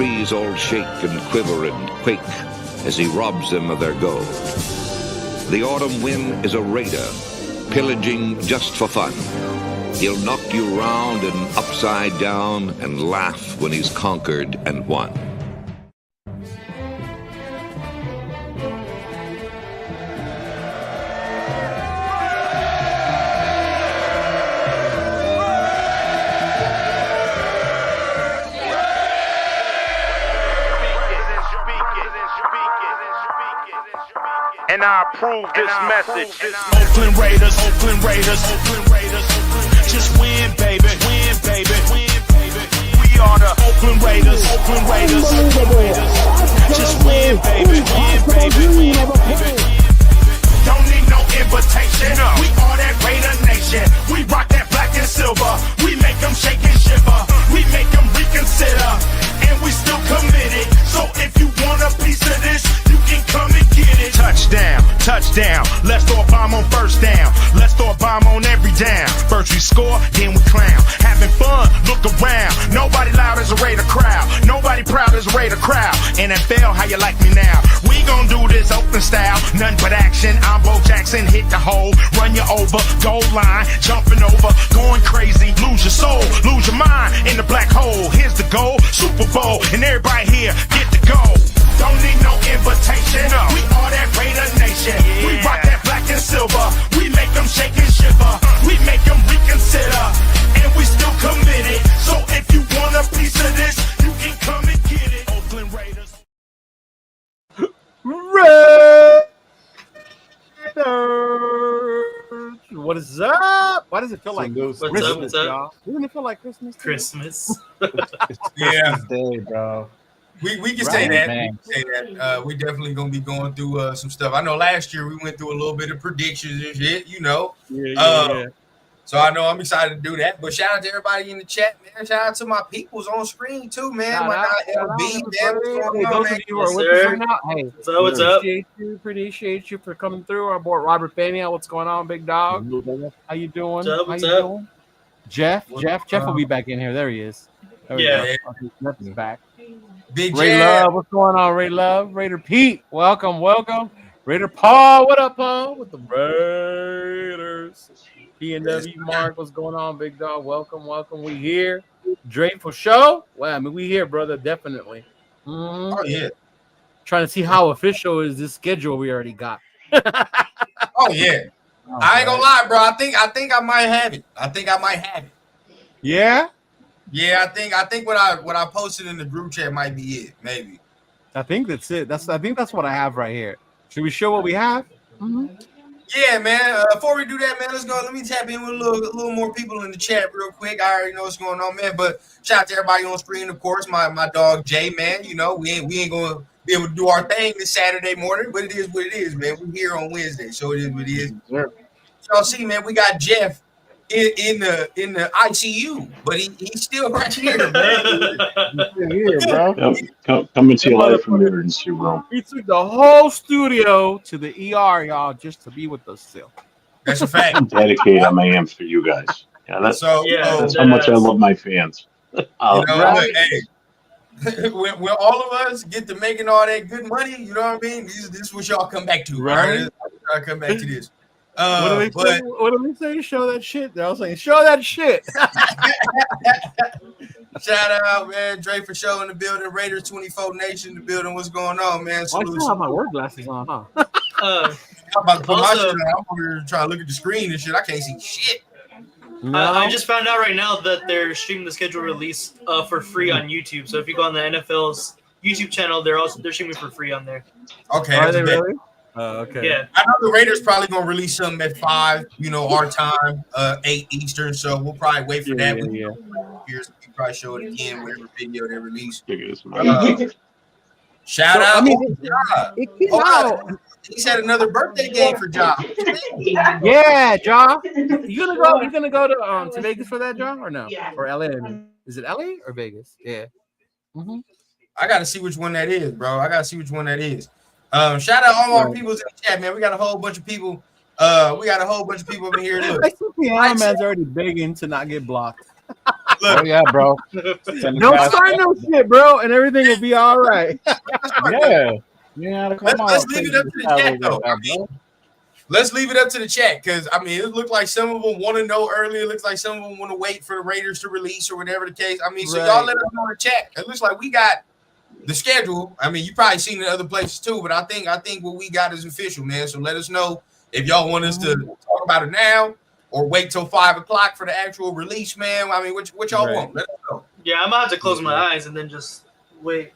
Trees all shake and quiver and quake as he robs them of their gold. The autumn wind is a raider, pillaging just for fun. He'll knock you round and upside down and laugh when he's conquered and won. And I approve this message. Oakland Raiders, Oakland Raiders, Oakland Raiders. Just win, baby, win, baby, win, baby. We are the Oakland Raiders, Oakland Raiders, Oakland Raiders. Just win, baby, win, baby, win, baby. Don't need no invitation. We are that Raider Nation. We rock that black and silver. We make them shake and shiver. We make them reconsider. And we still committed. So if you want a piece of this, you can come and get it. Touchdown, touchdown. Let's throw a bomb on first down. Let's throw a bomb on every down. First we score, then we clown. Having fun, look around. Nobody loud as a Raider crowd. Nobody proud as a Raider crowd. NFL, how you like me now? We gon' do this open style. Nothing but action. I'm Bo Jackson, hit the hole. Run you over, goal line. Jumping over, going crazy. Lose your soul, lose your mind in the black hole. Here's the goal, Super Bowl. And everybody here, get the goal. Don't need no invitation. We are that Raider Nation. We rock that black and silver. We make them shake and shiver. We make them reconsider. And we still committed. So if you want a piece of this, you can come and get it. Oakland Raiders. Raiders. What is up? Why does it feel like What's up? y'all? Doesn't it feel like Christmas? Christmas. Yeah, Day, bro. we can Right, say that. man. We can say that. We definitely gonna be going through some stuff. I know last year we went through a little bit of predictions and shit, you know. Yeah. So I know I'm excited to do that. But shout out to everybody in the chat, man. Shout out to my peoples on screen too, man. Shout My out, guy shout LB, out, man. What's Hey, going on, those man? of you who are Yes, with sir. us right now, hey, What's up? appreciate you for coming through. Our boy Robert Pena, what's going on, big dog? How you doing? What's up? How What's you up? doing? Jeff will be back in here. There he is. There we Yeah. go. Okay, Jeff is back. Big Ray Jab. Love, what's going on, Ray Love? Raider Pete, welcome. Raider Paul, what up, Paul? With the Raiders. P&W Mark, what's going on, big dog? Welcome. We here. Drake for show. Well, I mean, we here, brother, definitely. Mhm. Oh yeah. Trying to see how official is this schedule we already got. Oh yeah. I ain't gonna lie, bro. I think I might have it. Yeah, Yeah, I think what I posted in the group chat might be it. Maybe. I think that's it. I think that's what I have right here. Should we show what we have? Yeah, man. Before we do that, man, let's go. Let me tap in with a little more people in the chat real quick. I already know what's going on, man. But shout out to everybody on screen, of course. My dog Jay, man. You know, we ain't gonna be able to do our thing this Saturday morning, but it is what it is, man. We're here on Wednesday, so it is what it is. Sure. Y'all see, man, we got Jeff in the ICU, but he's still right here, man. Here, bro. Coming to you live from the emergency room. We took the whole studio to the ER, y'all, just to be with us still. That's a fact. Dedicated I am for you guys. Yeah, that's So, that's how much I love my fans. you know, look, hey, when all of us get to making all that good money, you know what I mean? This is what y'all come back to, Right. right? I'll come back to this. What do they say? Show that shit. They're all saying, show that shit. Shout out, man. Dre for show in the building. Raiders 24 Nation in the building. What's going on, man? I still have my work glasses on, huh? I'm about to put my Also- shit on. I'm over here trying to look at the screen and shit. I can't see shit. I just found out right now that they're streaming the schedule release for free on YouTube. So if you go on the NFL's YouTube channel, they're streaming for free on there. Okay. Are that's they a bet. really? Okay. Yeah. I know the Raiders probably gonna release something at 5, you know, our time, 8 Eastern. So we'll probably wait for that. Yeah. We probably show it again, whatever video they release. Shout Shout So, out. I mean, Ja. It came Oh, out. He said another birthday game for Ja. Yeah, Ja. You gonna go to Vegas for that, Ja, or no? Or LA? Is it LA or Vegas? Yeah. I gotta see which one that is, bro. Shout out all our peoples in the chat, man. We got a whole bunch of people. We got a whole bunch of people over here. Look, I see Piano Man's already begging to not get blocked. Oh yeah, bro. Don't start no shit, bro, and everything will be all right. Yeah. Yeah, come on. Let's leave it up to the chat, though. Let's leave it up to the chat because I mean, it looked like some of them want to know earlier. It looks like some of them want to wait for the Raiders to release or whatever the case. I mean, so y'all let us know in the chat. It looks like we got the schedule. I mean, you probably seen it in other places too, but I think what we got is official, man. So let us know if y'all want us to talk about it now or wait till 5 o'clock for the actual release, man. I mean, what y'all want? Let us know. Yeah, I'm gonna have to close my eyes and then just wait.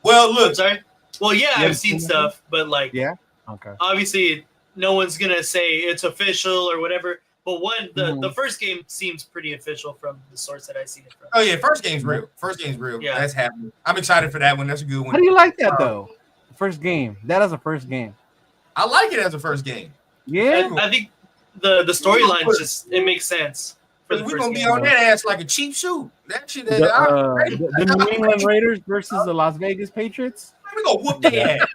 Well, look. I'm sorry. Well, yeah, I've seen stuff, but like, okay. Obviously, no one's gonna say it's official or whatever. But the first game seems pretty official from the source that I seen it from. Oh yeah, first game's real. Yeah, that's happening. I'm excited for that one. That's a good one. How do you like that though? First game. That is a first game. I like it as a first game. Yeah, I think the storyline it makes sense. We're gonna be on that ass like a cheap suit. That shit. The New England Raiders versus the Las Vegas Patriots. We gonna whoop their ass.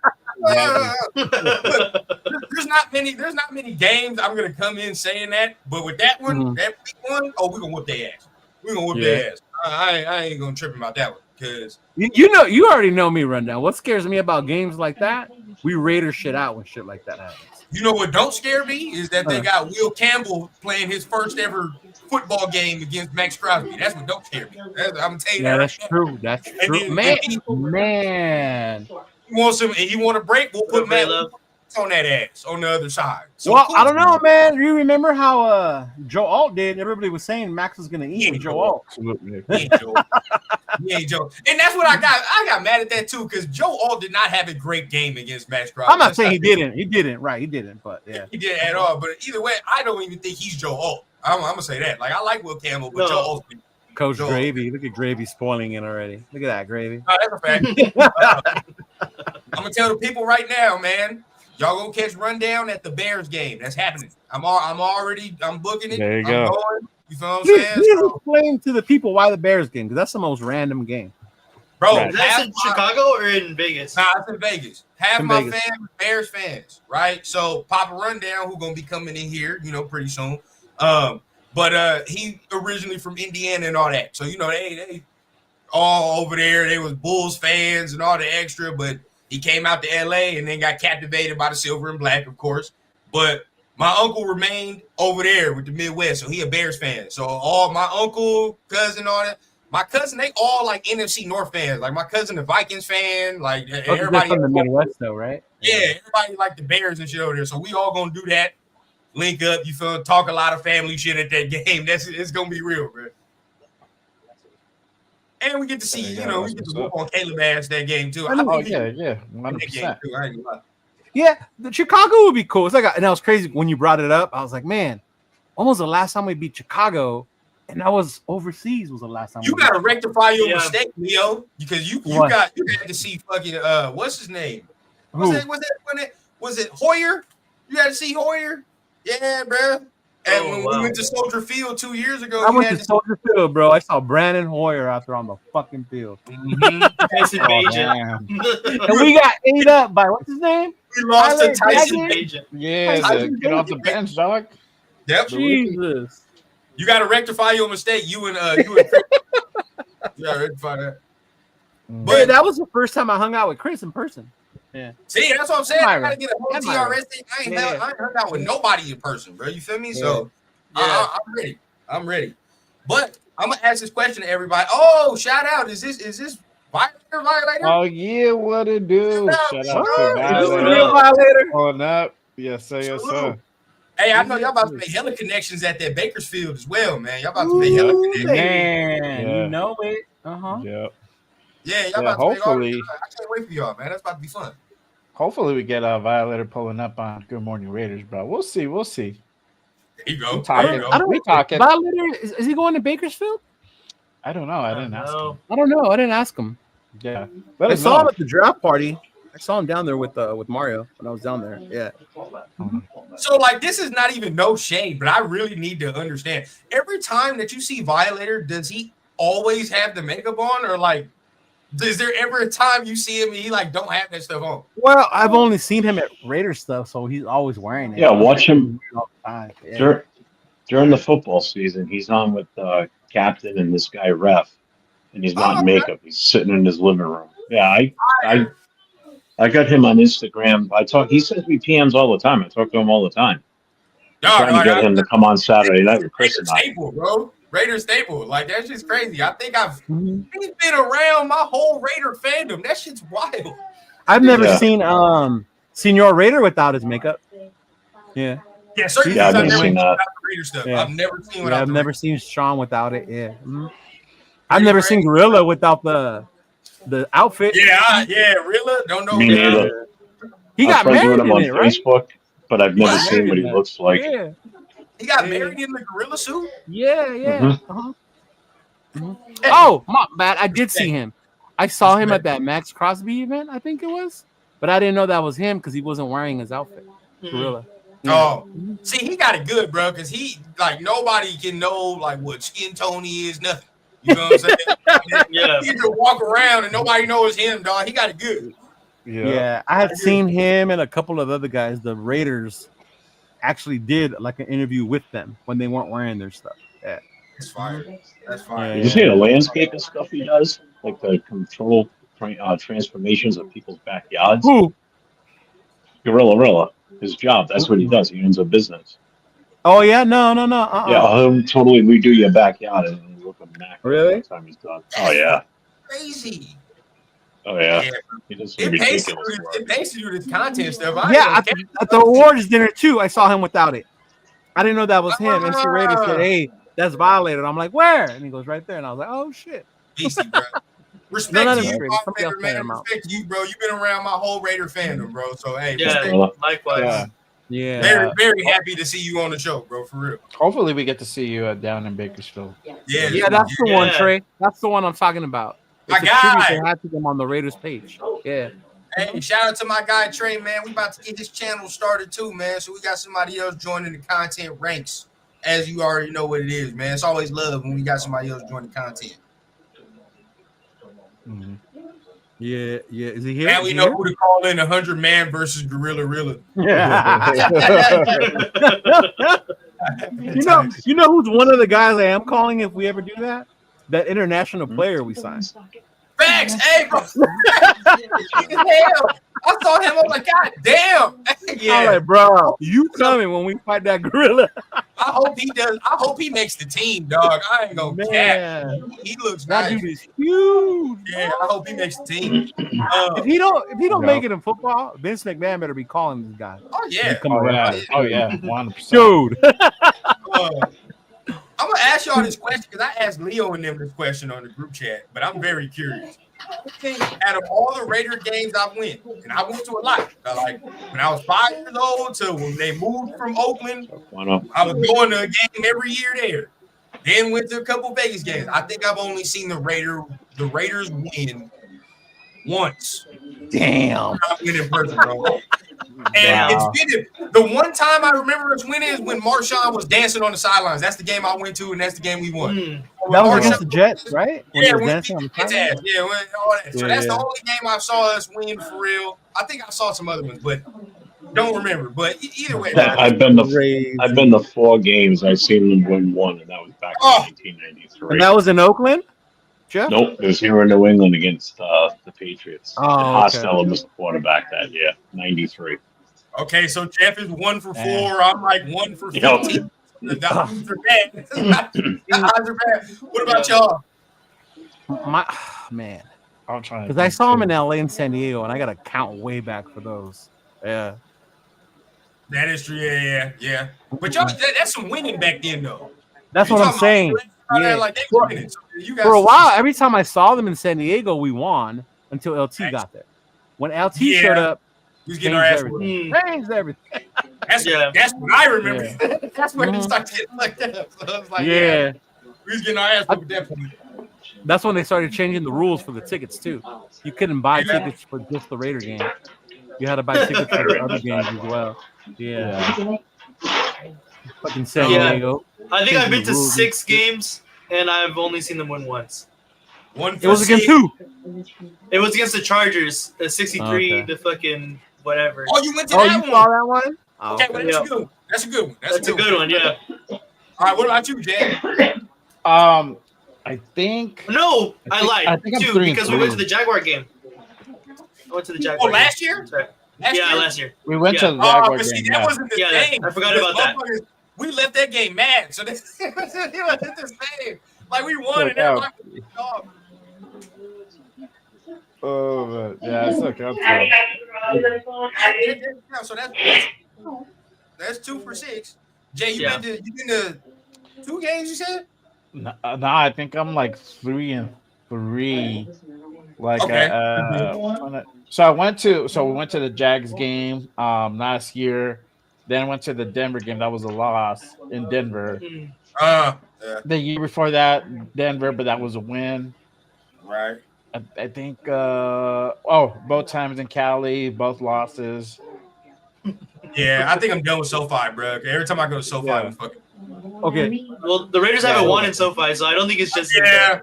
There's not many games I'm gonna come in saying that, but with that one, that week one, we're gonna whoop their ass. We're gonna whoop their ass. I ain't gonna trip about that one because you already know me, Rundown. What scares me about games like that? We Raiders shit out when shit like that happens. You know what don't scare me is that they got Will Campbell playing his first ever football game against Max Crosby. That's what don't scare me. I'm gonna tell you that. That's true. That's true. Man. He wants him. He want a break. We'll put Matt on that ass on the other side. So I don't know, man. You remember how Joe Alt did? Everybody was saying Max was going to eat Joe Alt. Absolutely. He ain't Joe. And that's what I got. I got mad at that too because Joe Alt did not have a great game against Max Crosby. I'm not saying he didn't. He didn't. Right. He didn't. But yeah, he didn't at all. But either way, I don't even think he's Joe Alt. I'm gonna say that. Like I like Will Campbell, but Joe Alt. Coach Gravy. Look at Gravy spoiling it already. Look at that, Gravy. That's a fact. I'm gonna tell the people right now, man. Y'all gonna catch Rundown at the Bears game. That's happening. I'm booking it. There you go. Going. You feel what I'm saying? Please explain to the people why the Bears game, because that's the most random game. Bro, right. That's in Chicago or in Vegas? Nah, it's in Vegas. Half my fans, Bears fans, right? So Papa Rundown, who's gonna be coming in here, pretty soon. But he originally from Indiana and all that. So they all over there. They was Bulls fans and all the extra, but he came out to LA and then got captivated by the silver and black, of course. But my uncle remained over there with the Midwest, so he a Bears fan. So all my uncle, cousin, all that. My cousin, they all like NFC North fans. Like my cousin, a Vikings fan. Like everybody from the Midwest, though, right? Yeah, everybody like the Bears and shit over there. So we all gonna do that. Link up, you feel? Talk a lot of family shit at that game. It's gonna be real, bro. And we get to see, we get to whoop on Caleb ass that game too. Yeah, 100%. Yeah, the Chicago would be cool. It's like, and that was crazy when you brought it up. I was like, man, when was the last time we beat Chicago? And that was overseas. Was the last time you got to rectify your mistake, Leo, because you had to see fucking what's his name? Was it Hoyer? You had to see Hoyer? Yeah, bro. And when we went to Soldier Field 2 years ago, I went to Soldier Field, bro. I saw Brandon Hoyer out there on the fucking field. Tyson Bagent. And we got ate up by what's his name? We lost to Tyson Bagent. Yeah, get off the bench, dog. Yep. Jesus. You got to rectify your mistake. You and Chris. You got to rectify that. But yeah, that was the first time I hung out with Chris in person. Yeah. See, that's what I'm saying. I gotta get a whole TRS thing. I ain't hung out with nobody in person, bro. You feel me? So I'm ready. I'm ready. But I'm gonna ask this question to everybody. Oh, shout out. Is this Violator? Oh yeah, what it do? Shout out to Violator. Is this the real Violator? On up. Yes, sir, yes, sir. Hey, I know y'all about to make hella connections at that Bakersfield as well, man. Y'all about to make hella connections. Man, you know it. Yep. Yeah, y'all about to hopefully. Make I can't wait for y'all, man. That's about to be fun. Hopefully we get a Violator pulling up on Good Morning Raiders, bro. We'll see. There you go. We talking. Violator, is he going to Bakersfield? I don't know. I didn't ask him. I don't know. I didn't ask him. Yeah. I saw him at the draft party. I saw him down there with Mario when I was down there. Yeah. So like this is not even no shade, but I really need to understand. Every time that you see Violator, does he always have the makeup on, or like is there ever a time you see him and he like don't have that stuff on? Well, I've only seen him at Raiders stuff, so he's always wearing it. Yeah, watch him. All the time. Yeah. during the football season, he's on with captain and this guy ref, and he's not in makeup. He's sitting in his living room. Yeah, I got him on Instagram. He sends me PMs all the time. I talk to him all the time. I'm trying to get him to come on Saturday night with Chris and I. Staple, bro. Raider staple. Like, that's just crazy. I think he's been around my whole Raider fandom. That shit's wild. I've never seen Senor Raider without his makeup. Yeah. Yeah, certainly. Yeah, I've never seen that. Raider stuff. Yeah. I've never seen I've never seen Sean without it. Yeah. I've never seen Gorilla without the outfit. Yeah, Gorilla. Don't know. Me neither. He got friends with married him in on it, right? Facebook, but I've never seen what he looks like. Yeah. He got married in the gorilla suit? Yeah. Mm-hmm. Oh, my bad. I did see him. I saw him at that Max Crosby event, I think it was. But I didn't know that was him because he wasn't wearing his outfit. Gorilla. Oh, see, he got it good, bro, because nobody can know, what skin tone he is, nothing. You know what I'm saying? Yeah. He just walk around and nobody knows him, dog. He got it good. Yeah, I have seen him and a couple of other guys. The Raiders actually did an interview with them when they weren't wearing their stuff. Yeah, that's fire. That's fire. Did you see the landscaping stuff he does? Like the control transformations of people's backyards? Who? Gorilla. His job. That's what he does. He owns a business. Oh, yeah? No. Yeah, he'll totally redo your backyard and look immaculate really? by the time he's done. Oh, yeah. Crazy. Oh, yeah. He does some ridiculous work. It pays to do this content stuff. At the awards dinner, too, I saw him without it. I didn't know that was him. MC Raider said, hey, that's violated. I'm like, where? And he goes, right there. And I was like, oh, shit. Easy, bro. Respect to you, Raider, man. Respect to you, bro. You've been around my whole Raider fandom, bro. So, hey, likewise. Yeah. Very, very happy to see you on the show, bro, for real. Hopefully we get to see you down in Bakersfield. Yeah, that's the one, Trey. That's the one I'm talking about. My guy. They had to them on the Raiders page. Yeah. Hey, shout out to my guy Trey, man. We about to get this channel started too, man. So we got somebody else joining the content ranks. As you already know what it is, man. It's always love when we got somebody else joining the content. Mm-hmm. Yeah. Is he here? And we know who to call in 100-man versus Gorilla Rilla. Yeah. you know who's one of the guys I am calling if we ever do that? That international player we signed. Facts, hey, bro. I saw him. I'm like, God damn. I'm like, bro, you coming when we fight that gorilla? I hope he does. I hope he makes the team, dog. I ain't gonna cap. He looks that nice. Dude is huge. Yeah, I hope he makes the team. If he don't make it in football, Vince McMahon better be calling this guy. Oh yeah. 100%. Dude. I'm gonna ask y'all this question because I asked Leo and them this question on the group chat, but I'm very curious. Out of all the Raider games I went, and I went to a lot, like when I was 5 years old to when they moved from Oakland, I was going to a game every year there. Then went to a couple Vegas games. I think I've only seen the Raiders win once. Damn. I went in person, bro. And it's been the one time I remember us winning is when Marshawn was dancing on the sidelines. That's the game I went to, and that's the game we won. That was against the Jets, right? When all that. So that's the only game I saw us win for real. I think I saw some other ones, but don't remember. But either way, I've been to 4 games. I've seen them win 1, and that was back in 1993. And that was in Oakland? Jeff? Nope, it was here in New England against the Patriots. Oh, Hostetler was the quarterback that year, 93. Okay, so Jeff is 1 for 4. I'm like 1 for 15. The odds are bad. The odds are bad. What about y'all? Man, I'm trying because I saw him in LA and San Diego, and I got to count way back for those. Yeah, that is true. Yeah. But y'all, that's some winning back then, though. That's what I'm saying. Yeah. Like they winning. So for a while, every time I saw them in San Diego, we won until LT got there. When LT showed up, he was getting our ass changed everything. That's what I remember. Yeah. That's when it started getting like that. So I was like, we was getting our ass at that point. That's when they started changing the rules for the tickets too. You couldn't buy tickets for just the Raider game. You had to buy tickets for the other games as well. Yeah. Fucking San Diego. I think I've been to 6 games and I've only seen them win once. It was against who? It was against the Chargers. The 63 to fucking whatever. Oh, you went to that one? You saw that one? Okay, well, that's a good one. That's a good one. That's a good one, yeah. All right, what about you, Jay? I think. No, I lied. I think I'm Two, 3 and because we went to 3. the Jaguar game. I went to the Jaguar. Oh, last year? Sorry. Last year? Last year. We went Yeah. to the Jaguar but see, game. that Yeah. wasn't the Yeah, same. I forgot because about that. motherfuckers- We left that game mad, so it wasn't the same. Like we won and Look out. everybody was pissed off. Oh, but yeah, it's okay. I'm So that's 2 for 6. Jay, you been to 2 games? You said? No, I think I'm like 3 and 3. Like, Okay. so we went to the Jags game last year. Then went to the Denver game. That was a loss in Denver. Yeah. The year before that, Denver, but that was a win. Right. I think both times in Cali, both losses. Yeah, I think I'm done with SoFi, bro. Every time I go to SoFi, Yeah. I'm fucking. Okay. Well, the Raiders haven't won in SoFi, so I don't think it's just. Yeah,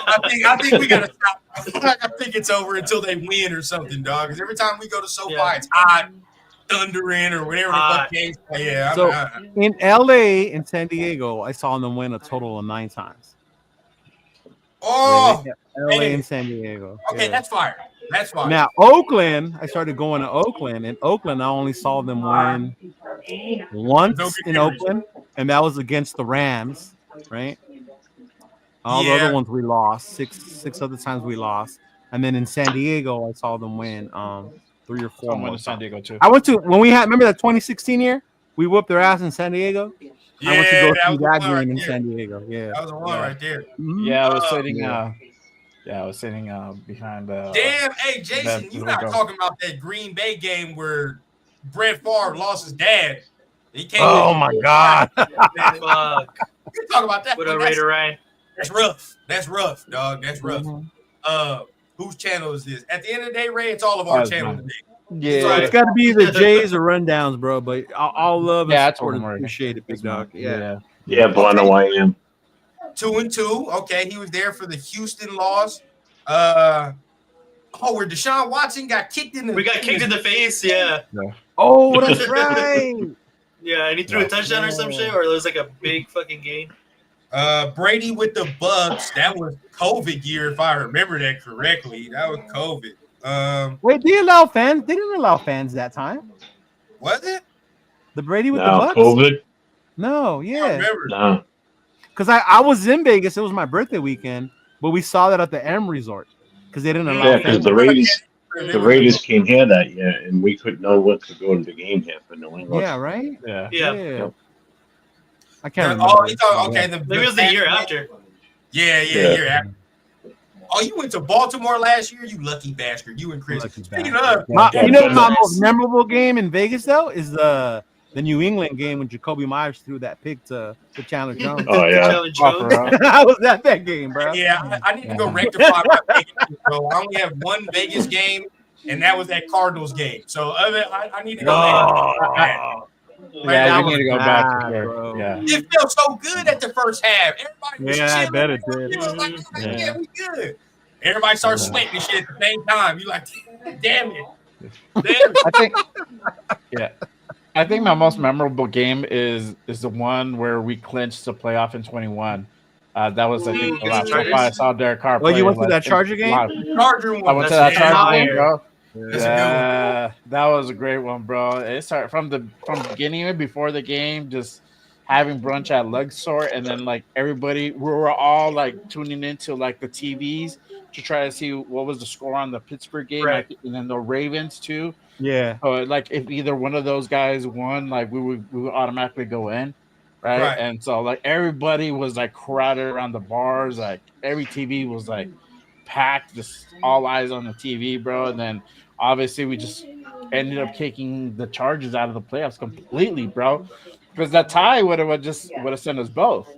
I think we gotta stop. I think it's over until they win or something, dog. Because every time we go to SoFi, it's hot, thundering, or whatever the fuck games. Yeah. So in LA and San Diego, I saw them win a total of 9 times. Oh, LA and San Diego. okay, Yeah. that's fire. That's fire. Now Oakland, I started going to Oakland. In Oakland, I only saw them win once in Oakland, and that was against the Rams, right? All the other ones we lost. Six other times we lost, and then in San Diego, I saw them win 3 or 4 I went more to San times. Diego too. I went to when we had remember that 2016 year we whooped their ass in San Diego. I went to go see that game in San Diego. Yeah, that was the one right there. Yeah, I was sitting. I was sitting behind the. Damn, hey Jason, you're not talking about that Green Bay game where Brett Favre lost his dad. He came. Oh my God! Fuck. You talk about that? What a Raider Ryan. That's rough. That's rough, dog. That's rough. Whose channel is this? At the end of the day, Ray, it's all of our channels today. Yeah, it's got to be the Jays or rundowns, bro. But all love and support is appreciated, big dog. Yeah. But I know I am. 2 and 2. Okay, he was there for the Houston loss. Where Deshaun Watson got kicked in the. We got kicked in the face. Yeah. Oh, that's right. Yeah, and he threw a touchdown or some shit, or it was like a big fucking game. Brady with the Bucks. That was COVID year, if I remember that correctly. That was COVID. Wait, they allow fans? They didn't allow fans that time. Was it? The Brady with the Bucks? COVID? No, yeah. I remember. No. Because I was in Vegas. It was my birthday weekend, but we saw that at the M Resort because they didn't allow. Yeah, because the Raiders can't hear that yet, and we couldn't know what to go to the game here for New England. Yeah, right. Yeah. Yep. I can't remember. Oh, okay. Maybe it was the year after. Yeah, year after. Oh, you went to Baltimore last year? You lucky bastard. You and Chris. Speaking of, you know my most memorable game in Vegas though is the New England game when Jacoby Myers threw that pick to Chandler Jones. Oh yeah, I was at that game, bro. Yeah, I need to go rectify my Vegas, bro. I only have one Vegas game, and that was that Cardinals game. So I need to go. Yeah, you need to go back to there. Yeah. It felt so good at the first half. Everybody was chilling. I bet it did. It was like, yeah, we good. Everybody starts sweating and shit at the same time. You like, damn it. I think my most memorable game is the one where we clinched the playoff in 21. That was I think the last time I saw Derek Carr. Well, you went to that Charger game? Charger one. I went to that Charger game, bro. Yeah, that was a great one, bro. It started from the beginning before the game, just having brunch at Luxor, and then like everybody, we were all like tuning into like the TVs to try to see what was the score on the Pittsburgh game, right. And then the Ravens too. Yeah. So like if either one of those guys won, like we would automatically go in, right? And so like everybody was like crowded around the bars, like every TV was like packed, just all eyes on the TV, bro. And then obviously we just ended up kicking the Chargers out of the playoffs completely, bro. Because that tie would have sent us both.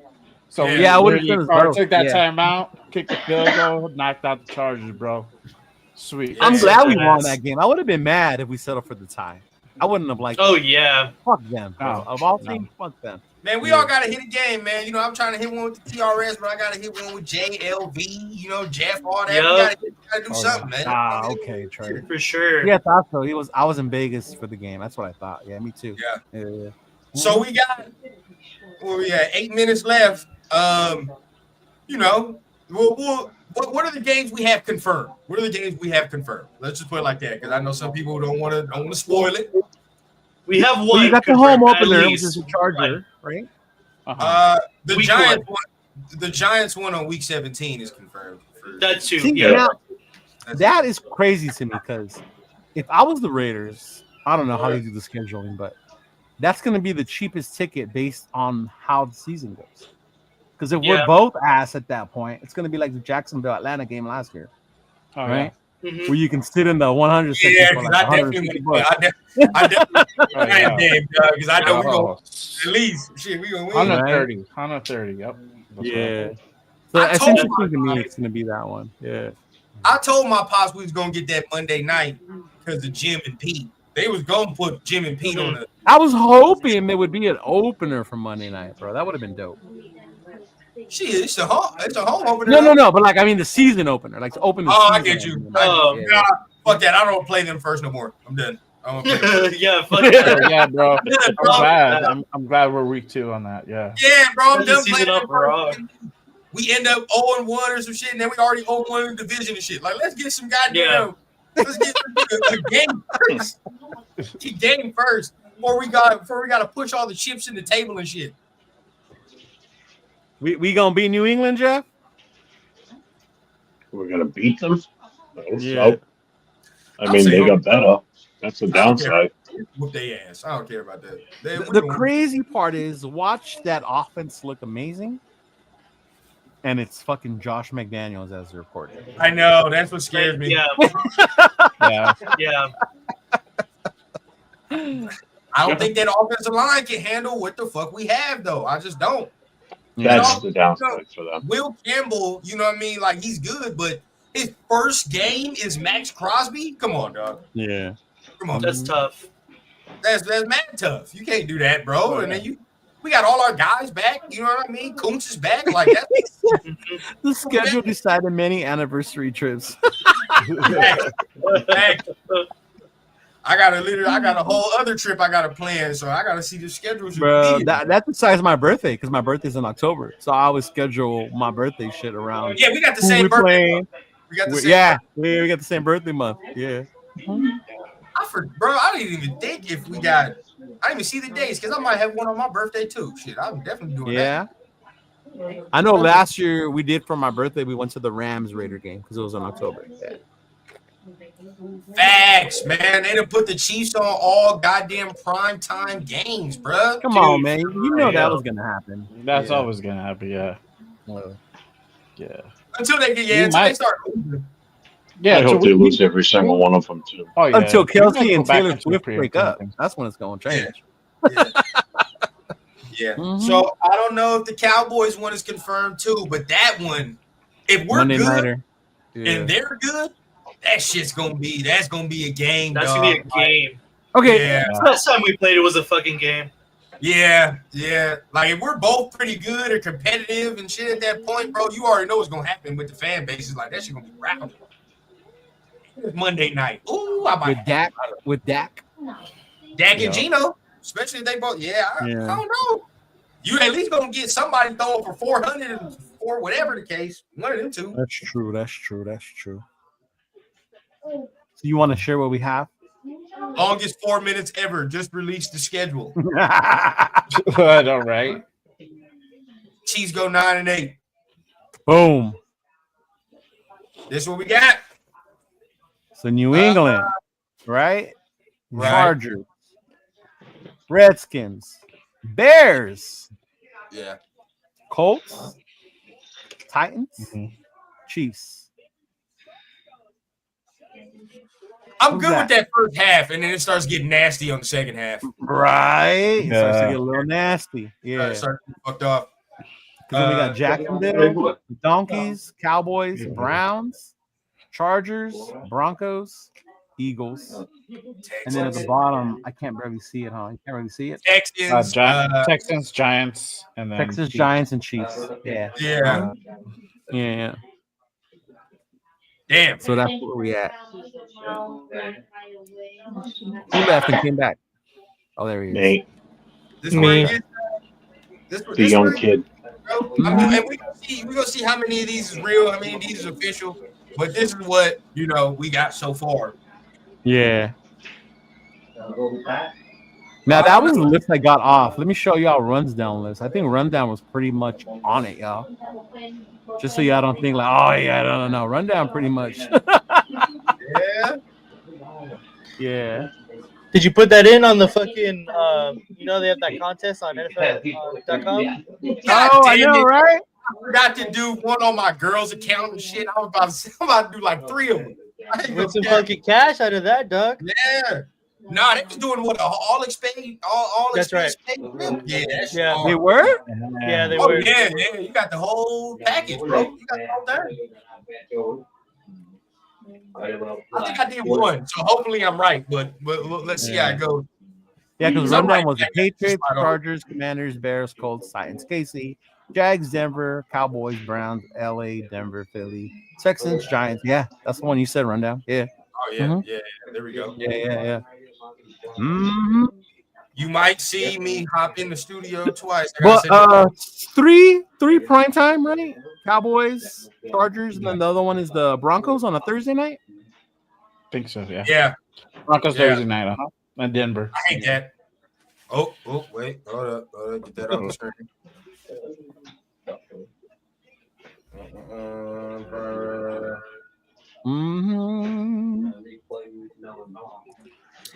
So I would have sent us both. Took that time out, kicked the field goal, knocked out the Chargers, bro. Sweet. I'm glad we won that game. I would have been mad if we settled for the tie. I wouldn't have liked. Oh yeah. Fuck them. Bro. Of all teams, fuck them. Man, we all gotta hit a game, man. You know, I'm trying to hit one with the TRS, but I gotta hit one with JLV. You know, Jeff, all that. We gotta do something, man. Okay, Trey. For sure. Yeah, I thought so. I was in Vegas for the game. That's what I thought. Yeah, me too. Yeah. So we got Well, we had 8 minutes left. You know, what are the games we have confirmed? What are the games we have confirmed? Let's just put it like that, because I know some people don't want to spoil it. We have one. Well, you got the home confirmed, at opener, which least is the Charger, one. right? The Week Giants one. The Giants one on week 17 is confirmed. That too. See, Yeah. now, that is crazy to me because if I was the Raiders, I don't know how they do the scheduling, but that's going to be the cheapest ticket based on how the season goes. Because if we're both ass at that point, it's going to be like the Jacksonville Atlanta game last year, right? Yeah. Where you can sit in the 100 section for like I definitely because I know we're going to at least shit. We're going to win. 130. 130. Yep. That's yeah. right. So it's interesting to me. It's going to be that one. Yeah. I told my pops we was going to get that Monday night because of Jim and Pete. They was going to put Jim and Pete on the. I was hoping there would be an opener for Monday night, bro. That would have been dope. Shit, it's a home opener. No. But like, I mean, the season opener, like to open. The season I get you. Yeah. Fuck that. I don't play them first no more. I'm done. Yeah, fuck that. Yeah, bro. I'm glad we're week 2 on that. Yeah. Yeah, bro. I'm done season playing up raw. We end up 0-1 or some shit, and then we already 0-1 in the division and shit. Like, let's get some goddamn. Let's get a game first. Game first before we got to push all the chips in the table and shit. We gonna beat New England, Jeff? We're gonna beat them. Yeah. I mean, they got better. That's the downside. Whoop their ass. I don't care about that. The crazy part is watch that offense look amazing, and it's fucking Josh McDaniels as the reporter. I know that's what scares me. Yeah. Yeah. I don't think that offensive line can handle what the fuck we have, though. I just don't. That's the downside for them. Will Campbell, you know what I mean? Like, he's good, but his first game is Max Crosby? Come on, dog. Yeah. Come on. That's tough. That's mad tough. You can't do that, bro. And then we got all our guys back. You know what I mean? Kuntz is back. Like that's the schedule decided many anniversary trips. I got a whole other trip I got to plan, so I got to see the schedule. Bro, that decides my birthday because my birthday's in October, so I always schedule my birthday shit around. Yeah, we got the same birthday month. We got the same birthday month. Yeah. I didn't even think if we got. I didn't even see the dates because I might have one on my birthday too. Shit, I'm definitely doing that. Yeah. I know last year we did for my birthday. We went to the Rams Raider game because it was in October. Yeah. Facts, man. They done put the Chiefs on all goddamn primetime games, bro. Come on, man. You know that was gonna happen. That's always gonna happen. Yeah. Yeah. Until they start losing. Yeah, I hope they lose every single one of them too. Oh, yeah. Until Kelsey and Taylor Swift break up, that's when it's gonna change. Yeah. Mm-hmm. So I don't know if the Cowboys one is confirmed too, but that one, if we're Monday good nighter. and they're good, that's gonna be a game. That's gonna be a game. Okay. Yeah. Last time we played it was a fucking game. Yeah. Like if we're both pretty good or competitive and shit at that point, bro, you already know what's gonna happen with the fan bases. Like that shit gonna be rowdy. It's Monday night. Ooh, I might with Dak. Dak and Gino, especially if they both. I don't know. You at least gonna get somebody throwing for 400 or whatever the case. One of them two. That's true. So you want to share what we have? Longest 4 minutes ever. Just released the schedule. All right. Chiefs go 9-8. Boom. This is what we got. So New England, right? Chargers, Redskins, Bears, Colts, Titans, Chiefs. I'm good with that first half, and then it starts getting nasty on the second half. Right. It starts to get a little nasty. Yeah. Starts to get fucked up. Then we got Jacksonville, Donkeys, Cowboys, Browns, Chargers, Broncos, Eagles. And then at the bottom, I can't barely see it, huh? You can't really see it? Texans, Texans, Giants, and then Texas, Chiefs. Giants, and Chiefs. Yeah. Yeah. Damn. So that's where we at. Who left and came back? Oh, there he is. Nate. This way The young kid. Bro. And we gonna see how many of these is real, how many of these is official. But this is what we got so far. Yeah. Now that was the list I got off. Let me show y'all runs down list. I think rundown was pretty much on it, y'all. Just so y'all don't think like, oh yeah, no. Rundown pretty much. Yeah. Yeah. Did you put that in on the fucking? They have that contest on NFL.com. Oh, I know, right? I forgot to do one on my girl's account and shit. I'm about to do like 3 of them. Get some fucking cash out of that, Doug. Yeah. Nah, they was doing what all expense That's right. paid. Yeah, that's Yeah. hard. They were? Yeah, they Oh were. yeah. You got the whole package, bro. You got the whole thing. I think I did one, so hopefully I'm right. But let's see how it goes. Yeah, because Somebody- rundown was the Patriots, Spot on. Chargers, Commanders, Bears, Colts, Titans, KC, Jags, Denver, Cowboys, Browns, LA, Denver, Philly, Texans, Giants. Yeah, that's the one you said, rundown. Yeah. Oh yeah, Mhm. yeah. There we go. Yeah. Mm-hmm. You might see me hop in the studio twice. I gotta But say three prime time, right? Cowboys, Chargers, and then the other one is the Broncos on a Thursday night. think so. Yeah. yeah. Broncos Yeah. Thursday night, and Denver. I hate that. Oh, wait. Hold up. Get that off the screen. Mm-hmm.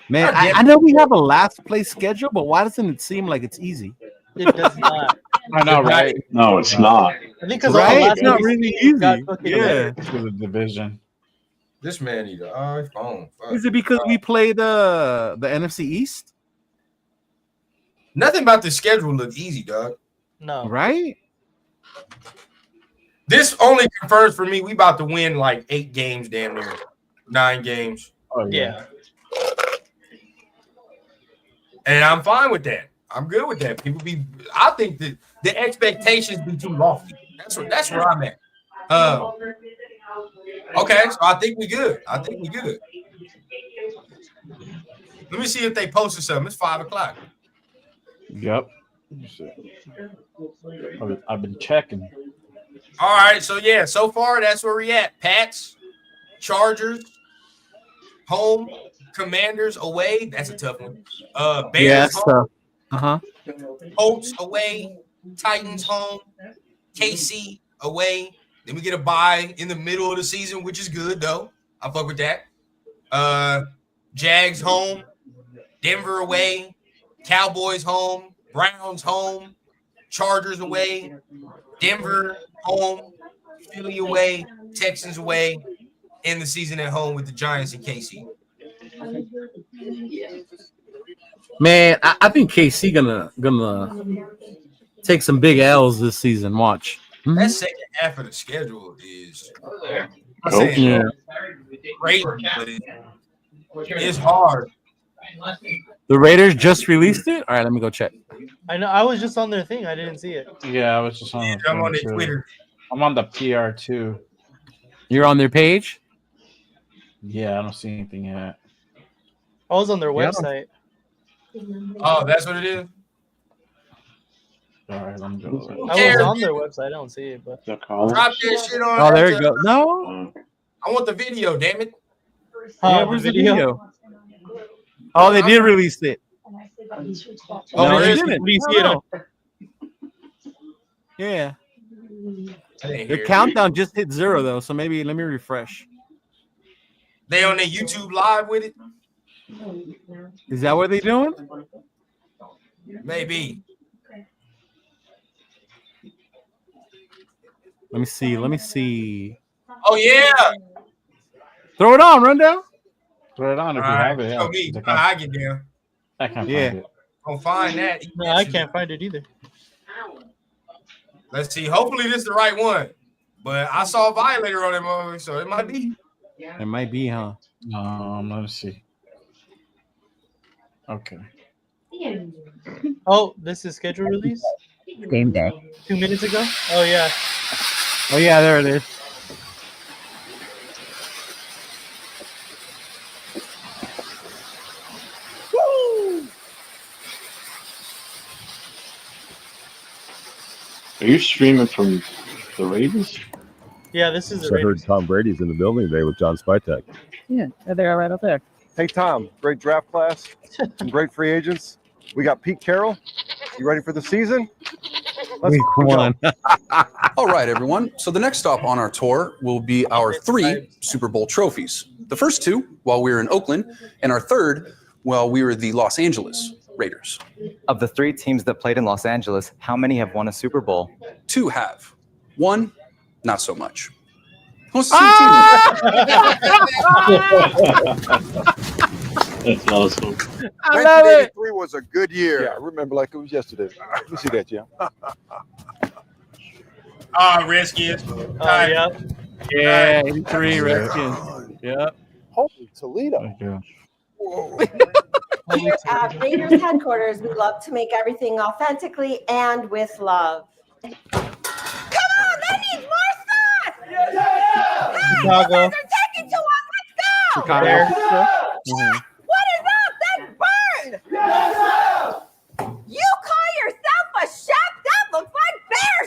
Man, I know we have a last place schedule, but why doesn't it seem like it's easy? It does not. I know, right? No, it's not. I think because Right? all the It's not last really easy. Got easy. fucking Yeah. To the division. This man need an iPhone. Fuck. Is it because we play the NFC East? Nothing about the schedule look easy, dog. No. Right? This only confirms for me we about to win like 8 games, damn near 9 games, Oh Yeah. and I'm fine with that. I'm good with that. I think that the expectations be too lofty. That's where I'm at. Okay, so I think we good. Let me see if they posted something. It's 5:00. Yep. I've been checking. All right, so yeah, so far that's where we at. Pats, Chargers, home, Commanders away. That's a tough one. Bears home, Colts away, Titans home, KC away. Then we get a bye in the middle of the season, which is good though. I fuck with that. Jags home, Denver away, Cowboys home, Browns home, Chargers away, Denver home, Philly away, Texans away, end the season at home with the Giants and KC. Man, I think KC gonna take some big L's this season. Watch. That second half of the schedule is I'm Oh, saying Yeah. great, but it's hard. The Raiders just released it. All right, let me go check. I know. I was just on their thing. I didn't see it. Yeah, I was just on. I'm on their too. Twitter. I'm on the PR too. You're on their page. Yeah, I don't see anything yet. I was on their Yeah. website. Oh, that's what it is. All right, let me go. I was on their website. I don't see it, but The college? Drop that shit on. Oh, there you go. No, I want the video, damn it. yeah, where's the video? Oh, they did release it. Oh, No, there they is. didn't. Please I see it don't know. Yeah, I didn't their hear it. countdown just hit 0 though. So maybe let me refresh. They on their YouTube live with it? Is that what they doing? Maybe. Let me see. Oh yeah. Throw it on, rundown. Throw it on if you All right, have it. show me. I can't, I get down. I can't Yeah. find it. Gonna find that. no, I can't find it either. Let's see. Hopefully this is the right one. But I saw a violator on that movie, so it might be. It might be, huh? Let's see. Okay. Oh, this is schedule release Game day. 2 minutes ago. Oh yeah. Oh yeah, there it is. Are you streaming from the Raiders? Yeah, this is the So I heard Raiders. Tom Brady's in the building today with John Spytek. Yeah, they are right up there. Hey, Tom, great draft class, some great free agents. We got Pete Carroll. You ready for the season? Let's go. All right, everyone. So the next stop on our tour will be our 3 Super Bowl trophies. The first 2 while we were in Oakland, and our third while we were the Los Angeles Raiders. Of the 3 teams that played in Los Angeles, how many have won a Super Bowl? 2 have. 1, not so much. What's That's awesome. I love it. 1983 was a good year. Yeah, I remember like it was yesterday. Let me see that, Jim. Redskins. Yeah. Yeah, 83 Redskins. Yeah. Holy Toledo. Here at Raiders headquarters, we love to make everything authentically and with love. Come on, that needs more sauce! Hey, you guys are taking too long. Let's go! Chicago. What is up? That's burned! You call yourself a chef? That looks like bear.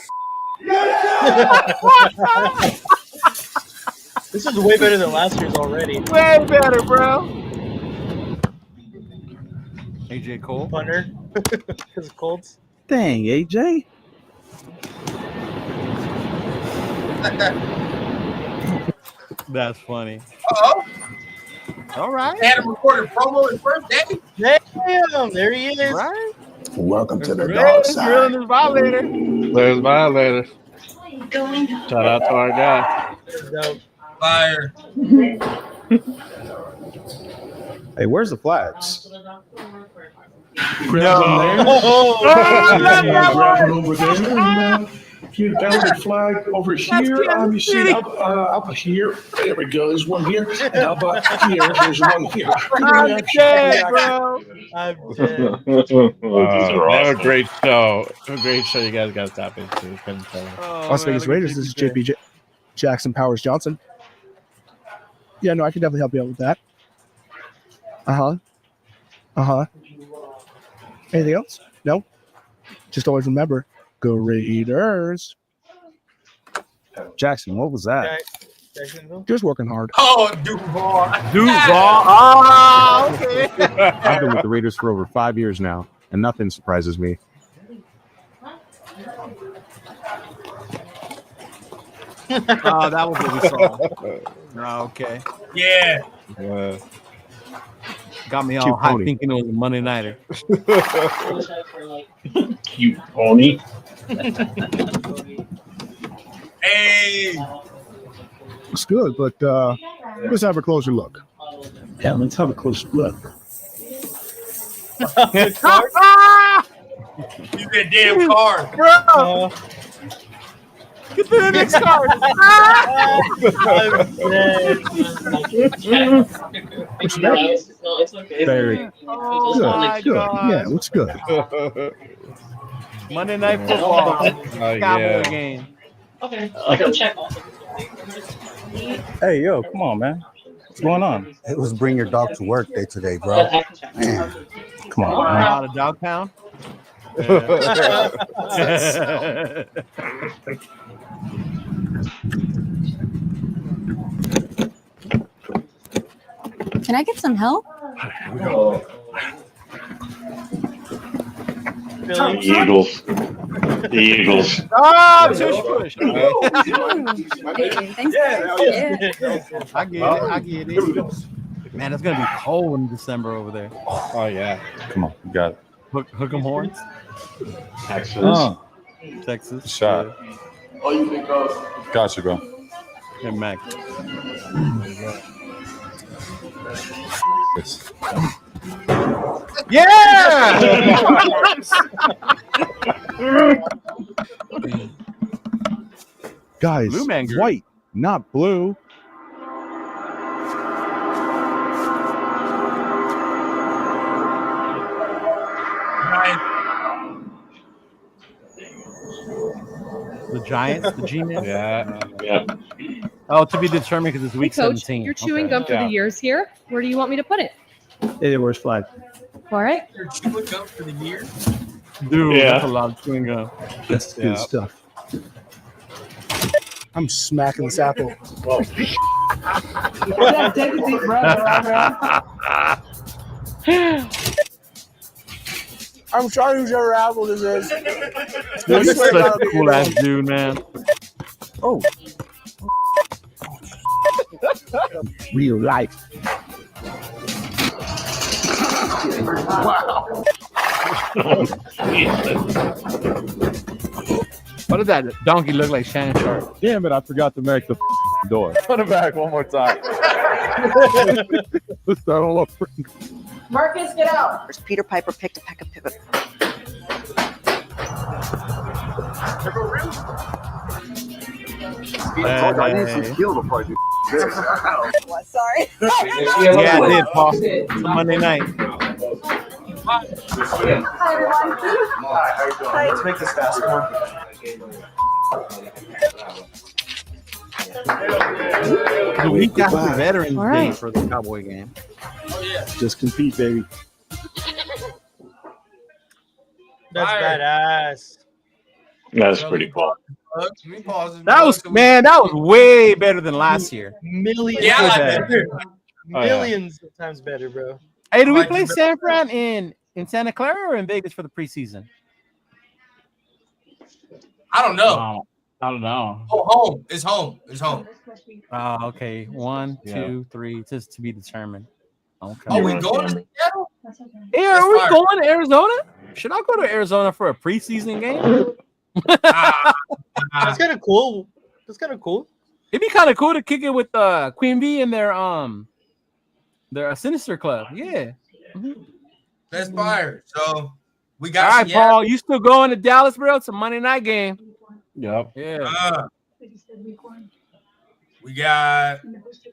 This is way better than last year's already. Way better, bro. AJ Cole. Punter. Because Colts. Dang, AJ. That's funny. Uh-oh. All right. Had him recorded promo his first day. Damn, there he is. Right. Welcome to the Drilling dark side. his violator. There's violators. Shout out to our guy. Dope. Fire. Hey, where's the flags? Oh, Grab it over there. And, here, down the flag over here. You see up here. There we go. There's one here. And how about here? There's one here. I'm dead, bro. I'm dead. What a great show. A great show you guys got to tap into. Las Vegas Raiders, this is JP Jackson Powers Johnson. Yeah, no, I can definitely help you out with that. Anything else? No? Just always remember, go Raiders. Jackson, what was that? Just working hard. Oh, Duval. Oh, okay. I've been with the Raiders for over 5 years now, and nothing surprises me. Oh, that was what we saw. Oh, okay. Yeah. Got me all Cute hot pony. thinking it was a Monday nighter. Cute pony. Hey. Looks good, but let's have a closer look. Yeah, let's have a closer look. Use that damn card. Bro. Get to the next card. Very Oh, good. my Good. God. Yeah, looks good. Monday Night Football. Cowboy yeah. game. Okay, I can check. Hey, yo, come on, man. What's going on? It was bring your dog to work day today, bro. Man, come on, man. Out of Dog Pound. Can I get some help? The Eagles. The Eagles. Oh, tush push. Thanks, guys. I get it. Man, it's gonna be cold in December over there. Oh, yeah. Come on, you got it. Hook 'em horns. Texas. Oh, Texas. shot. Oh, you think Gotcha, bro. Yeah, Mac. Yeah! Guys, Blue man group. white, not blue. The Giants, the G-Man. Yeah. Yeah. Oh, to be determined because it's week Hey, Coach, 17. you're chewing Okay. gum for the years here. Where do you want me to put it? Where's flag? All right. You're chewing gum for the year. Dude, Yeah. that's a lot of chewing gum. That's good stuff. I'm smacking this apple. Yeah, take a deep breath, I'm sorry whose ever apple this is. You're such a cool ass dude, man. Oh. Real life. Wow. What did that donkey look like, Shannon Sharp? Damn it, I forgot to make the door. Put it back one more time. Let's start all over. Marcus, get out. First, Peter Piper picked a peck of pivot. I need some skill before I do this. What? Sorry. Yeah, I did, Paul. It's a Monday night. Hi, everyone. Hi. Let's make this fast. Come on. The week after Goodbye. Veterans All Day right. for the Cowboy game. Just compete, baby. That's badass. That's pretty cool. That was way better than last year. Millions. Yeah, I like better. that. Millions of times better, bro. Hey, do we play San Fran in Santa Clara or in Vegas for the preseason? I don't know. I don't know. Oh, home. It's home. It's home. Oh, okay. 1, 2, 3, just to be determined. Okay. Are we going to Seattle? Yeah, are we going to Arizona? Should I go to Arizona for a preseason game? That's kind of cool. That's kind of cool. It'd be kind of cool to kick it with Queen Bee and their Sinister Club. Yeah. That's fire. So we All got right, Seattle. Paul. You still going to Dallas, bro? It's a Monday night game. Yep. Yeah. We got.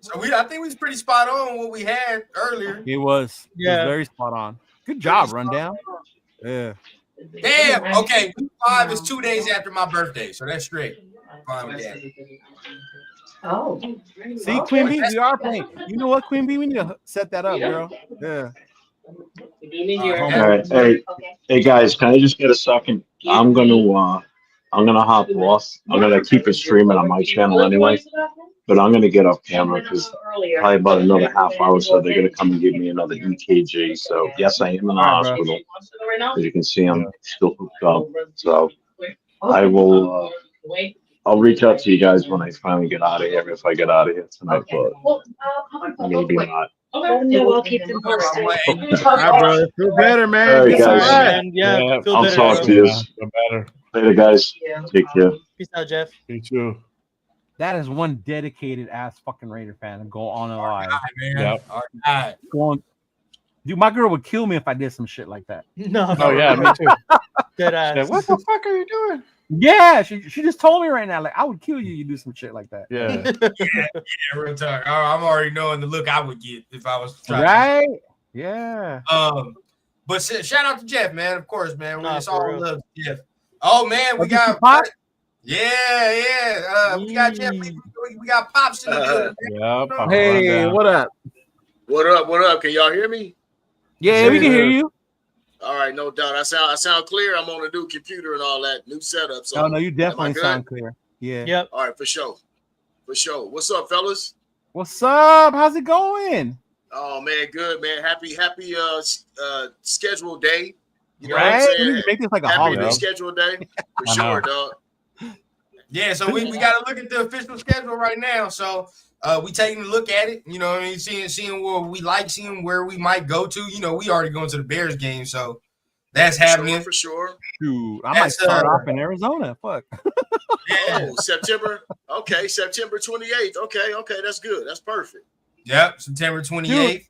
So I think we was pretty spot on what we had earlier. It was. It Yeah. was very spot on. Good job, Rundown. Yeah. Damn. Okay. Week 5 is 2 days after my birthday, so that's straight. Fine with that. Oh. See, Queen Bee, we are playing. You know what, Queen Bee? We need to set that up, girl. Yeah. All right, hey guys, can I just get a second? I'm gonna hop off. I'm gonna keep it streaming on my channel anyway, but I'm gonna get off camera because probably about another half hour, so they're gonna come and give me another EKG. So yes, I am in the hospital. As you can see, I'm still hooked up. So I will. I'll reach out to you guys when I finally get out of here. If I get out of here tonight, but maybe not. Okay, we'll keep them posted. All right, brother. Feel better, man. All right, Get some guys. rest. Yeah, feel I'll better, talk bro. to you. Feel better. Later, guys. Take care. Peace out, Jeff. You too. That is one dedicated ass fucking Raider fan to go on and live. Yep. All right. Going, dude, my girl would kill me if I did some shit like that. No. Oh yeah, me too. Dead ass. Yeah, what the fuck are you doing? Yeah, she just told me right now, like, I would kill you. You do some shit like that. Yeah. Yeah, real talk. I'm already knowing the look I would get if I was trying. Right? Yeah. But shout out to Jeff, man. Of course, man. We just for all real. love Jeff. Oh man, we got Pop? yeah. We got Jeff. We got Pops in the building. Yep. Hey, what up? What up? What up? Can y'all hear me? Yeah, we can hear you. All right, no doubt. I sound clear. I'm on a new computer and all that new setup. So Oh no, you am I definitely good? sound clear. Yeah. Yep. All right, for sure. For sure. What's up, fellas? What's up? How's it going? Oh man, good man. Happy scheduled day. You know Right? what I'm We saying? need to make this like a Happy holiday. to be scheduled day. For I sure, know. dog. Yeah, so we got to look at the official schedule right now. So we taking a look at it. You know, what I mean, seeing where we like, seeing where we might go to. You know, we already going to the Bears game, so that's happening. For sure. Shoot, I might That's, start off in Arizona. Fuck. Oh, September. Okay, September 28th. Okay, that's good. That's perfect. Yep, September 28th. Dude,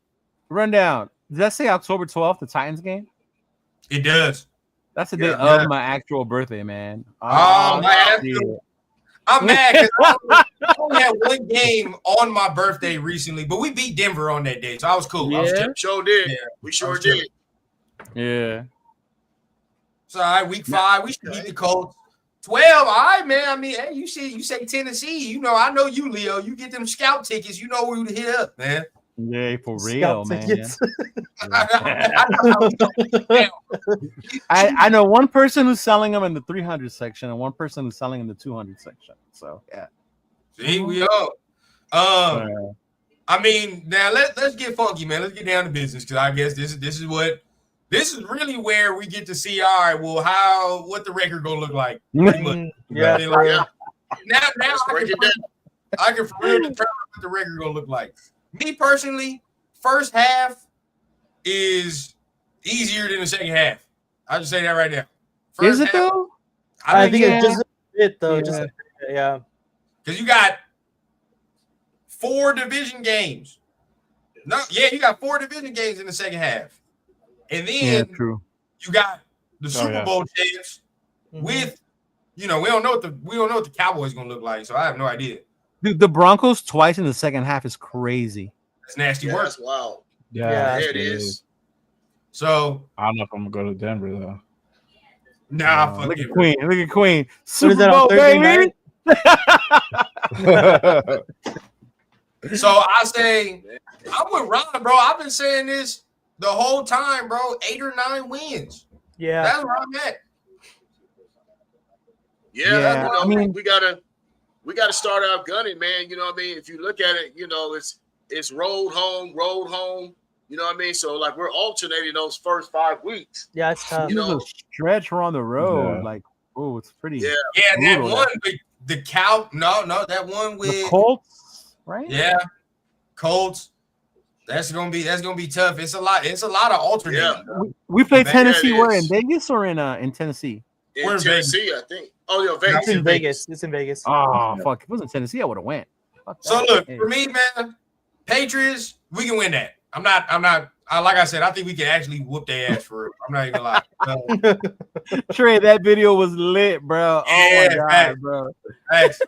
rundown. Does that say October 12th, the Titans game? It does. That's the day Yeah. of my actual birthday, man. Oh, my shit. I'm mad because I only had one game on my birthday recently, but we beat Denver on that day, so I was cool. I was Yeah. chilling. Sure did. Yeah, We sure was chilling. did. Yeah. So all right, week 5, we should beat the Colts. 12, all right, man. I mean, hey, you say Tennessee. You know, I know you, Leo. You get them scout tickets. You know who to hit up, man. Yeah, for real, Scalp man. tickets. I know one person who's selling them in the 300 section and one person who's selling in the 200 section. So yeah. See, we are. I mean, now let's get funky, man. Let's get down to business because I guess this is really where we get to see. All right, well, what the record gonna look like? Pretty much. Yeah. I mean, like, Yeah. Now Let's break it down. I can for real determine what the record gonna look like. Me personally, first half is easier than the second half. I'll just say that right now. Is it though? I think it's just a bit though. Yeah. Just yeah. Because you got 4 division games. No, yeah, you got 4 division games in the second half. And then true. you got the Super Bowl champs with, we don't know what the Cowboys gonna look like, so I have no idea. Dude, the Broncos twice in the second half is crazy. That's nasty work. That's wild. Yeah, it is. So I don't know if I'm gonna go to Denver though. Nah, fuck look it. at Queen. Look at Queen. What is that on Thursday night? So I say, I'm with Ron, bro. I've been saying this the whole time, bro. 8 or 9 wins. Yeah. That's where I'm at. Yeah, I mean, we gotta start out gunning, man. You know what I mean? If you look at it, it's road home. You know what I mean? So like we're alternating those first 5 weeks. Yeah, it's tough. The stretch we're on the road, Yeah. like, oh, it's pretty. Yeah, that brutal. one with the cow. No, that one with The Colts, right? Yeah, Colts. That's gonna be tough. It's a lot of alternating. We played Man, Tennessee. that Where is. in Vegas or in Tennessee? In We're in Tennessee, I think. Oh, yeah, Vegas. It's in Vegas. It's in Vegas. Oh fuck! If it was in Tennessee, I would have went. Fuck So that. look, Hey. for me, man, Patriots, we can win that. I'm not. Like I said, I think we can actually whoop their ass for real. I'm not even gonna lie. Trey, that video was lit, bro. Oh Yeah, my god, facts. bro. Thanks.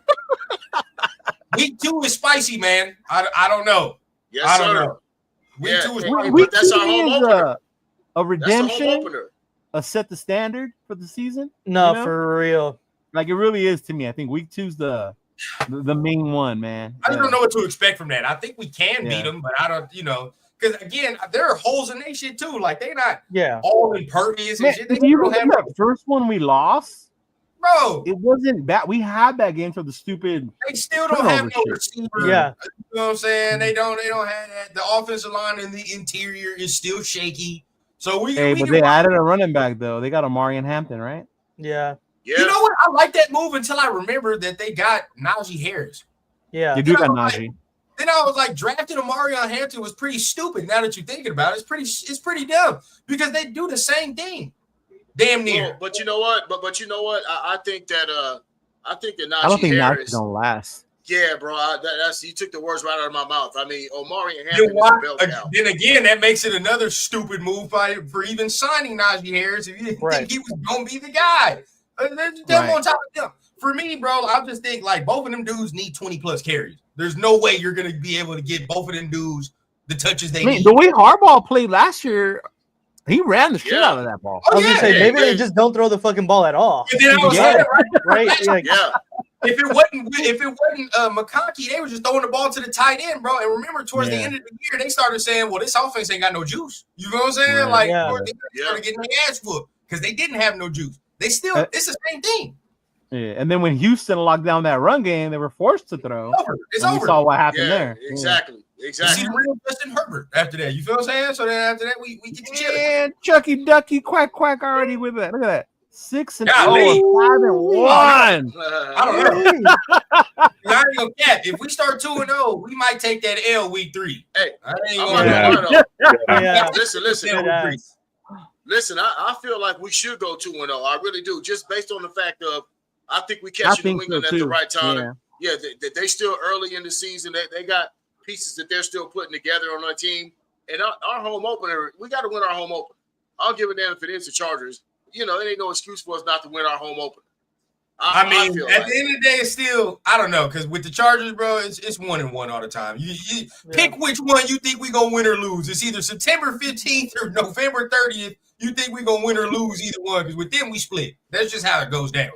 Week 2 is spicy, man. I don't know. Yes, I don't sir. know. Week Yeah, 2 is hey, spicy. but that's our home opener. A That's the home redemption, opener. a set the standard for the season. No, you know? for real. Like it really is to me. I think week 2's the main one, man. I don't know what to expect from that. I think we can Yeah. beat them, but I don't, because again, there are holes in their shit too. Like they're not Yeah. all impervious and Man, shit. if They you don't have remember that first one we lost, bro. it wasn't bad. We had that game for the stupid. They still don't have no turnover receiver. Yeah. You know what I'm saying? They don't have that. The offensive line in the interior is still shaky. So we Hey, we but can they run. added a running back though. They got Amari and Hampton, right? Yeah. Yeah. You know what? I like that move until I remembered that they got Najee Harris. Yeah. You do got You know, Najee. Then I was like, drafting Amarion Hampton was pretty stupid. Now that you're thinking about it, it's pretty dumb because they do the same thing, damn near. Well, but you know what? But you know what? I think that Najee I don't think Harris. Najee's gonna last. Yeah, bro. That's you took the words right out of my mouth. I mean, Omari and Then, Hampton is why, a bell cow. then again, that makes it another stupid move for even signing Najee Harris if you didn't think he was gonna be the guy. There's them on top of them. For me, bro, I just think like both of them dudes need 20 plus carries. There's no way you're gonna be able to get both of them dudes the touches they need. The way Harbaugh played last year, he ran the shit out of that ball. I was gonna say maybe they just don't throw the fucking ball at all. And then I was saying, right? Like, Yeah. If it wasn't McConkey, they were just throwing the ball to the tight end, bro. And remember, towards the end of the year, they started saying, "Well, this offense ain't got no juice." You know what I'm saying? Right. Like, Yeah. towards the end, they started getting their ass whooped because they didn't have no juice. They still, it's the same thing. Yeah, and then when Houston locked down that run game, they were forced to throw. It's And over. We saw what happened Yeah, there. exactly. You Exactly. see the real Justin Herbert after that. You feel what I'm saying? So then after that, we get to chill. And Chucky Ducky quack quack already with that. Look at that. 6-0, Golly. 5-1. I don't know. I ain't gonna cap. If we start 2-0, we might take that L week 3. Hey, I ain't I'm gonna not lie. gonna lie, though. Yeah. Listen. Good ass. Listen, I feel like we should go 2-0. I really do, just based on the fact of I think we I catch New think England so, at the too. right time. Yeah. Yeah, they still early in the season. They got pieces that they're still putting together on our team. And our home opener, we got to win our home opener. I'll give a damn if it is the Chargers. You know, it ain't no excuse for us not to win our home opener. I mean, feel at like the end of the day, it's still, I don't know, because with the Chargers, bro, it's 1-1 all the time. You pick which one you think we gonna win or lose. It's either September 15th or November 30th. You think we gonna win or lose either one? Because with them we split. That's just how it goes down.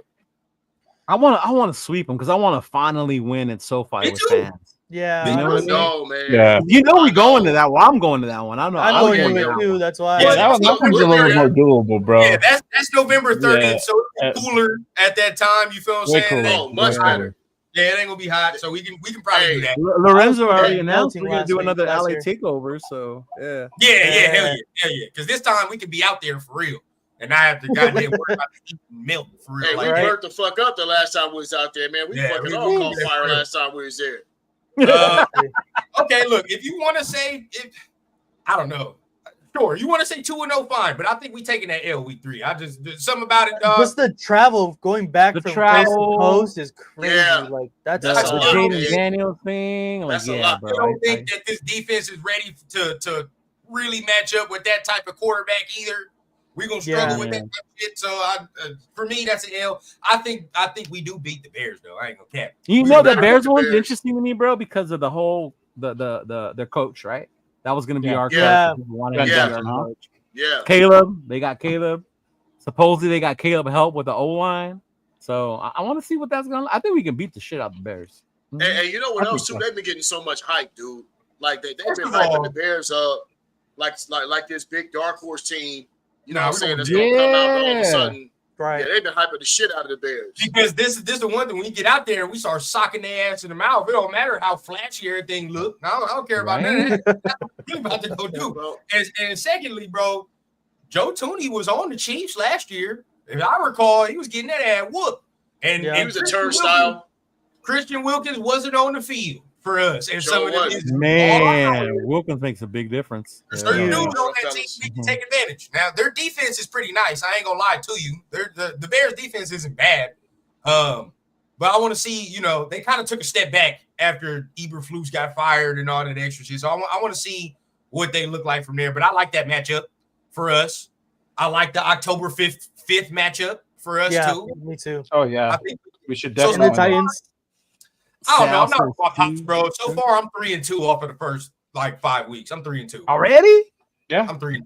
I want to sweep them because I want to finally win at SoFi Me with too. fans. Yeah. You know what I mean? No, man. Yeah. You know we going to that one. I'm going to that one. I'm going to that it one. too. That's why. Yeah, that one's a little more doable, bro. Yeah, that's November 30th, Yeah. so it's cooler at that time. You feel what I'm Way saying? cooler. Oh, much better. Yeah, it ain't gonna be hot, so we can probably do that. Lorenzo already Hey, announced melting we're gonna last do week, another last LA year. takeover. So yeah. Yeah, hell yeah. Because this time we can be out there for real, and not have to goddamn worry about the heat and melt for real. Hey, we like, burnt the fuck up the last time we was out there, man. We fucking all caught fire last time we was there. Okay, look, if you want to say, I don't know. Sure, you want to say 2-0, fine, but I think we taking that L week 3. I just something about it, dog. Just the travel going back The from travel, coast to coast is crazy. Yeah. Like that's The a lot, Jaden man. Daniels thing. Like, That's a yeah, lot. bro. I don't think that this defense is ready to really match up with that type of quarterback either. We're gonna struggle with that type of shit. So for me, that's an L. I think we do beat the Bears though. I ain't gonna cap. You We know the better Bears beat the one's Bears. interesting to me, bro, because of the whole their coach, right? That was gonna be our Yeah. coach. People wanted him to be Yeah. our coach. Yeah. Caleb, they got Caleb. Supposedly they got Caleb help with the O line. So I want to see what that's gonna. I think we can beat the shit out of the Bears. And you know what I else think too? so. They've been getting so much hype, dude. Like they've First been of all- hyping the Bears up, like this big dark horse team. You know what I'm saying? That's Yeah. gonna come out and all of a sudden. right. Yeah, they've been hyping the shit out of the Bears. Because this is the one thing when you get out there and we start socking their ass in the mouth. It don't matter how flashy everything look. I don't care about none of that. That's what we about to go do. Bro. And secondly, bro, Joe Tooney was on the Chiefs last year. If I recall, he was getting that ass whooped. And, Yeah. and He was a Christian turnstile. Christian Wilkins wasn't on the field for us. And Sure some of them wasn't. is Man, Wilkins makes a big difference. certain Yeah. dudes on that team need to take advantage. Now, their defense is pretty nice. I ain't gonna lie to you. The Bears' defense isn't bad. But I want to see, they kind of took a step back after Eberflus got fired and all that extra shit. So I want to see what they look like from there. But I like that matchup for us. I like the October 5th matchup for us too. Me too. Oh yeah, I think we should So definitely. And the Titans. I don't know. I'm not South off hops, bro. So far, I'm 3-2 off of the first 5 weeks. I'm 3-2. Already? Yeah, I'm 3.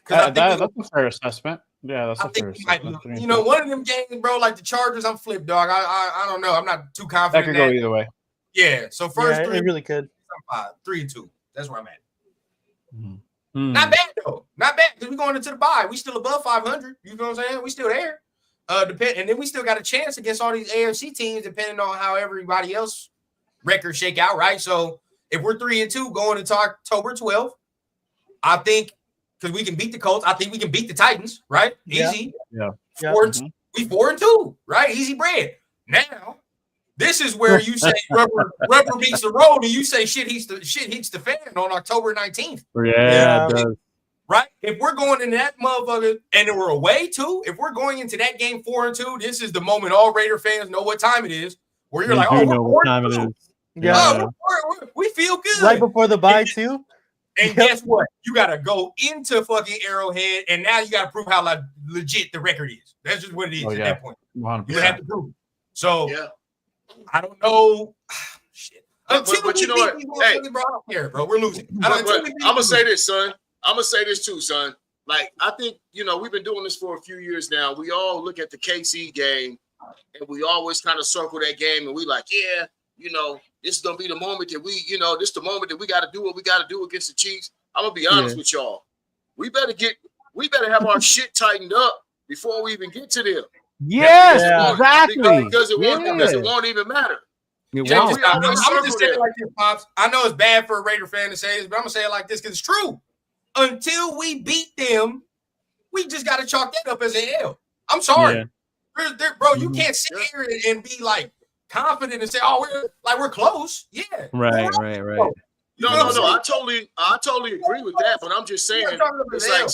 Because that's a fair assessment. Yeah, that's I a fair think we might, assessment. one of them games, bro, like the Chargers, I'm flipped, dog. I don't know. I'm not too That confident. could in go that. either way. Yeah. So first Yeah, three, it really could. I'm 3-2. That's where I'm at. Hmm. Not bad though. Not bad because we're going into the bye. We still above 500. You know what I'm saying? We still there. And then we still got a chance against all these AFC teams, depending on how everybody else records shake out, right? So if we're 3-2 going into October 12th, I think because we can beat the Colts, I think we can beat the Titans, right? Yeah. Easy. Yeah. We 4-2, right? Easy bread. Now, this is where you say rubber meets the road, and you say shit hits the fan on October 19th. Yeah, it does. Right? If we're going into that motherfucker and we're away too, if we're going into that game 4-2, this is the moment all Raider fans know what time it is. Where you're We like, do oh, know we're what time it 4-2. is. Yeah. Oh, we feel good. Right before the bye too. And guess what? You got to go into fucking Arrowhead, and now you got to prove how legit the record is. That's just what it is Oh, at yeah. that point. 100%. You have to prove it. So Yeah. I don't know. Shit. But you know what? Hey. Bro, I don't care, bro. We're losing. I'm gonna say this, son. I'm gonna say this too, son. Like I think we've been doing this for a few years now. We all look at the KC game, and we always kind of circle that game, and we like, yeah, this is gonna be the moment that this is the moment that we got to do what we got to do against the Chiefs. I'm gonna be honest with y'all. We better have our shit tightened up before we even get to them. Yes, Yeah. exactly. Because it won't even matter. It Check won't. this out. I'm Circle gonna just say it there. like this, Pops. I know it's bad for a Raider fan to say this, but I'm gonna say it like this because it's true. Until we beat them, we just gotta chalk that up as an L. I'm sorry, bro. You can't sit here and be like confident and say, "Oh, we're close." Yeah, Right. No. I totally agree with that. But I'm just saying, it's like,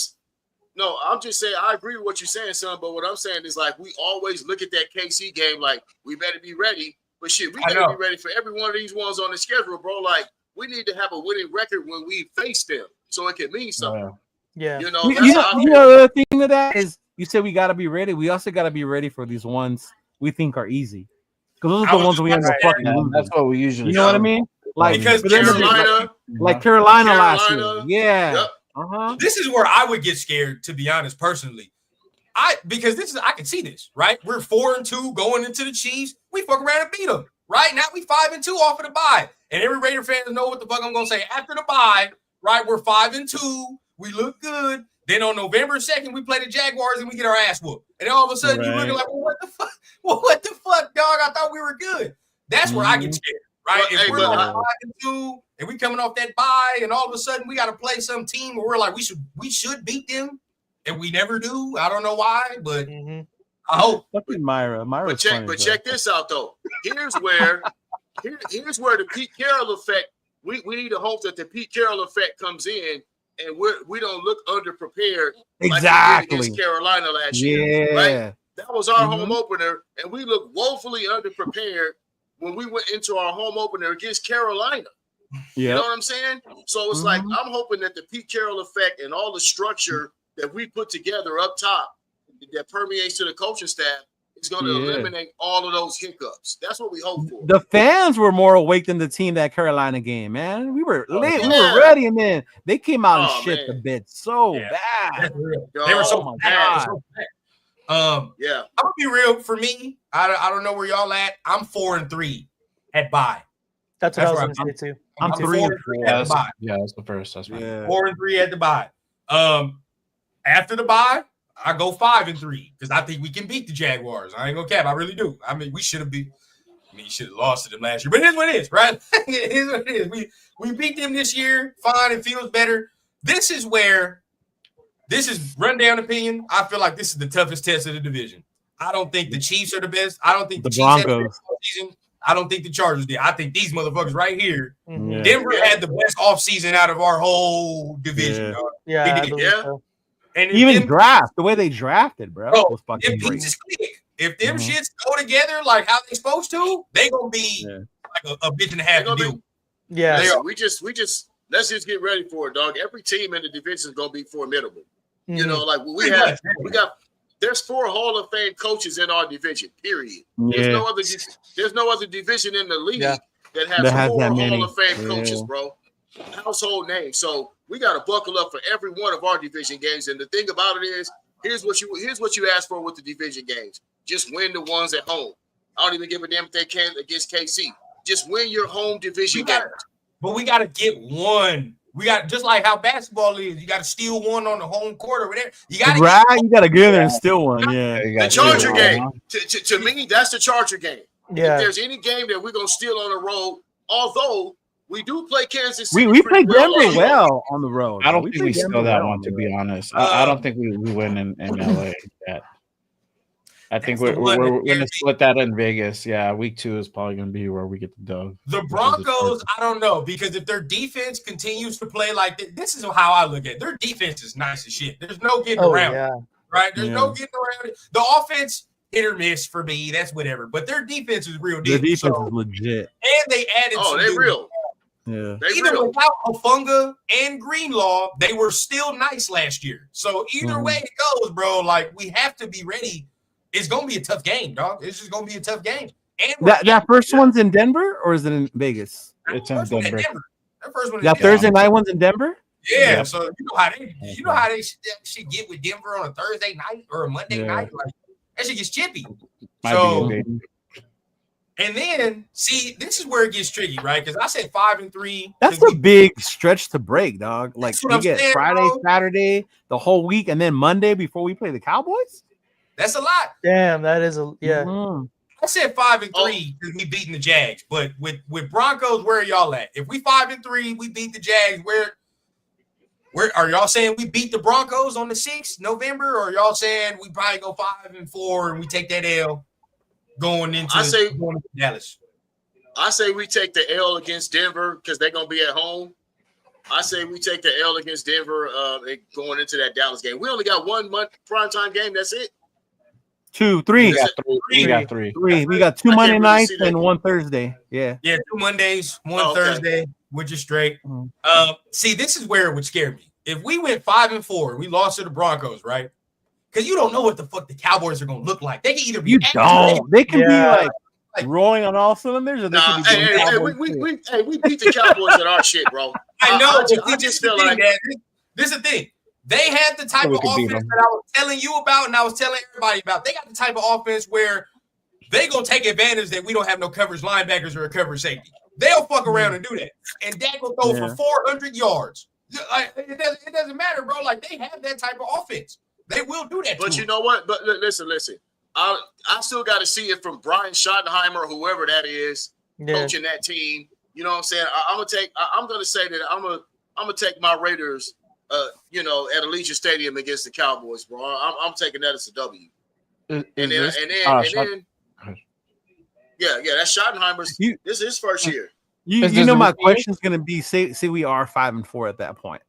no, I'm just saying I agree with what you're saying, son. But what I'm saying is like we always look at that KC game like we better be ready. But shit, we better be ready for every one of these ones on the schedule, bro. Like we need to have a winning record when we face them, so it can mean something. Yeah. You know, the thing to that is you said we got to be ready. We also got to be ready for these ones we think are easy. Because those are the ones we end up fucking losing. That's what we usually. You know what I mean? Like because Carolina last year. Yeah. Yep. This is where I would get scared, to be honest, personally. Because I can see this, right? We're 4-2 going into the Chiefs. We fuck around and beat them, right? Now we 5-2 off of the bye. And every Raider fan know what the fuck I'm gonna say. After the bye, right? We're 5-2. We look good. Then on November 2nd, we play the Jaguars and we get our ass whooped. And then all of a sudden, you looking like, well, what the fuck? Well, what the fuck, dog? I thought we were good. That's where I get scared, right? If we're like 5-2 and we coming off that bye, and all of a sudden we got to play some team where we're like, we should beat them, and we never do. I don't know why, but I hope. Fucking Myra. But check this out though. Here's where the Pete Carroll effect. We need to hope that the Pete Carroll effect comes in, and we don't look underprepared like we did against Carolina last year. Right? That was our home opener, and we looked woefully underprepared when we went into our home opener against Carolina. You know what I'm saying? So it's like I'm hoping that the Pete Carroll effect and all the structure that we put together up top that permeates to the coaching staff is going to eliminate all of those hiccups. That's what we hope for. The fans were more awake than the team that Carolina game, man. We were late, we were ready, and then they came out and shit the bed so bad. They were so bad. I'm gonna be real. For me, I don't know where y'all at. I'm 4-3 at bye. That's what I was gonna say too. I'm 3-4 at the bye. Yeah, that's the first. That's right. 4-3 at the bye. After the bye, I go 5-3 because I think we can beat the Jaguars. I ain't gonna cap. I really do. I mean, we should have beat. I mean, you should have lost to them last year, but it is what it is, right? It is what it is. We beat them this year. Fine, it feels better. This is rundown opinion. I feel like this is the toughest test of the division. I don't think the Chiefs are the best. I don't think the Chiefs had the best offseason. I don't think the Chargers did. I think these motherfuckers right here. Denver had the best offseason out of our whole division. Dog. So. And even draft, the way they drafted, bro. Was fucking great. If them shits go together like how they supposed to, they gonna be like a bitch and a half to do. We just let's just get ready for it, dog. Every team in the division is gonna be formidable. You know, like we got. There's 4 Hall of Fame coaches in our division. Period. There's no other division in the league that has 4 Hall of Fame coaches, bro. Household names. So we got to buckle up for every one of our division games. And the thing about it is, here's what you ask for with the division games. Just win the ones at home. I don't even give a damn if they can against KC. Just win your home division games. But we got to get one. We got just like how basketball is. You got to steal one on the home court or whatever. You got to get in there and steal one. Yeah, the Charger game. To me, that's the Charger game. Yeah. If there's any game that we're gonna steal on the road, although we do play Kansas City. We play Denver well on the road. I don't think we steal that one, to be honest. I don't think we win in LA yet. I think we're going to split that in Vegas. Yeah, week 2 is probably going to be where we get the dub. The Broncos, I don't know, because if their defense continues to play like this is how I look at it. Their defense is nice as shit. There's no getting around it, right? There's no getting around it. The offense, hit or miss for me. That's whatever. But their defense is real deal. Their defense is legit. And they added they're real. Yeah. Even without Ofunga and Greenlaw, they were still nice last year. So either way it goes, bro, like we have to be ready. It's gonna be a tough game, dog. It's just gonna be a tough game. And that first one's in Denver, or is it in Vegas? It's in Denver. That first one. That Thursday night one's in Denver. Yeah. So you know how they should get with Denver on a Thursday night or a Monday night. Like that shit gets chippy. And then see, this is where it gets tricky, right? Because I said 5-3. That's a big stretch to break, dog. Like we get Friday, Saturday, the whole week, and then Monday before we play the Cowboys. That's a lot. Damn, that is I said 5-3 because we beating the Jags, but with Broncos, where are y'all at? If we 5-3, we beat the Jags. Where are y'all saying we beat the Broncos on the 6th November, or y'all saying we probably go 5-4 and we take that L going into Dallas? I say we take the L against Denver because they're gonna be at home. I say we take the L against Denver going into that Dallas game. We only got 1 month primetime game. That's it. 2, 3. We got 3. We got 2 Monday nights and 1 Thursday. Yeah. 2 Mondays, 1 Thursday, which is straight. See, this is where it would scare me. If we went 5-4, we lost to the Broncos, right? Because you don't know what the fuck the Cowboys are gonna look like. They can either be They can be like rolling on all cylinders, or they can be we beat the Cowboys at our shit, bro. I know. I just feel like this is the thing. They had the type of offense that I was telling you about and I was telling everybody about. They got the type of offense where they gonna take advantage that we don't have no coverage linebackers or a coverage safety. They'll fuck around and do that, and Dak will throw for 400 yards. Like, it doesn't matter, bro. Like they have that type of offense. They will do that. But you know what? But listen. I still got to see it from Brian Schottenheimer or whoever that is coaching that team. You know what I'm saying? I'm gonna say that I'm gonna take my Raiders. At Allegiant Stadium against the Cowboys, bro. I'm taking that as a W. And then, that's Schottenheimer's. This is his first year. You know, my question is going to be: say we are 5-4 at that point.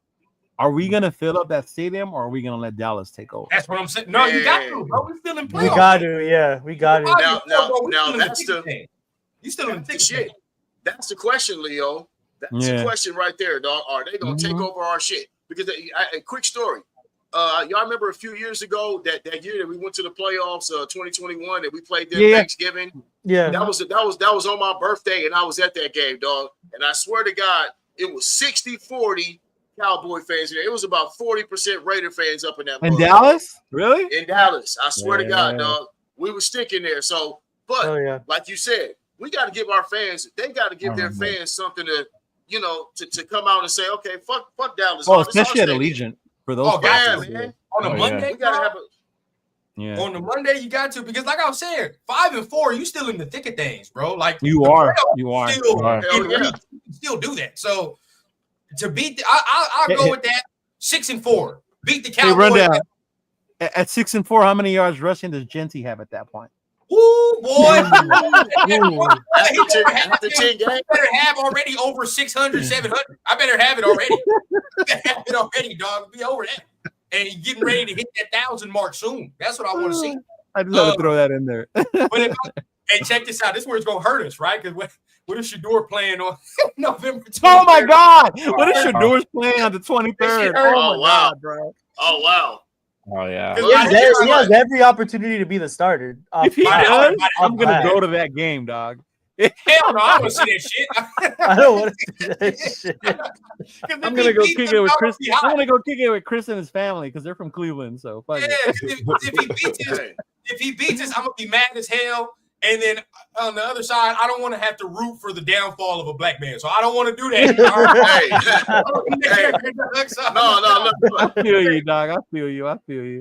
Are we going to fill up that stadium, or are we going to let Dallas take over? That's what I'm saying. No, you got to, bro. We're still in playoffs. We got to, yeah, we got to. Now that's you still in the thick shit. That's the question, Leo. That's the question right there, dog. Are they going to take over our shit? Because a quick story. Y'all remember a few years ago that year that we went to the playoffs, 2021, that we played there Thanksgiving. Yeah, that was on my birthday, and I was at that game, dog. And I swear to God, it was 60-40 Cowboy fans. It was about 40% Raider fans up in that. In Dallas, really? In Dallas, I swear to God, dog. We were sticking there. So, but like you said, we got to give our fans. They got to give their fans something to. To come out and say, okay, fuck Dallas. Oh, especially at Allegiant for those. Man. On a Monday, we gotta have a. On the Monday, you got to because, like I was saying, 5-4, you still in the thick of things, bro. Like you are. Still do that. So to beat, I'll go with that. 6-4, beat the Cowboys. Hey, run down. At 6-4, how many yards rushing does Genty have at that point? Ooh, boy. He better have already over 600, 700. I better have it already. Have it already, dog. Be over that. And he's getting ready to hit that 1,000 mark soon. That's what I want to see. I just had to throw that in there. Hey, check this out. This is where it's going to hurt us, right? Because what is Shador playing on November 23rd? Oh, my God. What is Shador's playing on the 23rd? Oh, wow. God, bro. Oh, wow. Oh yeah, he has every opportunity to be the starter. If he does, I'm gonna go to that game, dog. Hell no, I don't want to see that shit. I don't want to see that shit. I'm gonna go kick it with Chris. I'm gonna go kick it with Chris and his family because they're from Cleveland. So if he beats us, I'm gonna be mad as hell. And then on the other side, I don't want to have to root for the downfall of a black man. So I don't want to do that. No. I feel you, dog. I feel you.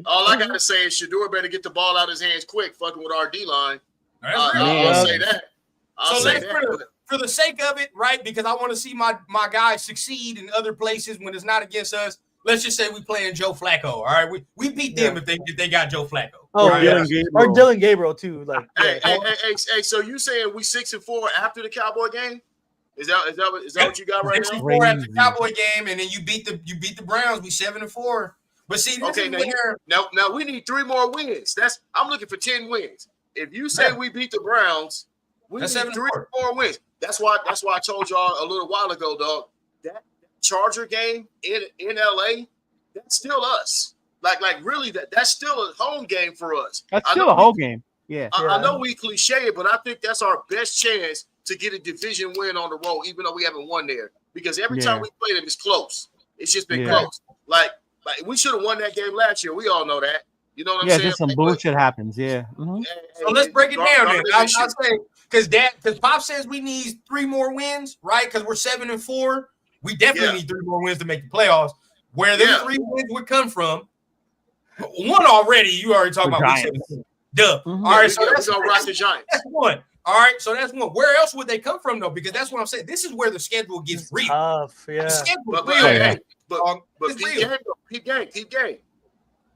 All I got to say is Shador better get the ball out of his hands quick, fucking with our D-line. I'll say that. For the sake of it, right, because I want to see my guys succeed in other places when it's not against us. Let's just say we playing Joe Flacco. All right, we beat them if they got Joe Flacco. Oh, right? Or Dylan Gabriel too. Like, hey, so you saying we 6-4 after the Cowboy game? Is that what you got right now? 6-4 after the Cowboy game, and then you beat the Browns. We 7-4. But see, now we need 3 more wins. I'm looking for 10 wins. If you say we beat the Browns, we need 3 more wins. That's why I told y'all a little while ago, dog. That Charger game in LA, that's still us. Like really, that's still a home game for us. That's still a home game. Yeah. I know we cliche it, but I think that's our best chance to get a division win on the road, even though we haven't won there. Because every time we play them, it's close. It's just been close. Like we should have won that game last year. We all know that. You know what I'm saying? Yeah, just some bullshit happens. Yeah. Mm-hmm. So let's break it down then. I'll say because Pop says we need 3 more wins, right? Because we're 7-4. We definitely need 3 more wins to make the playoffs. Where those 3 wins would come from? One already. You already talked about. Duh. Mm-hmm. All right, so that's gonna rock the Giants. That's one. All right, so that's one. Where else would they come from though? Because that's what I'm saying. This is where the schedule gets real. Tough, yeah. The schedule but Pete Gang.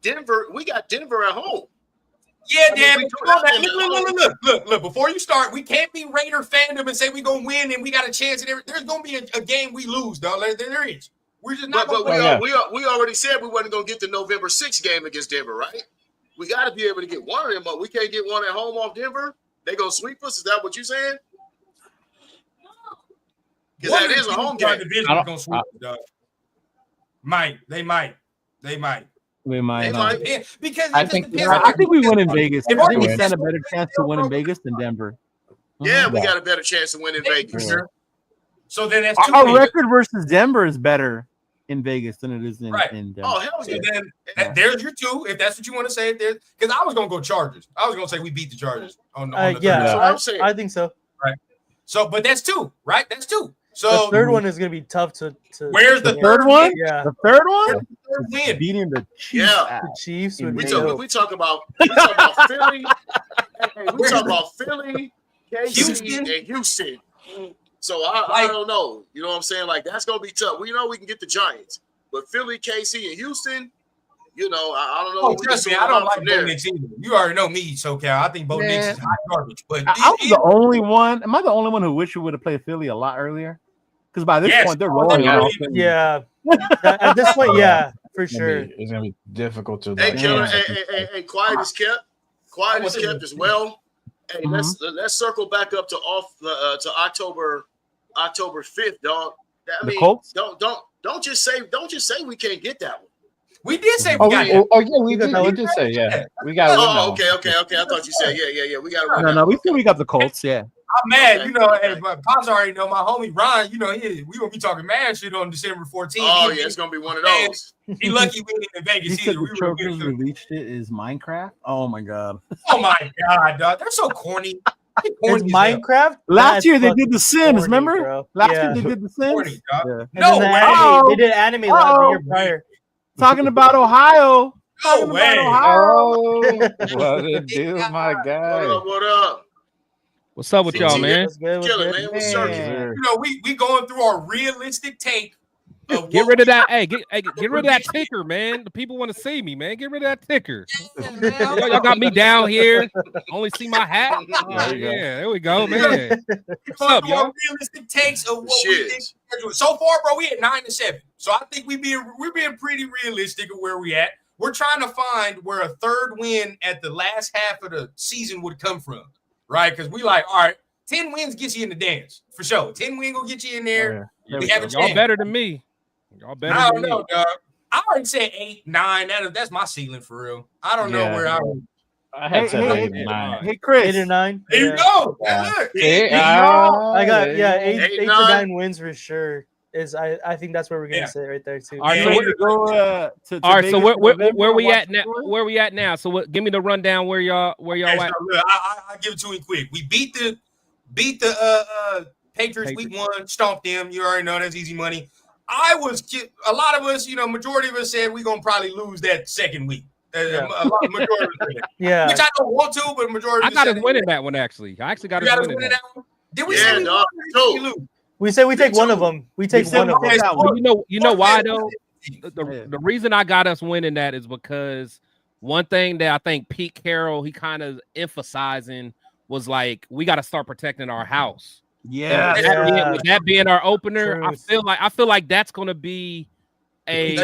Denver, we got Denver at home. Yeah, damn it. Look, before you start, we can't be Raider fandom and say we're gonna win and we got a chance at there's gonna be a game we lose, dog. There is. We're just not gonna we already said we wasn't gonna get the November 6th game against Denver, right? We gotta be able to get one of them, but we can't get one at home off Denver. They gonna sweep us? Is that what you're saying? Because that is a home game. Gonna sweep us, dog. They might. We might. Because I think we win in Vegas. I think we stand a better chance to win in Vegas than Denver. Yeah, we got a better chance to win in Vegas. So then that's our record versus Denver is better in Vegas than it is in Right. in Denver. Oh, hell yeah. Then there's your two, if that's what you want to say. Because I was going to go Chargers. I was going to say we beat the Chargers on the third. Yeah, So I'm saying. I think so. Right. So, but that's two, right? That's two. So The third one is going to be tough to where's the third one? Yeah. The third one? Third win. Beating the Chiefs. Yeah. The Chiefs would We be talk about Philly. We talk about Philly, KC, and Houston. So I don't know. You know what I'm saying? Like that's gonna be tough. We know we can get the Giants, but Philly, KC, and Houston. You know, I don't know. Oh, trust me, I don't like Bo Nix either. You already know me, SoCal. I think Bo Nix is hot garbage. But I was the only one. Am I the only one who wish we would have played Philly a lot earlier? Because by this point, they're rolling. Yeah. At this point, yeah, for sure. It's gonna be difficult to. Hey, Killer, hey, quiet is kept. Quiet is kept as well. Hey, let's circle back up to October 5th, dog. I mean, Colts? don't just say we can't get that one. We did say we got it. Oh yeah, we did say yeah. We got. Oh, okay. I thought you said yeah. We got to win. No, we feel we got the Colts. Yeah. I'm mad, you know. Hey, but Pops already know my homie Ron. You know, we gonna be talking mad shit on December 14th. Oh yeah, it's gonna be one of those. He lucky we ain't in Vegas. He said either. the Chargers released it is Minecraft. Oh my god. Oh my god, dog. They're so corny. It's Minecraft. Last year they did The Sims. Remember? Last year they did The Sims. Corny, Yeah. No way. They did anime the year prior. Talking about Ohio. No way. Oh, what it do, my guy? What up? What's up with y'all, man? Killing, man. What's up? You know, we going through our realistic take. Get rid of that. Hey, get rid of that ticker, man. The people want to see me, man. Get rid of that ticker. Y'all got me down here. Only see my hat. There we go, man. What's up, y'all? Realistic takes of what we think. So far, bro, we at 9-7. So I think we're being pretty realistic of where we at. We're trying to find where a third win at the last half of the season would come from, right? Because we like, all right, 10 wins gets you in the dance for sure. 10 wins will get you in there. We have a chance. Y'all better than me. Y'all better. I don't than know, me. dog. I already said 8, 9. That's my ceiling for real. I don't know where I would. I had 7, 8, and 9. Hey, Chris. 8 or 9. There you go. I got 8 to 9. 9 wins for sure. I think that's where we're gonna sit right there too. All right, so all right. So where we at now? Where we at now? So give me the rundown where y'all at. So look, I'll give it to you quick. We beat the Patriots week 1, stomped them. You already know that's easy money. A lot of us, majority of us said we're gonna probably lose that second week. Majority of us said. Yeah. Which I don't want to, but majority of I got us us winning that one actually. I actually got us winning that one. Did we say we won or did we lose? We say we take one of them. We take one of them. You know why though? The reason I got us winning that is because one thing that I think Pete Carroll he kind of emphasizing was like we got to start protecting our house. Yeah, with that being our opener, I feel like that's going to be a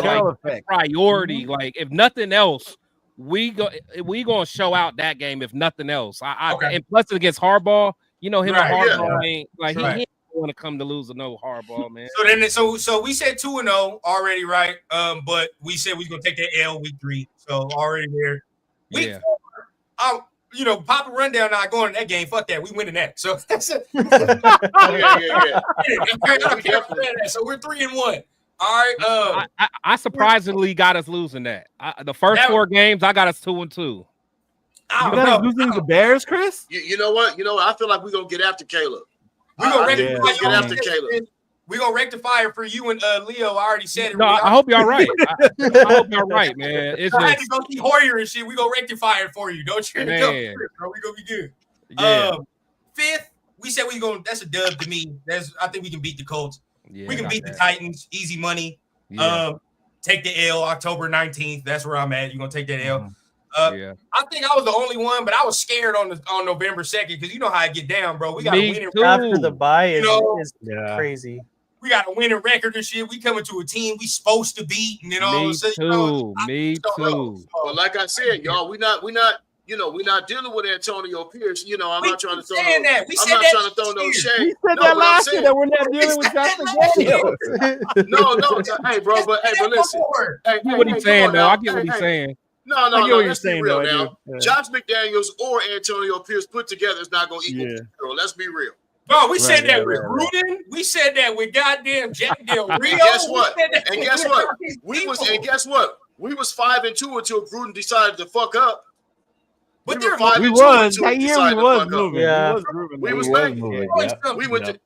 priority. Like if nothing else, we gonna show out that game. If nothing else, and plus against Harbaugh, him and Harbaugh ain't like he don't want to come to lose to no Harbaugh, man. So we said 2-0 already, right? But we said we gonna take that L week 3, so already there. Week 4, Papa Rundown not going to that game. Fuck that. We winning that. So that's it. So we're 3-1. All right. I surprisingly got us losing that. The first 4 games, I got us 2-2. You got us losing the Bears, Chris? You know what? I feel like we're gonna get after Caleb. We're gonna rectify get after Caleb. We're gonna rectify it for you and Leo. I already said it. No, I hope y'all right. I hope y'all right, man. It's I had to go see Hoyer and shit. We gonna rectify it for you. Don't you know? We gonna be good. Yeah. 5th, we said we gonna. That's a dub to me. I think we can beat the Colts. Yeah, we can beat that. the Titans. Easy money. Yeah. Take the L October 19th. That's where I'm at. You're gonna take that L. Yeah. I think I was the only one, but I was scared on November 2nd because you know how I get down, bro. We got Me a winning too. After the bye is Yeah. crazy. We got a winning record and shit. We coming to a team we supposed to beat, and then all of a sudden, Me too. But like I said, y'all, we're not dealing with Antonio Pierce. I'm not trying to throw saying no, that. We I'm said not that trying to throw no shade. We said No, that but I'm last year saying- that we're not dealing with Josh McDaniels. No, hey, bro, but listen. I get what he's saying, though. I get what he's saying. No, I get what you're let's be saying, real though, I now. do. Yeah. Josh McDaniels or Antonio Pierce put together is not going to equal Pete Carroll. Let's be real. Bro, we said that with Gruden. We said that with goddamn Jack Del Rio. And guess what? We guess what? We was 5-2 until Gruden decided to fuck up. But we were 5-2 that year we was moving. Yeah. We was grooving. We was moving. moving. Yeah. We went to.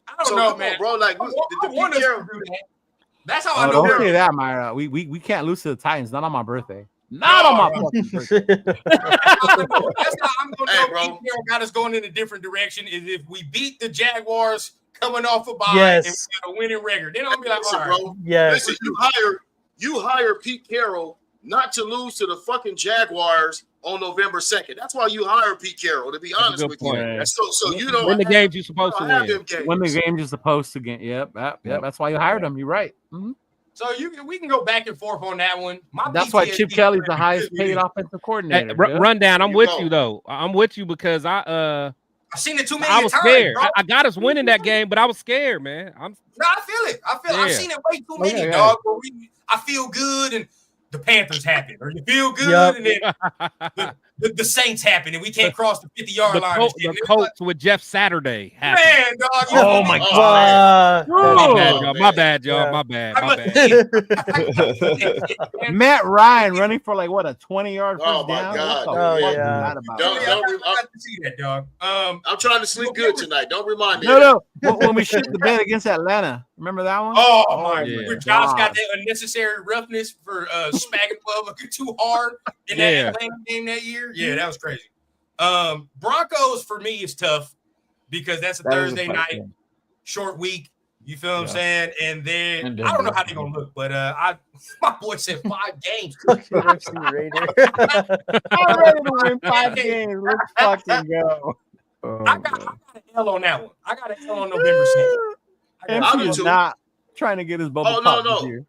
I don't So know, come man. on, bro. Like I the want us Pete to Carroll. do that. That's how I know. Don't say that, Myra. We can't lose to the Titans. Not on my birthday. Not on my fucking birthday. That's how I'm gonna Hey, know bro. Pete Carroll got us going in a different direction. Is if we beat the Jaguars coming off a bye Yes. and we got a winning record, then I'm gonna be like, Listen, all right. bro. Yes. Listen, you hire Pete Carroll not to lose to the fucking Jaguars on November 2nd. That's why you hire Pete Carroll, to be honest good with point. you. So you don't Win the have- games you're supposed you to don't have win. them games. When the games you're supposed to get. Yep. That's why you hired him. You're right. So we can go back and forth on that one. That's why Chip Kelly's the highest paid offensive Hey, coordinator. rundown. I'm You with go. you though. I'm with you because I've seen it too many I was times, scared. bro. I got us winning that game, but I was scared, man. No, I feel it. I've Yeah. seen it way too many, yeah. dog. Where I feel good and the Panthers happen, or you feel good Yup. and then the Saints happen, and we can't cross the 50-yard line. and shit. The And it's Colts with Jeff Saturday happened. Man, dog. You Oh know my me. God. My bad, y'all. My bad. Matt Ryan running for like what, a 20-yard first Oh my down? God. What the Oh, fuck is yeah. that about? Don't- I got to see that, dog. I'm trying to sleep good tonight. Don't remind me. No. When we shit the bed against Atlanta, remember that one? Oh my! yeah. Where Josh got that unnecessary roughness for smacking Bubba too hard in that Yeah. Atlanta game that year. Yeah, that was crazy. Broncos for me is tough because that's a That is a Thursday tough night, game. short week. You feel what I'm Yeah. saying? And then And I don't know Denver. how they're gonna look, but my boy said 5 games. Fucking FC Raider. I'm ready to win 5 games. Let's fucking go. I got an L on that one. I got an L on November 2nd. I'll MC do is too. not trying to get his bubble Oh, pop no. this year.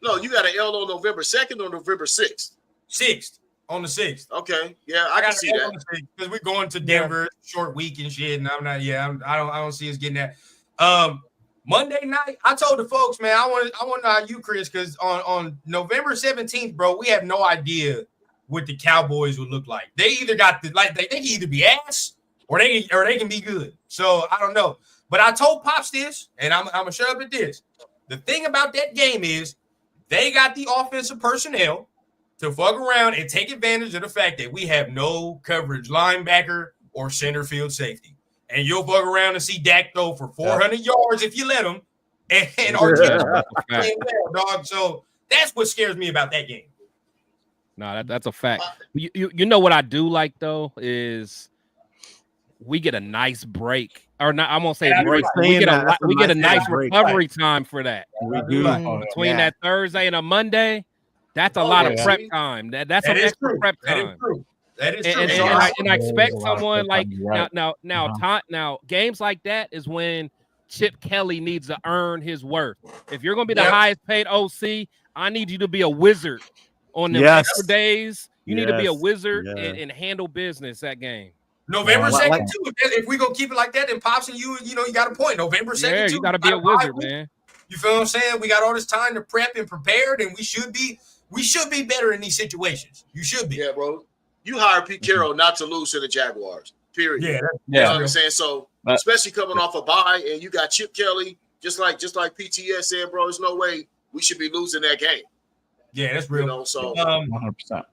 No, you got an L on November 2nd or November 6th. 6th on the 6th. Okay, yeah, I can see that. Because we're going to Denver, short week and shit, and I'm not. Yeah, I don't see us getting that. Monday night, I told the folks, man, I want to know how you, Chris, because on November 17th, bro, we have no idea what the Cowboys would look like. They either got they can either be ass or they can be good. So I don't know. But I told Pops this, and I'm gonna shut up at this. The thing about that game is they got the offensive personnel to fuck around and take advantage of the fact that we have no coverage linebacker or center field safety. And you'll fuck around and see Dak throw for 400 yards if you let him. And Arteta playing well, dog. So that's what scares me about that game. No, that's a fact. You know what I do like though is we get a nice break, or not. I won't say Yeah, break. we We get saying a that. we get a That's a nice nice break. recovery time for that. We do. Between that Thursday and a Monday, that's a lot of prep time. That's some extra prep time. That is And, true. and I expect There's a lot of someone prep like time, you're right. now games like that is when Chip Kelly needs to earn his worth. If you're going to be the Yep. highest paid OC, I need you to be a wizard on them Yes. extra days. You need to be a Yes. wizard Yeah. and handle business that game. November Yeah, 2nd, like- too. If we gonna keep it like that, then Pops and you got a point. November 2nd, Yeah, too. you got to be a We got wizard, bye week. man. You feel what I'm saying? We got all this time to prep and prepared, and we should be better in these situations. You should be. Yeah, bro. You hire Pete Carroll not to lose to the Jaguars. Period. Yeah, You know what I'm saying? So, especially coming off a bye, and you got Chip Kelly, just like PTS said, bro. There's no way we should be losing that game. Yeah, that's real. You know, so 100%.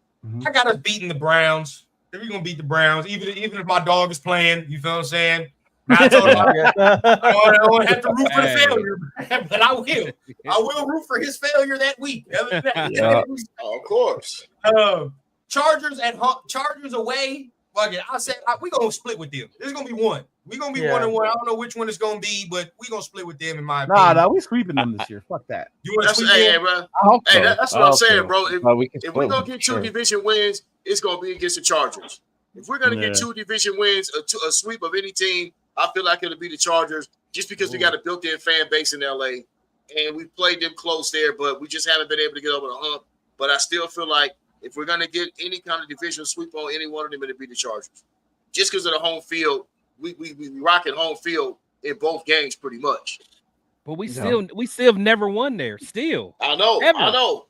I got us beating the Browns. If we're gonna beat the Browns, even if my dog is playing, you feel what I'm saying? Now, I told him I don't have to root for the failure, but I will. I will root for his failure that week. Other than that, Yeah. Of course. Chargers at home, Chargers away. Fuck it. I said we're gonna split with them. There's gonna be one. We're gonna be 1-1. I don't know which one it's gonna be, but we're gonna split with them in my opinion. Nah, we sweeping them this year. Fuck that. You want to That's, sweep hey, them? bro. I hope Hey, so. that's I what I'm hope saying, so. bro. We can If we're split gonna with get them, two sure. division wins, it's gonna be against the Chargers. If we're gonna get Yeah. 2 division wins, a sweep of any team, I feel like it'll be the Chargers, just because we got a built-in fan base in LA, and we played them close there, but we just haven't been able to get over the hump. But I still feel like if we're gonna get any kind of division sweep on any one of them, it'll be the Chargers, just because of the home field. We rocking home field in both games pretty much. But we still have never won there. Still, I know. Ever. I know.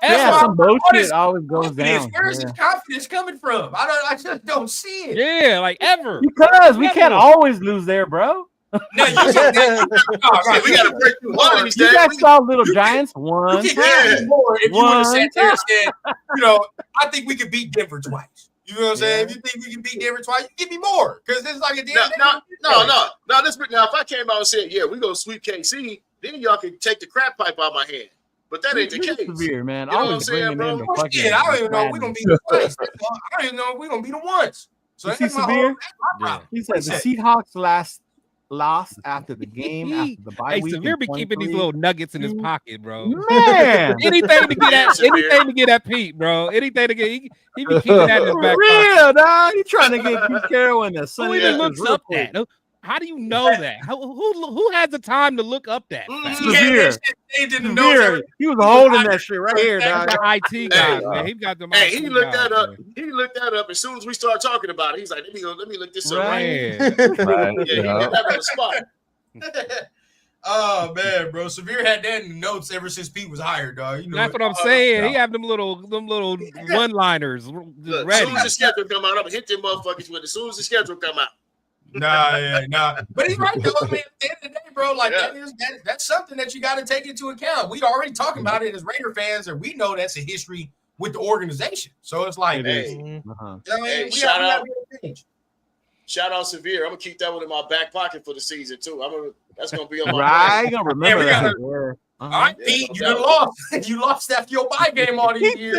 Yeah, some why bullshit always goes down. Where's his confidence coming from? I just don't see it. Yeah, like ever. Because we can't always lose there, bro. No, you can. We got to break through one of these You days. guys saw Little Giants one You can give me more if you would have sat there and time. said, I think we could beat Denver twice. You know what I'm saying? If you think we can beat Denver twice, give me more. Because it's like a damn. No. Now, if I came out and said, yeah, we gonna sweep KC, then y'all can take the crap pipe out of my hand. But that ain't the case. Severe, man. You know what I'm Always saying, bringing in bro? the fucking. Shit, I don't even know if we're gonna beat them twice. I don't even know if we're gonna beat them once. So You see that's my Severe? whole problem. He said the Seahawks lost after the game after the bye Hey, week. Severe in be keeping these 23. little nuggets in his pocket, bro. Man. anything to get at Pete, bro. Anything to get he be keeping that in his For back real, pocket. dog. You trying to get Pete Carroll in the Who Sunny even Lakers looks real up quick. that? How do you know that? Who has the time to look up that? Severe. Severe. He was holding that shit right here, dog. The IT guy, man. He got them. Hey, IT he looked guys, that up. man. He looked that up as soon as we started talking about it. He's like, let me look this up Right. right. Right. Yeah, he did that on the spot. Oh man, bro. Severe had that in the notes ever since Pete was hired, dog. You know That's what I'm saying. He have them little one-liners Look, ready. as soon as the schedule come out, I'm gonna hit them motherfuckers with it. As soon as the schedule come out. Nah. But he's right though. I mean, at the end of the day, bro, like that's something that you got to take into account. We already talking about it as Raider fans, and we know that's a history with the organization. So it's like, Hey, we shout got out. Shout out Severe. I'm gonna keep that one in my back pocket for the season too. That's gonna be on my Right, brain. you gonna remember we that. gotta- All right, Pete, you done lost. You lost after your bye game all these years.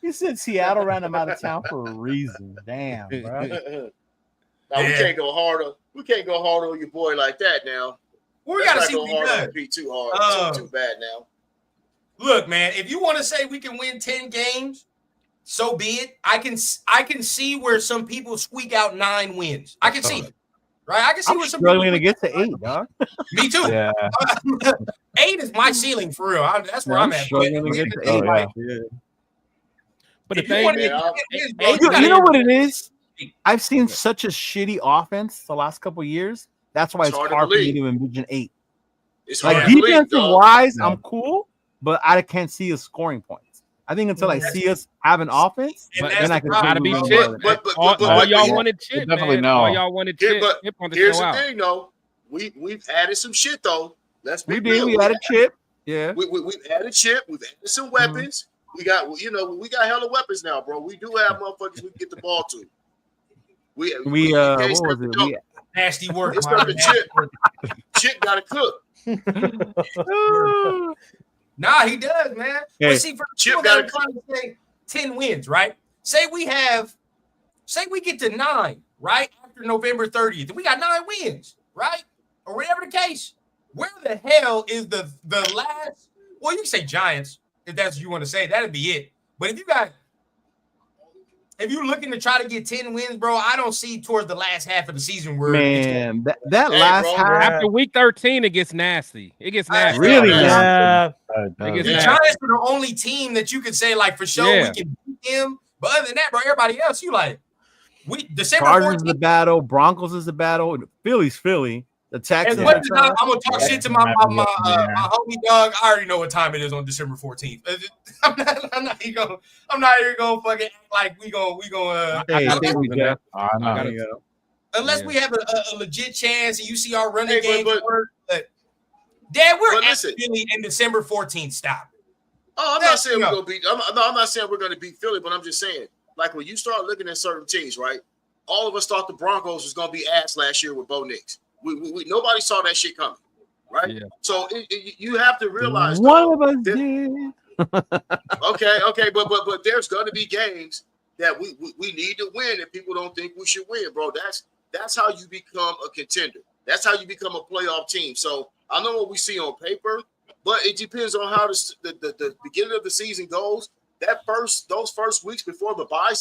He said Seattle ran him out of town for a reason. Damn, bro. Now we can't go harder. We can't go harder on your boy like that now. We Let's gotta not see go what he hard does. on Pete too hard. Too bad now. Look, man, if you want to say we can win 10 games, so be it. I can see where some people squeak out 9 wins. I can see it. Right? I can see I'm where some struggling to people get to 8, dog. Me too. Yeah. 8 is my ceiling for real. That's where I'm at. Struggling to get to 8. Like, But the if you thing wanna is, get 10 wins, bro, You know what it is? I've seen such a shitty offense the last couple of years. That's why it's hard hard to for me believe. to envision 8. It's Like hard to believe, defensive dog. wise, I'm cool, but I can't see us scoring points. I think until I see us have an offense, then I can gotta be move Chip. on. All y'all wanted Chip, definitely man. no. All y'all wanted Chip. But Chip on the here's show the out. thing, though. We've added some shit though. Let's be We real. did. We had a chip. Yeah. We've added Chip. We've added some weapons. We got hella weapons now, bro. We do have motherfuckers we can get the ball to. We can't what start was to it? jump. We nasty work. It's not the Chip. Chip got to cook. Nah, he does, man. Hey. But see, for people that are trying to say 10 wins, right? Say we get to 9, right? After November 30th, we got 9 wins, right? Or whatever the case. Where the hell is the last? Well, you can say Giants if that's what you want to say. That'd be it. But if you're looking to try to get 10 wins, bro, I don't see towards the last half of the season where Man, that last half. After week 13, it gets nasty. It gets nasty. Really nasty. nasty. It gets the nasty. Giants are the only team that you could say, like, for sure Yeah. we can beat them. But other than that, bro, everybody else, you like, December Chargers is 14th. the battle. Broncos is the battle. Philly's Philly. The Texans. As much as I'm gonna talk shit to my homie dog, I already know what time it is on December 14th. I'm not even gonna fucking act like we gonna. Hey, I think we got. Unless we have a legit chance and you see our running Hey, game work. But Dad, we're But at listen. Philly in December 14th. Stop. Oh, I'm not saying we're gonna beat. I'm not saying we're gonna beat Philly, but I'm just saying, like, when you start looking at certain teams, right? All of us thought the Broncos was gonna be ass last year with Bo Nix. We nobody saw that shit coming, right? Yeah. So you have to realize One of us did. okay, but there's gonna be games that we need to win, and people don't think we should win, bro. That's how you become a contender. That's how you become a playoff team. So I know what we see on paper, but it depends on how the beginning of the season goes. Those first weeks before the bye,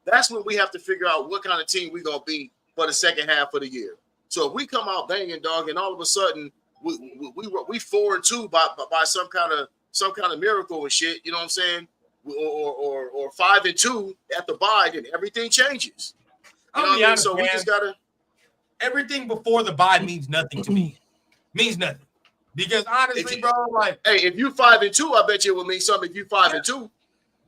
that's when we have to figure out what kind of team we're gonna be for the second half of the year. So if we come out banging, dog, and all of a sudden we 4-2 by some kind of miracle and shit, you know what I'm saying? Or 5-2 at the bye, then everything changes. You know what I mean? So we just gotta. Everything before the bye means nothing to me. Means nothing. Because honestly, bro, like, hey, if you 5-2, I bet you it will mean something. If you 5-2,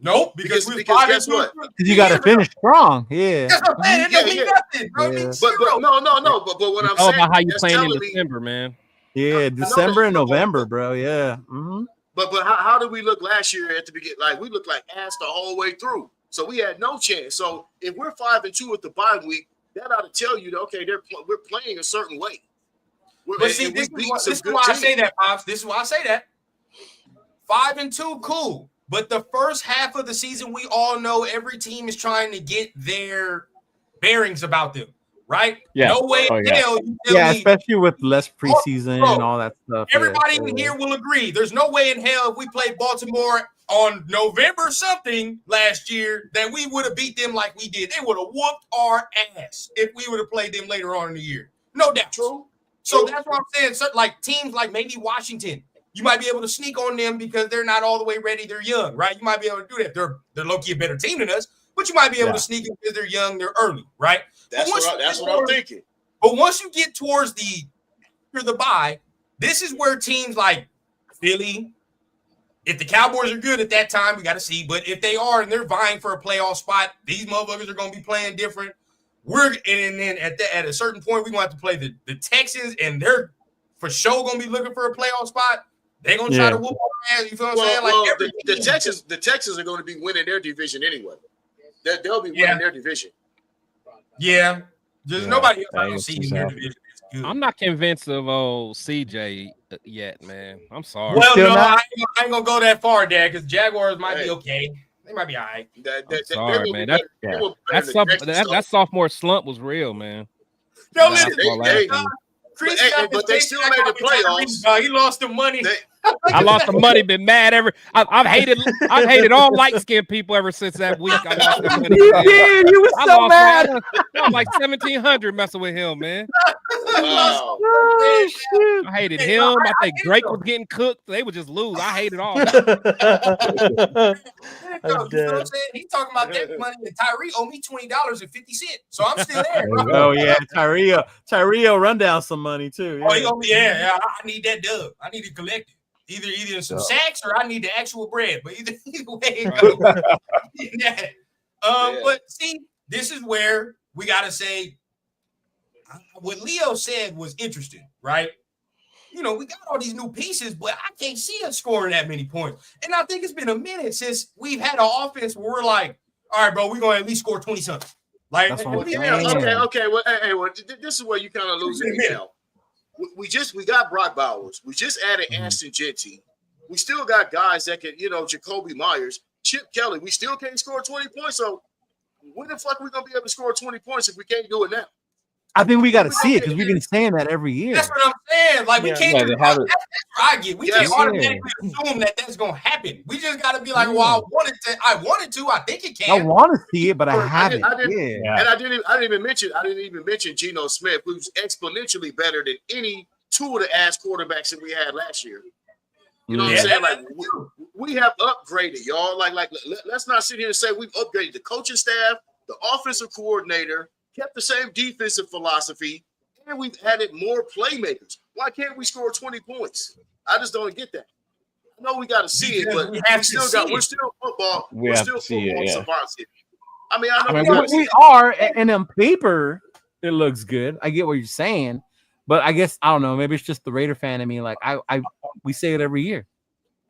nope, because guess what? You got to finish strong. Yeah. That's what I'm saying. It don't mean nothing, bro. It Yeah. means But zero. but what It's I'm all saying, about how you that's playing in telling me. December, man. Yeah, December and November, bro. Yeah. Mm-hmm. But how did we look last year at the beginning? Like, we looked like ass the whole way through. So we had no chance. So if we're 5-2 at the bye week, that ought to tell you that, okay, we're playing a certain way. But see, this is why I say that, Pops. This is why I say that. 5-2, cool. But the first half of the season, we all know every team is trying to get their bearings about them, right? Yeah. No way in hell you tell me. Especially with less preseason and all that stuff. Everybody in here will agree. There's no way in hell if we played Baltimore on November something last year that we would have beat them like we did. They would have whooped our ass if we would have played them later on in the year. No doubt. True. So that's what I'm saying. So, like teams like maybe Washington, you might be able to sneak on them because they're not all the way ready. They're young, right? You might be able to do that. They're low-key a better team than us, but you might be able to sneak them because they're young, they're early, right? That's what I'm thinking. But once you get towards the bye, this is where teams like Philly, if the Cowboys are good at that time, we got to see. But if they are and they're vying for a playoff spot, these motherfuckers are going to be playing different. And then at a certain point, we're going to have to play the Texans, and they're for sure going to be looking for a playoff spot. They're going to try to whoop our ass. You feel what I'm saying? Like the Texans are going to be winning their division anyway. They'll be winning their division. Yeah. There's nobody else I don't see in their division. I'm not convinced of CJ yet, man. I'm sorry. Well, no, I ain't gonna go that far, Dad, because Jaguars might be okay. They might be all right. Sorry, man. That sophomore slump was real, man. No, listen, but they still made the playoffs. He lost the money. I lost the money. Been mad ever. I've hated all light skinned people ever since that week. I lost the money. You were so mad. I was like 1,700 messing with him, man. Wow. I hated him. I think Drake was getting cooked. They would just lose. I hated all. You know what I'm saying? He's talking about that money, and Tyree owe me $20.50, so I'm still there. Bro. Oh yeah, Tyree run down some money too. Oh, he owe me. Yeah. I need that dub. I need to collect it. Either some sacks or I need the actual bread. But either way, But see, this is where we gotta say what Leo said was interesting, right? You know, we got all these new pieces, but I can't see us scoring that many points. And I think it's been a minute since we've had an offense where we're like, all right, bro, we're gonna at least score 20-something. Like, okay. Well, this is where you kind of losing me now. We got Brock Bowers. We just added Ashton Jeanty. We still got guys that can, Jacoby Myers, Chip Kelly. We still can't score 20 points. So when the fuck are we gonna be able to score 20 points if we can't do it now? I think we got to see it because we've been saying that every year. That's what I'm saying. Like, we can't. That's what I get. We can't automatically assume that that's gonna happen. We just got to be like, well, I wanted to. I think it can. I want to see it, but I haven't. I didn't even mention Geno Smith, who's exponentially better than any two of the ass quarterbacks that we had last year. You know what I'm saying? Like, we have upgraded, y'all. Like, let's not sit here and say we've upgraded the coaching staff, the offensive coordinator, kept the same defensive philosophy, and we've added more playmakers. Why can't we score 20 points? I just don't get that. I know we got to see it, but we're still football. We're still football. I mean, we are, and on paper, it looks good. I get what you're saying, but I guess I don't know. Maybe it's just the Raider fan in me. Like we say it every year.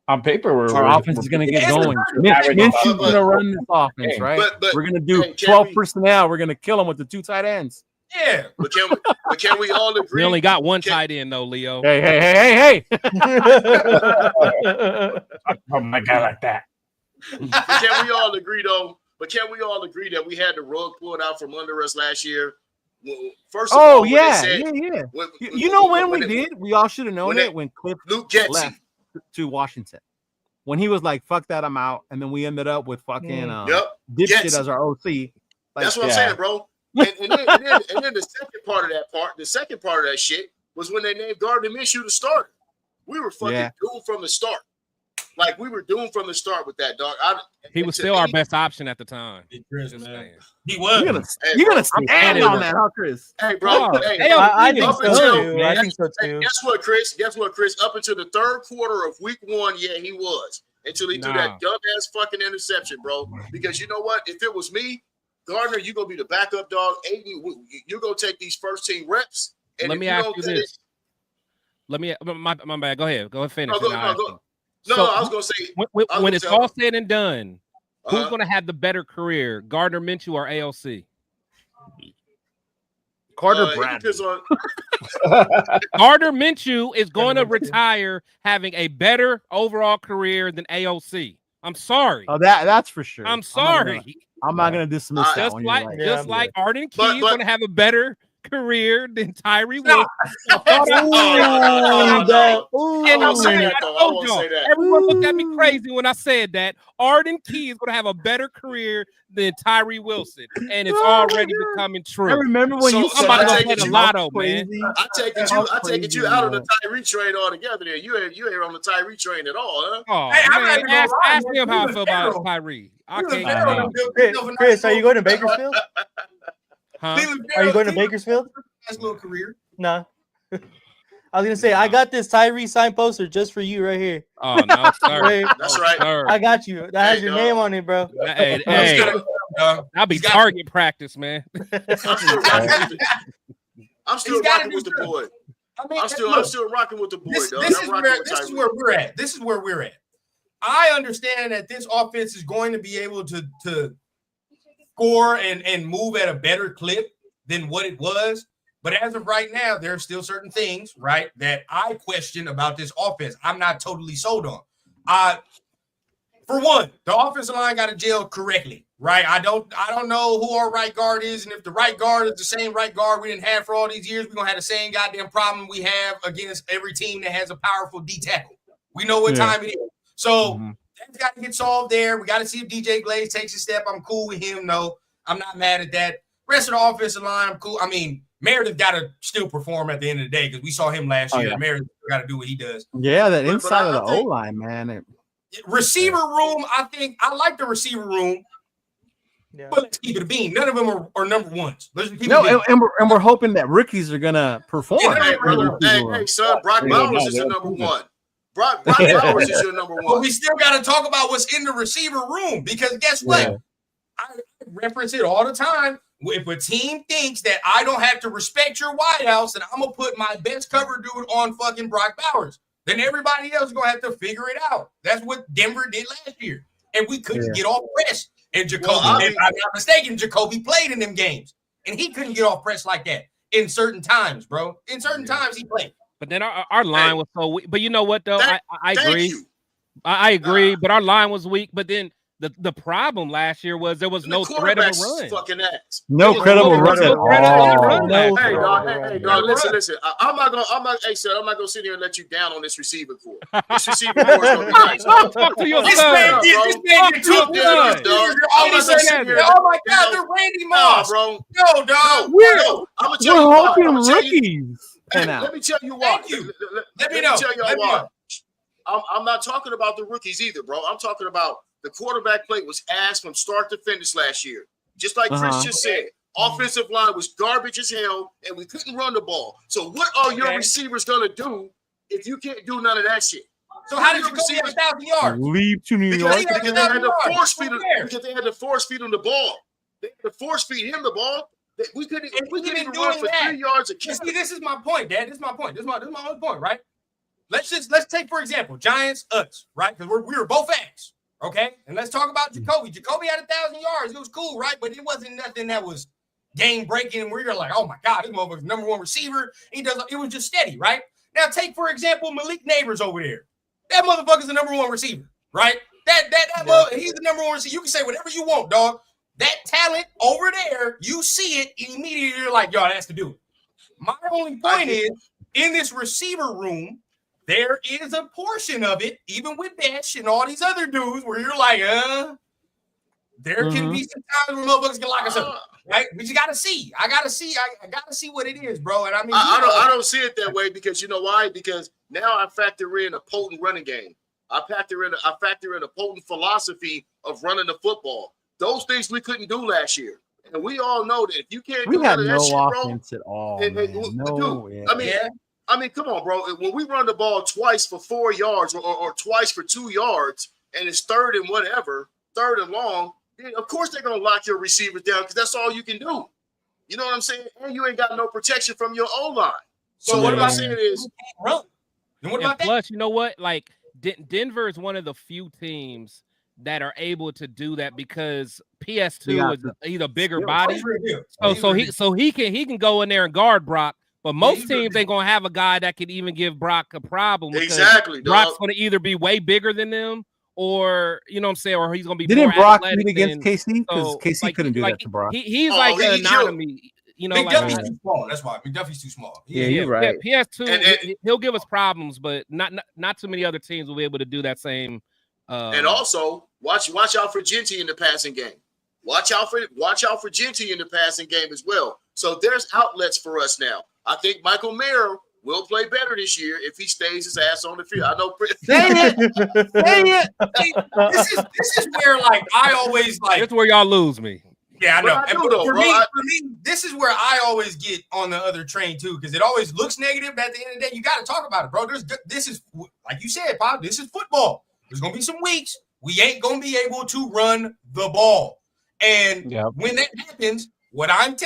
On paper, our offense is going to get going. Minshew's going to run this offense, right? We're going to do 12 personnel. We're going to kill them with the 2 tight ends. Yeah, but can we all agree? We only got 1 tight end though, Leo. Hey! Oh my God, like that. But can we all agree though? But can we all agree that we had the rug pulled out from under us last year? Well, first of all, yeah. You know when we did? We all should have known it when Cliff left to Washington. When he was like, "Fuck that, I'm out," and then we ended up with fucking dipshit as our OC. Like, that's what I'm saying, bro. And then the second part of that shit was when they named Gardner Minshew the starter. We were fucking doomed from the start. Like we were doomed from the start with that, dog. He was still our best option at the time. Chris, Just man. saying. He was. You're gonna bro. stand on that, huh, Chris? Hey, bro. Hey, I think up so until- too. I think so too. Guess what, Chris? Up until the third quarter of week 1, yeah, he was. Until he threw that dumbass fucking interception, bro. Because you know what? If it was me, Gardner, you're gonna be the backup dog. Aiden, you're gonna take these first team reps. And Let if me you ask don't you get this. Let me my bad. Go ahead. Go ahead. Finish. No, and I'll ask you. I was gonna say when it's all said and done, who's gonna have the better career, Gardner Minshew or AOC? Carter Bradley. Gardner Minshew is going to retire having a better overall career than AOC. I'm sorry. Oh, that's for sure. I'm sorry. I'm not gonna dismiss that Just one. like You're right. just like Arden Key is going to have a better career than Tyree Wilson. Everyone looked at me crazy when I said that. Arden Key is going to have a better career than Tyree Wilson, and it's already becoming true. I remember when you I'm about to go play the lotto, man. I take it you out of the Tyree train altogether. There, you ain't on the Tyree train at all, huh? Oh, Hey, man, ask him how I feel about Tyree. I can't. Chris, are you going to Bakersfield? Huh? Are you going to Bakersfield? Nice little career. No. I was gonna say I got this Tyree sign poster just for you right here. Oh no, sir. Right. That's right. Sir. I got you. That has your name on it, bro. Hey, that'll be target practice, man. I'm still rocking with the boy. I'm still rocking with the boy. This dog. is I'm rocking with where Tyree. we're at. This is where we're at. I understand that this offense is going to be able to score and move at a better clip than what it was. But as of right now, there are still certain things, right, that I question about this offense. I'm not totally sold on. For one, the offensive line got to gel correctly, right? I don't know who our right guard is, and if the right guard is the same right guard we didn't have for all these years, we're gonna have the same goddamn problem we have against every team that has a powerful D tackle. We know what time it is. So that's got to get solved there. We got to see if DJ Glaze takes a step. I'm cool with him. No, I'm not mad at that. Rest of the offensive line, I'm cool. I mean, Meredith got to still perform at the end of the day because we saw him last year. Yeah. Meredith got to do what he does. Yeah, that inside of the O line, man. Receiver room, I think I like the receiver room. Yeah. But let's keep it a bean. None of them are number ones. Let's keep it No, a bean. and we're hoping that rookies are gonna perform. Hey, brother. Hey, son, Brock Bowers is your number one. Brock Bowers is your number one. But we still got to talk about what's in the receiver room because guess what? Yeah. I reference it all the time. If a team thinks that I don't have to respect your wideouts, then I'm gonna put my best cover dude on fucking Brock Bowers. Then everybody else is gonna have to figure it out. That's what Denver did last year, and we couldn't get off press. And Jacoby, if I'm not mistaken, Jacoby played in them games, and he couldn't get off press like that in certain times, bro. In certain times, he played. But then our line was so weak. But you know what though? I agree. I agree. But our line was weak. But then the problem last year was there was no threat of a run. Fucking ass. No credible run at all. Hey, dog. Listen. I'm not gonna sit here and let you down on this receiver core. This receiver core is gonna be nice. Talk to your son. This man get too good. Oh my God, they're Randy Moss, bro. No, dog. We're hoping rookies. Pan out. Let me tell you why. Let me know. Tell y'all why. I'm not talking about the rookies either, bro. I'm talking about the quarterback play was ass from start to finish last year. Just like Chris just said, offensive line was garbage as hell, and we couldn't run the ball. So what are your receivers gonna do if you can't do none of that shit? So how did you go get 1,000 yards? Leave to New York. Because they had to force feed him. Because they had to force feed him the ball. They had to force feed him the ball. We couldn't even run for 3 yards a kick. See, this is my point, Dad. This is my point. This is my only point, right? Let's take for example Giants, us, right? Because we were both fans. Okay, and let's talk about Jacoby. Jacoby had 1,000 yards. It was cool, right? But it wasn't nothing that was game breaking where you're like, oh my God, this motherfucker's number one receiver. He does. It was just steady, right? Now take for example Malik Neighbors over there. That motherfucker's the number one receiver, right? He's the number one receiver. You can say whatever you want, dog. That talent over there, you see it immediately. You're like, yo, that's to do it. My only point is in this receiver room. There is a portion of it, even with Dash and all these other dudes, where you're like, there can be some times where motherfuckers can lock us up, right? But you gotta see. I gotta see what it is, bro. And I mean, I don't see it that way because you know why? Because now I factor in a potent running game. I factor in a potent philosophy of running the football. Those things we couldn't do last year. And we all know that if you can't We do had none of that no shit, offense at all. bro, I mean, come on, bro. When we run the ball twice for 4 yards or twice for 2 yards, and it's third and long, then of course they're gonna lock your receivers down because that's all you can do. You know what I'm saying? And you ain't got no protection from your O-line. So what I'm saying is, run. And what about plus, you know what? Like Denver is one of the few teams that are able to do that because PS2 is he's a bigger body. So he can go in there and guard Brock. But most teams ain't gonna have a guy that could even give Brock a problem. Exactly. Brock's gonna either be way bigger than them, or you know what I'm saying, or he's gonna be. Didn't more Brock athletic beat against than, KC? Because KC couldn't do that to Brock. He's like an anatomy. You know, McDuffie's too small. That's why McDuffie's too small. Yeah, you're right. Yeah, PS2, he'll give us problems, but not too many other teams will be able to do that same. And also watch out for Genty in the passing game. Watch out for Genty in the passing game as well. So there's outlets for us now. I think Michael Mayer will play better this year if he stays his ass on the field. I know. Dang it! This is where like I always like. That's where y'all lose me. Yeah, I know. For me, I this is where I always get on the other train too, because it always looks negative. But at the end of the day, you got to talk about it, bro. This is like you said, Pop. This is football. There's gonna be some weeks we ain't gonna be able to run the ball, and when that happens, what I'm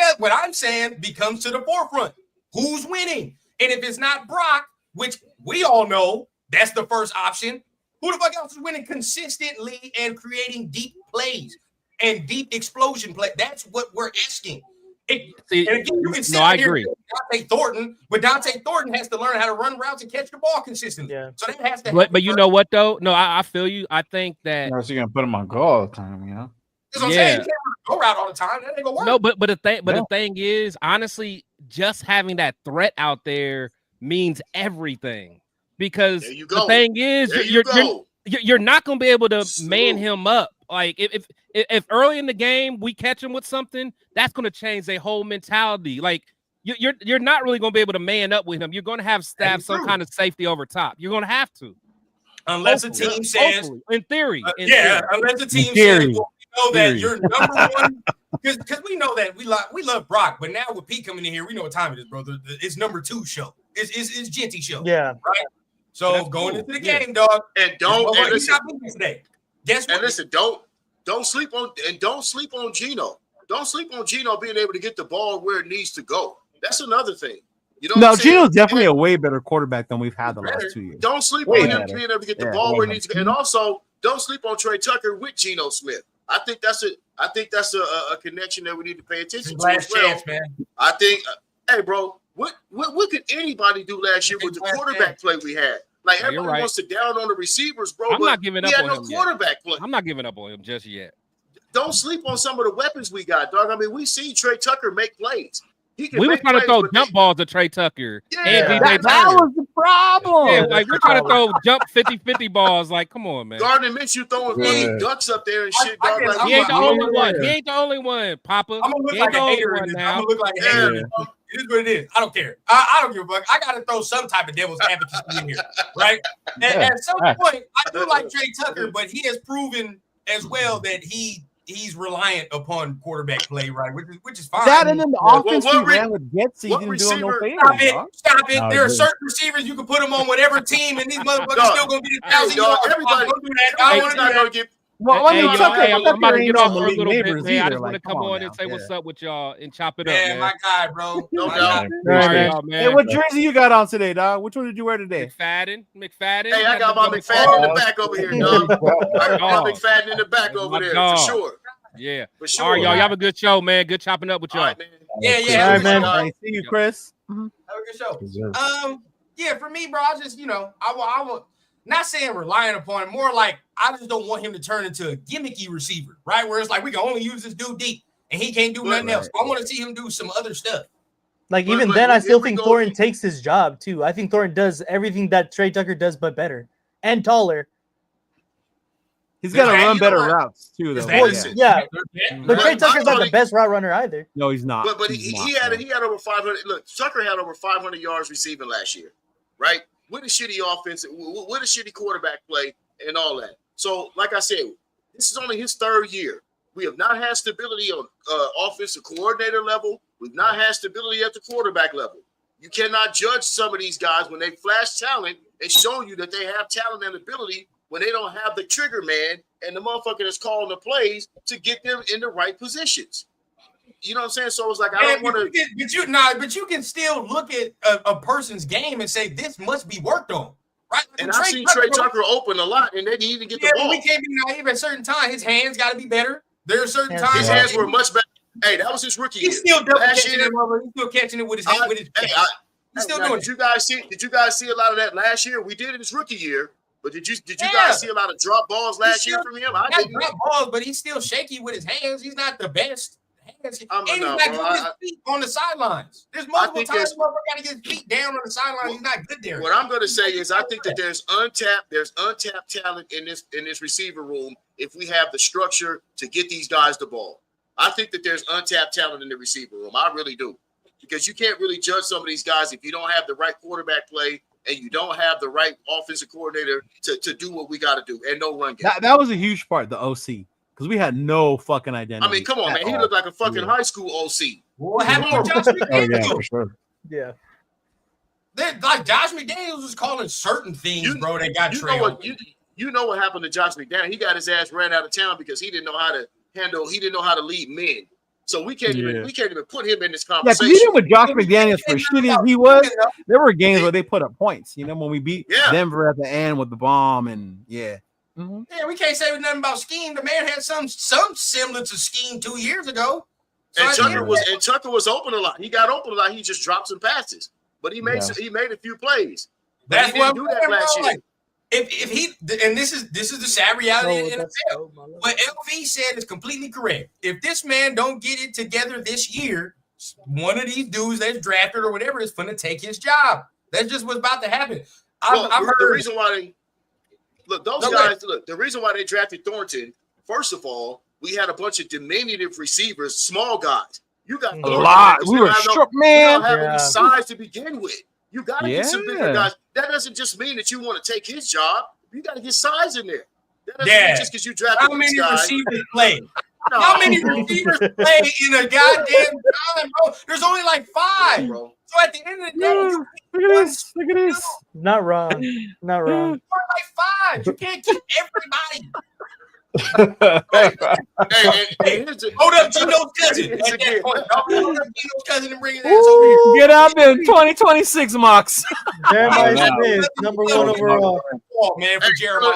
saying becomes to the forefront. Who's winning? And if it's not Brock, which we all know that's the first option, who the fuck else is winning consistently and creating deep plays and deep explosion play? That's what we're asking. And again, you can sit I here agree. Dante Thornton, but Dante Thornton has to learn how to run routes and catch the ball consistently. Yeah. So that has to happen. But you know what though? No, I feel you. I think that so you're gonna put him on goal all the time, you know? That's what I'm saying. You can't go route all the time. That ain't gonna work. No, but the thing is, honestly, just having that threat out there means everything. Because the thing is, you're not gonna be able to man him up. Like if early in the game we catch him with something, that's gonna change their whole mentality. Like you're not really gonna be able to man up with him. You're gonna have some kind of safety over top. You're gonna have to. Unless a team says, in theory, unless the team says, well, we know that you're number one, because we know that we love Brock, but now with Pete coming in here, we know what time it is, brother. It's number 2 show. It's Genty show. Yeah, right. So going into the game, dog, and listen, today. Guess what? And listen, don't sleep on Geno. Don't sleep on Geno being able to get the ball where it needs to go. That's another thing. You know, no, Geno's definitely a way better quarterback than we've had the last 2 years. Don't sleep on him being able to get the ball where it needs to go, and also don't sleep on Trey Tucker with Geno Smith. I think that's a connection that we need to pay attention to as well. Chance, man. I think, hey, bro, what could anybody do last year with the quarterback play we had? Like everybody wants to down on the receivers, bro. I'm not giving up on him. Quarterback play. I'm not giving up on him just yet. Don't sleep on some of the weapons we got, dog. I mean, we see Trey Tucker make plays. We were trying to throw jump balls to Trey Tucker. Yeah, and that was the problem. Yeah, like we're trying to throw jump 50-50 balls. Like, come on, man. Gardner Minshew throwing big ducks up there and shit. Dog. He ain't the only one. He ain't the only one, Papa. I'm gonna look like a hater in this. I'm gonna look like a hater. It is what it is. I don't care. I don't give a fuck. I gotta throw some type of devil's advocacy in here, right? And at some point, I do like Trey Tucker, but he has proven as well that he's reliant upon quarterback play, right? Which is fine. That and then the offense he ran with Getz, he didn't do him no favor. Stop it. There are certain receivers you can put them on whatever team, and these motherfuckers still gonna get 1,000 yards. Everybody, don't do that. I don't not gonna get. Well, I'm about to get off for a little bit. I just want to come on and say what's up with y'all and chop it up, man. My guy, bro. No doubt. Hey, what jersey you got on today, dog? Which one did you wear today? McFadden. Hey, I got my McFadden in the back over here, dog. I got my McFadden in the back over there for sure. Yeah, for sure. All right, y'all. You have a good show, man. Good chopping up with y'all. Right, man. Yeah. All right, man. Right, see you, Chris. Have a good show. Yeah, for me, bro, I just, I will not saying relying upon, more like I just don't want him to turn into a gimmicky receiver, right? Where it's like we can only use this dude deep and he can't do nothing else. I want to see him do some other stuff. Like even then, I still think Thornton takes his job too. I think Thornton does everything that Trey Tucker does, but better and taller. He's got to run better routes too, though. Yeah, but Trey Tucker's not the best route runner either. No, he's not. But he had over 500. Look, Tucker had over 500 yards receiving last year, right? With a shitty offense, with a shitty quarterback play, and all that. So, like I said, this is only his third year. We have not had stability on offensive coordinator level. We've not had stability at the quarterback level. You cannot judge some of these guys when they flash talent and show you that they have talent and ability when they don't have the trigger man and the motherfucker that's calling the plays to get them in the right positions. You know what I'm saying? So it's like, I don't want to. But you can still look at a person's game and say, this must be worked on. Right? And I've seen Trey Tucker open a lot and they didn't even get the ball. We can't be naive at certain times. His hands got to be better. There are certain times. His hands were much better. Hey, that was his rookie year. He's still catching it with his hand. He's still doing it. Did you guys see a lot of that last year? We did in his rookie year. But did you guys see a lot of drop balls last year from him? I didn't. Drop balls, but he's still shaky with his hands. He's not the best. And he's not good with his feet on the sidelines. There's multiple times where we're got to get his feet down on the sidelines. He's not good there. What I'm going to say is, I think that there's untapped talent in this receiver room if we have the structure to get these guys the ball. I think that there's untapped talent in the receiver room. I really do, because you can't really judge some of these guys if you don't have the right quarterback play and you don't have the right offensive coordinator to do what we got to do, and no run game. That was a huge part, the OC, because we had no fucking identity. I mean, come on, man. He looked like a fucking high school OC. What happened with Josh McDaniels? Yeah, for sure. Yeah. Like Josh McDaniels was calling certain things, bro, that got trailed. You know what happened to Josh McDaniels? He got his ass ran out of town because he didn't know how to handle. He didn't know how to lead men. So we can't even put him in this conversation. Yeah, even with Josh McDaniels, for shitty as he was, there were games where they put up points. You know, when we beat Denver at the end with the bomb, and Yeah, we can't say nothing about scheme. The man had some semblance of scheme 2 years ago. So Tucker was open a lot. He got open a lot. He just dropped some passes, but he made a few plays. That's he didn't do that last year. Like, if he, and this is the sad reality in the NFL. What LV said is completely correct. If this man don't get it together this year, one of these dudes that's drafted or whatever is going to take his job. That's just what's about to happen. I've heard the reason why the reason why they drafted Thornton. First of all, we had a bunch of diminutive receivers, small guys. You got a lot. We were short, man. We don't have any size to begin with. You got to get some bigger guys. That doesn't just mean that you want to take his job. You got to get size in there. That doesn't mean just because you drafted this guy. Receivers play? No. How many receivers play in a goddamn college, bro? There's only like 5. Bro. So at the end of the day, look at this. Not wrong. Not wrong. Like 5. You can't keep everybody. Hold up, Gino's cousin. Hold up, Gino's cousin and bring his ass over here. Get out there, 2026 mocks. Jeremiah Smith, number 1 overall. Man, for Jeremiah.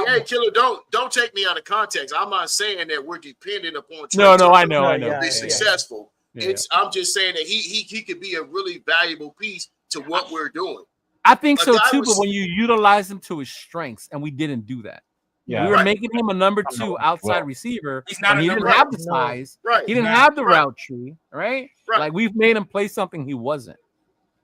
Hey, Killer, don't take me out of context. I'm not saying that we're dependent upon No, I know. To be successful. Yeah. I'm just saying that he could be a really valuable piece to what we're doing. I think so too, but when you utilize him to his strengths, and we didn't do that. Yeah, we were making him a number 2 outside receiver. He's not. He didn't have the size. Right. He didn't have the route tree. Right. Like we've made him play something he wasn't.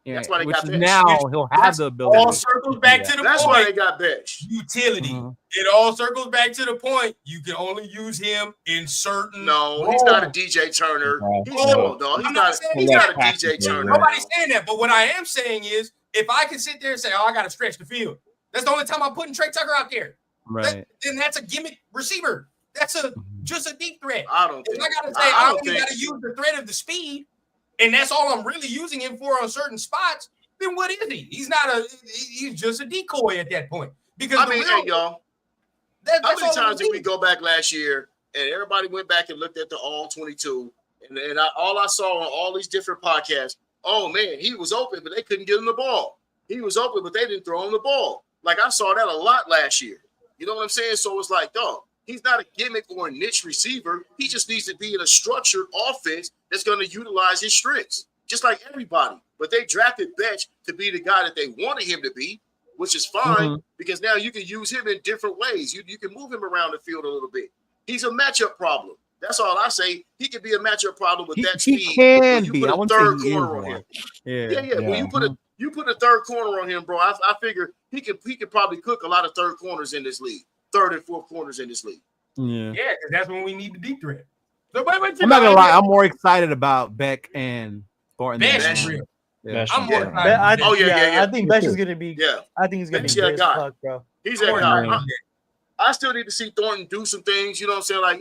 Yeah. That's why they got benched. Now he'll have the ability. All circles back to the point. That's why they got benched. Utility. It all circles back to the point. You can only use him in certain. No, he's not a DJ Turner. He's not a DJ Turner. Nobody's saying that. But what I am saying is, if I can sit there and say, "Oh, I got to stretch the field," that's the only time I'm putting Trey Tucker out there. Right. Then that's a gimmick receiver. That's just a deep threat. I don't think. If I got to say, I only got to use the threat of the speed, and that's all I'm really using him for on certain spots, then what is he? He's just a decoy at that point. Because hey, y'all. How many times did we go back last year and everybody went back and looked at the all 22 and all I saw on all these different podcasts, oh man, he was open, but they couldn't get him the ball. He was open, but they didn't throw him the ball. Like I saw that a lot last year. You know what I'm saying? So it's like, dog, he's not a gimmick or a niche receiver. He just needs to be in a structured offense that's going to utilize his strengths, just like everybody. But they drafted Betch to be the guy that they wanted him to be, which is fine because now you can use him in different ways. You can move him around the field a little bit. He's a matchup problem. That's all I say. He could be a matchup problem with that speed. He can be. Put I a want third to say corner on him. Yeah. When you put a third corner on him, bro, I figure he could probably cook a lot of third corners in this league, 3rd and 4th corners in this league. Yeah, because that's when we need the deep threat. So, I'm not gonna lie, I'm more excited about Beck and Thornton. Beck's real. I'm more I think Besh is gonna be. Yeah. I think he's gonna be Besh, great as guy. fuck, bro. He's that guy. I still need to see Thornton do some things. You know what I'm saying? Like,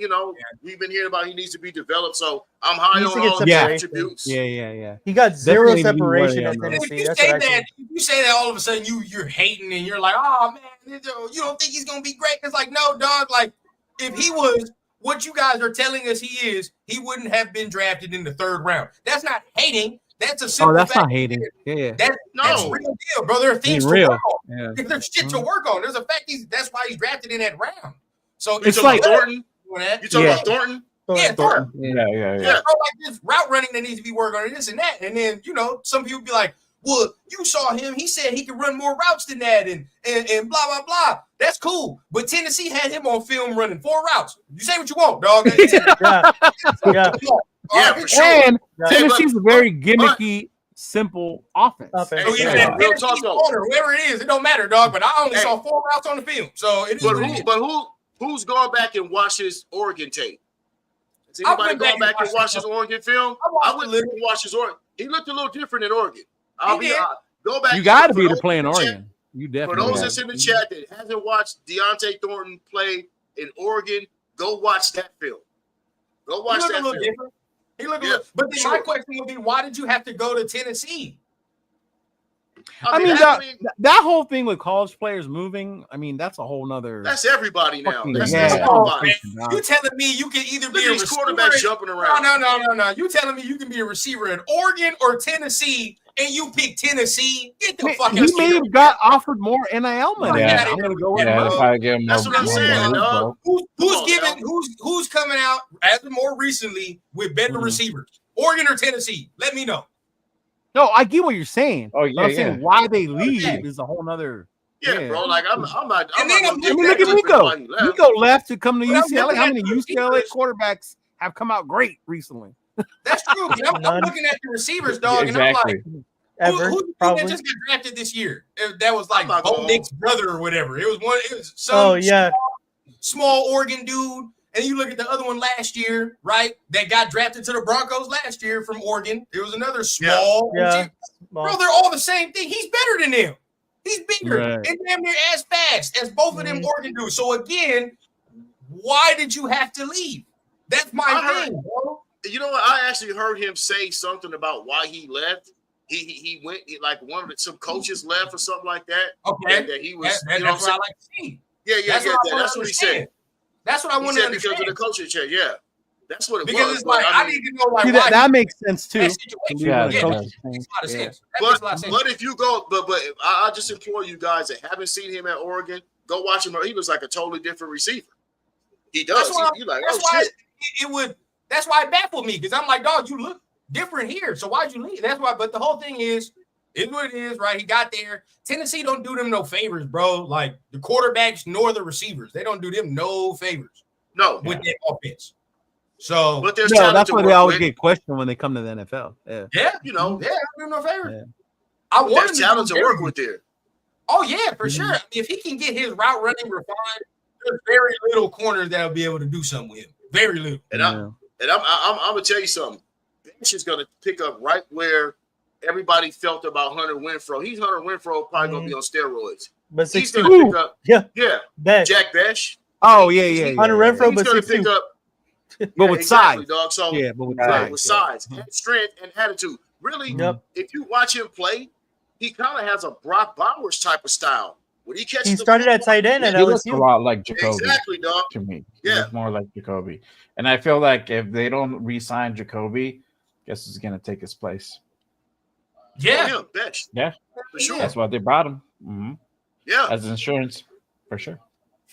we've been hearing about he needs to be developed. So I'm high on all of his attributes. Yeah. He got zero Definitely separation at Tennessee. Tennessee. If you say that all of a sudden you're hating and you're like, oh man, you don't think he's gonna be great? It's like, no, dog. Like, if he was what you guys are telling us he is, he wouldn't have been drafted in the 3rd round. That's not hating. That's a simple that's fact. not hating. Yeah. That's real deal, bro. There are things to real. work on. Yeah. There's shit to work on. There's a fact that's why he's drafted in that round. So it's like Thornton. You talking about Thornton? Yeah, Thornton. Yeah. Bro, like this route running that needs to be worked on, and this and that. And then, some people be like, well, you saw him. He said he could run more routes than that and blah, blah, blah. That's cool. But Tennessee had him on film running 4 routes. You say what you want, dog. Yeah, for sure. And Tennessee's a very gimmicky, simple offense. So even whoever it is, it don't matter, dog. But I only saw 4 routes on the film. So it is. But who's gone back and watched his Oregon tape? Has anybody gone back and watched his Oregon film? I wouldn't watch his Oregon. He looked a little different in Oregon. Go back. You got to be to play in Oregon. You definitely. For those that's in the chat that hasn't watched Deontay Thornton play in Oregon, go watch that film. Go watch that film. Different. He looked a little. But then my question would be, why did you have to go to Tennessee? I mean, that whole thing with college players moving, I mean, that's a whole nother. That's everybody now. That's everybody. You telling me you can either be a receiver quarterback jumping around? No. You telling me you can be a receiver in Oregon or Tennessee, and you pick Tennessee? Get the fuck out. He may have got offered more NIL money. I'm gonna go with that's what I'm saying, dog. Who's coming out as of more recently with better receivers? Oregon or Tennessee? Let me know. No, I get what you're saying. Oh yeah, I'm saying why they leave is a whole nother. Yeah, bro. Like I'm not. Look at Nico. Nico left to come to UCLA. How many UCLA quarterbacks have come out great recently? That's true. I'm looking at the receivers, dog, and I'm like, who that just got drafted this year? That was like Bo Nick's brother or whatever. It was some small Oregon dude. And you look at the other one last year, right? That got drafted to the Broncos last year from Oregon. There was another small. Bro, they're all the same thing. He's better than them. He's bigger and damn near as fast as both of them Oregon dudes. So again, why did you have to leave? That's my thing, bro. You know what? I actually heard him say something about why he left. He went like some coaches left or something like that. Okay, and that he was. That's what I like to see. Yeah. That's what he said. That's what I want to understand. Because of the coaching change, that's what it was. Because it's like I need to know like why that makes sense too. Yeah, makes a lot of sense. But if you go, but I just implore you guys that haven't seen him at Oregon, go watch him. He looks like a totally different receiver. He does. You're like, oh shit. That's why it baffled me because I'm like, dog, you look different here. So why'd you leave? That's why. But the whole thing is what it is, right? He got there. Tennessee don't do them no favors, bro. Like the quarterbacks nor the receivers, they don't do them no favors. No, with their offense. So, but there's that's why they always get questioned when they come to the NFL. Yeah, you know, don't do them no favors. Yeah. I want there's talent to work with there. Oh yeah, for sure. I mean, if he can get his route running refined, there's very little corners that'll be able to do something with him. Very little. And I'm gonna tell you something. Bench is gonna pick up right where everybody felt about Hunter Renfrow. Hunter Renfrow probably gonna be on steroids. But he's gonna pick up. Besh. Jack Besh. Oh yeah. Hunter Renfrow, he's gonna pick up. But with size, dog. So with size and strength and attitude. Really, if you watch him play, he kind of has a Brock Bowers type of style. When he catches, he started at tight end at LSU. He looks a lot like Jacoby. Exactly, dog. To me, yeah, it's more like Jacoby. And I feel like if they don't re-sign Jacoby, guess who's gonna take his place? Yeah, Besh. Yeah, for sure. That's why they brought him. Mm-hmm. Yeah, as insurance for sure.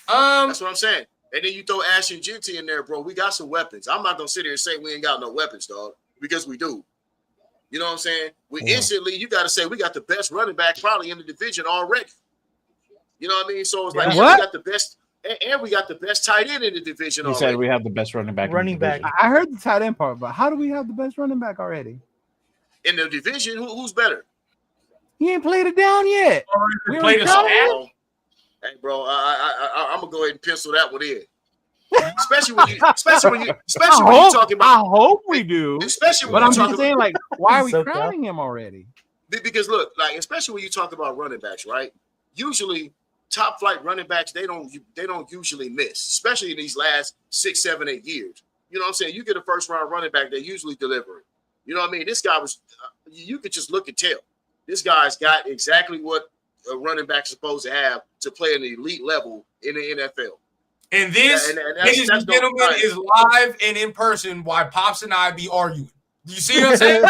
That's what I'm saying. And then you throw Ashton Genty in there, bro. We got some weapons. I'm not gonna sit here and say we ain't got no weapons, dog, because we do. You know what I'm saying? Instantly, you got to say we got the best running back probably in the division already. You know what I mean? So it's like we got the best, and we got the best tight end in the division. You said we have the best running back. I heard the tight end part, but how do we have the best running back already in the division? Who's better? He ain't played it down yet. We played it down. Hey, bro, I'm gonna go ahead and pencil that one in. Especially when you talking about. I hope we do. Especially when but I'm talking just saying, like, why are we crowning him already? Because look, like especially when you talk about running backs, right? Usually, top flight running backs they don't usually miss, especially in these last 6, 7, 8 years. You know what I'm saying? You get a first round running back, they usually deliver it. You know what I mean? This guy was, you could just look and tell. This guy's got exactly what a running back is supposed to have to play at an elite level in the NFL. And this, ladies and gentlemen, is live and in person while Pops and I be arguing. Do you see what I'm saying?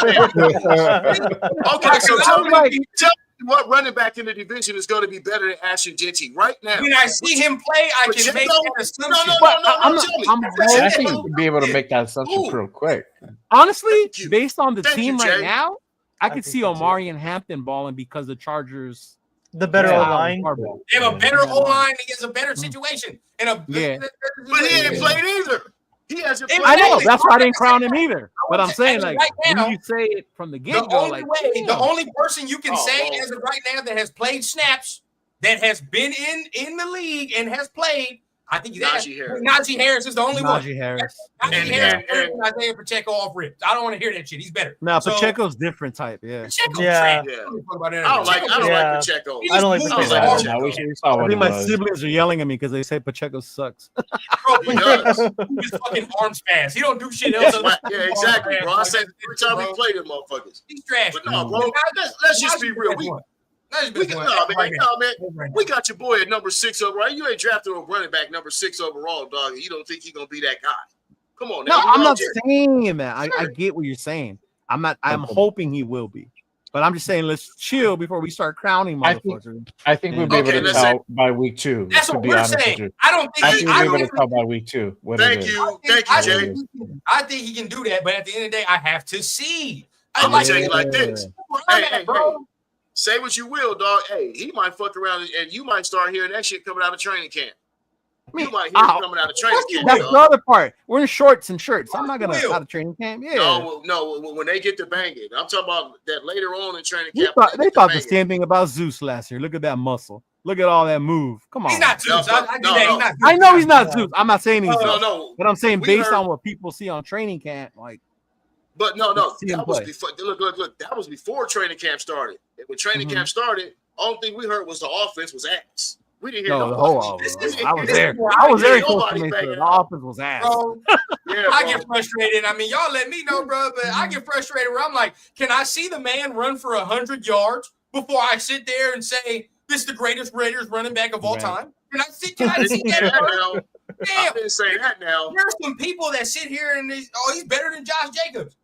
Okay, so tell me what running back in the division is going to be better than Ashton Jeanty right now. When I see him play, I can make that assumption. I think you can be able to make that assumption real quick. Honestly, based on the team right now, I could see Omari and Hampton balling because the Chargers. The better O-line. They have a better O-line against a better situation. But he ain't played either. He hasn't played. I know. That's why I didn't crown him either. But I'm saying, like, when you say it from the get-go, the only person you can say as of right now that has played snaps, that has been in the league and has played, I think Najee Harris is the only one. Najee Harris. Najee Harris and Isaiah Pacheco off ripped. I don't want to hear that shit. He's better. No, Pacheco's different type. Yeah. I don't like Pacheco. I don't like Pacheco. I think my siblings are yelling at me because they say Pacheco sucks. Bro, he does. He's fucking arms fast. He don't do shit else. Yeah, exactly, bro. I said every time we play them motherfuckers. He's trash. But no, bro. Let's just be real. We got your boy at number 6 overall. You ain't drafted a running back number 6 overall, dog. And you don't think he's gonna be that guy? Come on, now. No, I'm not saying that. I get what you're saying. I'm hoping he will be, but I'm just saying let's chill before we start crowning motherfuckers. I think we'll be able to tell by week 2. That's what we're saying. I don't think we'll be able to tell by week 2. Thank you, Jay. I think he can do that, but at the end of the day, I have to see. I'm gonna tell you like this. Hey, say what you will, dog. Hey, he might fuck around and you might start hearing that shit coming out of training camp. You might hear it coming out of training camp. That's the other part. We're in shorts and shirts. I'm not gonna out of training camp. Yeah. No. When they get to banging, I'm talking about that later on in training camp. They thought the same thing about Zeus last year. Look at that muscle. Look at all that move. Come on. He's not Zeus. I know he's not Zeus. I'm not saying he's Zeus. No. But I'm saying based on what people see on training camp, like. But no. That was before. Look. That was before training camp started. And when training camp started, all thing we heard was the offense was ass. We didn't hear the whole offense. I was there. I was very close to make sure the offense was ass. Bro, I get frustrated. I mean, y'all let me know, bro, but I get frustrated where I'm like, can I see the man run for 100 yards before I sit there and say this is the greatest Raiders running back of all time? Can I see that? Damn. I didn't say that now. There's some people that sit here and he's better than Josh Jacobs.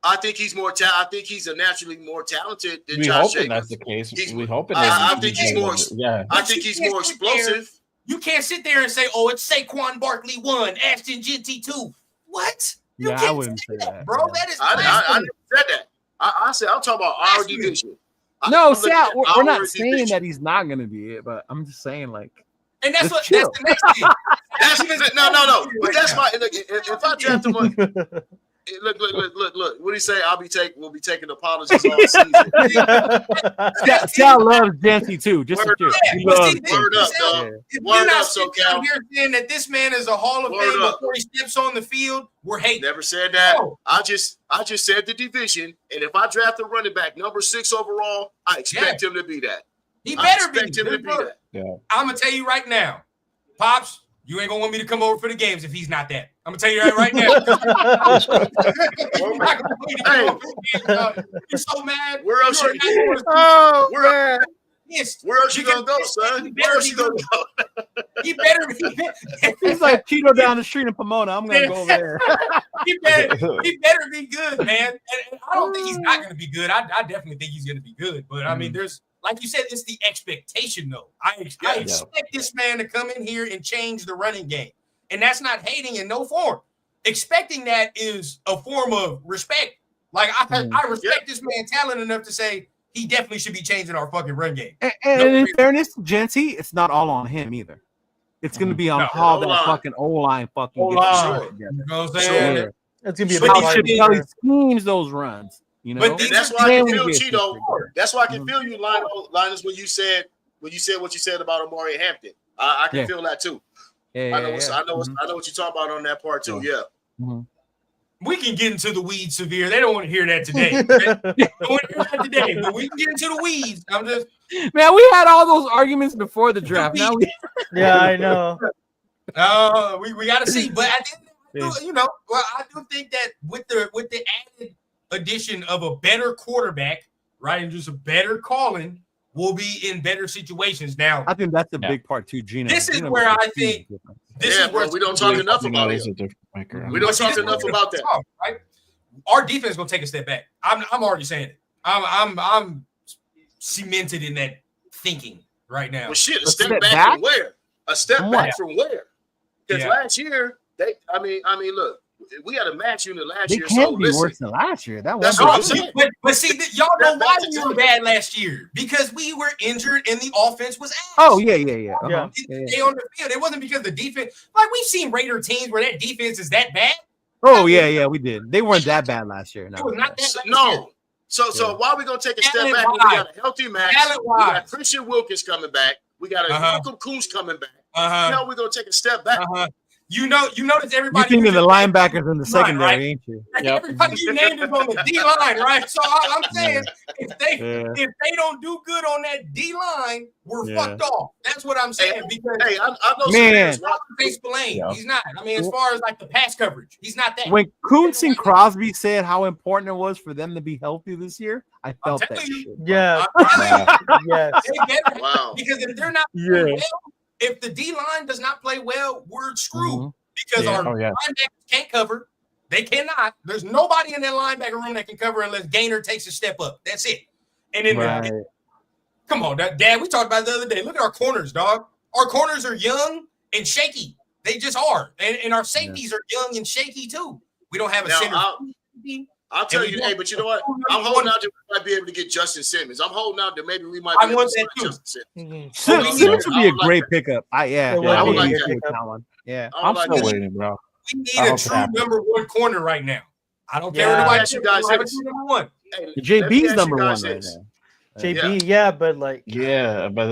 I think he's more talented. I think he's a naturally more talented than we Josh hoping Jacobs. That's the case. We hoping. I think he's more. Yeah. I think he's more explosive. You can't sit there and say, "Oh, it's Saquon Barkley 1, Ashton Jeanty 2." What? I wouldn't say that, bro. That is. I never said that. I said I'm talking about our division. No, we're not saying that he's not going to be it, but I'm just saying like. And that's what. That's the next thing. No. But that's my. If I draft him. Look. What do you say? We'll be taking apologies all season. Sal loves Jancy too. Just word up, dog. We're not sitting down here saying that this man is a Hall of Fame before he steps on the field. We're hating. Never said that. No. I just said the division. And if I draft a running back number 6 overall, I expect him to be that. He better be. Him to be that. Yeah. I'm gonna tell you right now, Pops. You ain't gonna want me to come over for the games if he's not that. I'm gonna tell you that right now. You're so mad. Where else you gonna go, son? Where else you gonna go? He better be. He's like Cheeto down the street in Pomona. I'm gonna go over there. He better be good, man. And I don't think he's not gonna be good. I definitely think he's gonna be good. But I mean, there's. Like you said, it's the expectation, though. I expect this man to come in here and change the running game. And that's not hating in no form. Expecting that is a form of respect. Like, I respect this man talent enough to say he definitely should be changing our fucking run game. And in fairness, Jancy, it's not all on him either. It's going to be on how that fucking O-line fucking gets together. You know what I'm saying? It's going to be how he schemes those runs. You know, and that's why I can feel Cheeto. That's why I can feel you, Linus, when you said what you said about Omari Hampton. I can feel that too. I know what you're talking about on that part too. Yeah. We can get into the weeds severe. They don't want to hear that today. They don't want to hear that today, but we can get into the weeds. I'm just Man, we had all those arguments before the draft. Now we Yeah, I know. We got to see, but I do think that with the added addition of a better quarterback, right, and just a better calling, we'll be in better situations. Now, I think that's a big part too, Gino. This is where I think this is where we don't talk enough about it. We don't talk enough about that. Right? Our defense is gonna take a step back. I'm already saying it. I'm cemented in that thinking right now. Well, shit, a step back from where? A step back from where? Because last year, I mean, look, we had a match unit last year. They can't be worse than last year. That's what I'm saying. But see, y'all know why we were bad last year? Because we were injured and the offense was ass. Oh, yeah. Uh-huh. They on the field. It wasn't because the defense. Like we've seen Raider teams where that defense is that bad. Oh, yeah, we did. They weren't that bad last year. No. It was not that bad. No. So why are we gonna take a step back? We got a healthy match. We got Christian Wilkins coming back. We got a Malcolm Coons coming back. Now we're gonna take a step back. You notice everybody. You thinking the linebackers in the secondary, right? Ain't you? Everybody you named is on the D line, right? So I'm saying if they don't do good on that D line, we're fucked off. That's what I'm saying. Because I know man, he's not. I mean, as far as like the pass coverage, he's not that. When Kuntz and Crosby said how important it was for them to be healthy this year, I felt that shit. Yeah. Yes. Wow. Because if they're not well, if the D line does not play well, we're screwed because our linebackers can't cover. They cannot. There's nobody in that linebacker room that can cover unless Gaynor takes a step up. That's it. And then, come on, Dad. We talked about it the other day. Look at our corners, dog. Our corners are young and shaky. They just are. And our safeties are young and shaky too. We don't have a center. I'll tell you, hey, but you know what? I'm holding out that we might be able to get Justin Simmons. I'm holding out that maybe we might be able to get Justin Simmons. Simmons would be a great pickup. I would like that. Yeah, I'm still waiting, bro. We need a true number one corner right now. I don't care what nobody you guys have a true number one. JB's number one right now. JB, but like but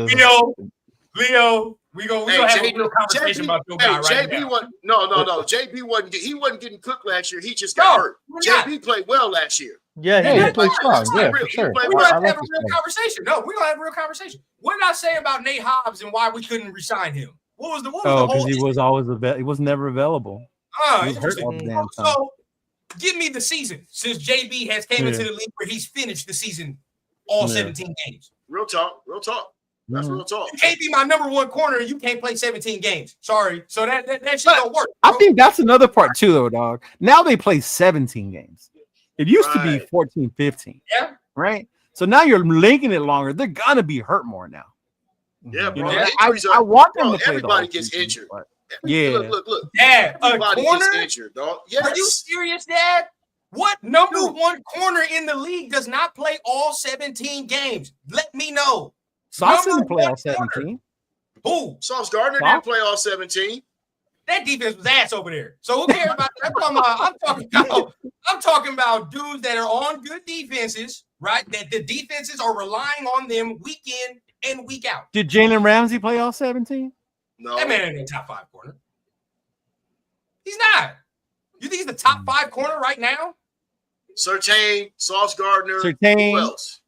Leo, we gonna have a real conversation about your guy right JB now. No. JB wasn't getting cooked last year. He just got hurt. JB played well last year. Yeah, he played strong. Yeah, for sure. We're gonna have a real conversation. No, we're gonna have a real conversation. What did I say about Nate Hobbs and why we couldn't resign him? What was the whole? Because he was always he was never available. He was hurt all the damn time. So give me the season since JB has came into the league where he's finished the season all 17 games. Real talk. That's real talk. You can't be my number one corner and you can't play 17 games. Sorry. So that shit don't work. I think that's another part too, though, dog. Now they play 17 games. It used to be 14, 15. Yeah. Right? So now you're linking it longer. They're gonna be hurt more now. Yeah, bro. I want them to play. Everybody gets injured. Yeah. Look. Dad, everybody gets injured, dog. Yes. Are you serious, Dad? What number one corner in the league does not play all 17 games? Let me know. Sauce didn't play all 17. Who? Sauce Gardner didn't play all 17. That defense was ass over there. So who cares about that? I'm talking about dudes that are on good defenses, right? That the defenses are relying on them week in and week out. Did Jalen Ramsey play all 17? No. That man ain't a top 5 corner. He's not. You think he's the top 5 corner right now? Surtain, Sauce Gardner. Who else?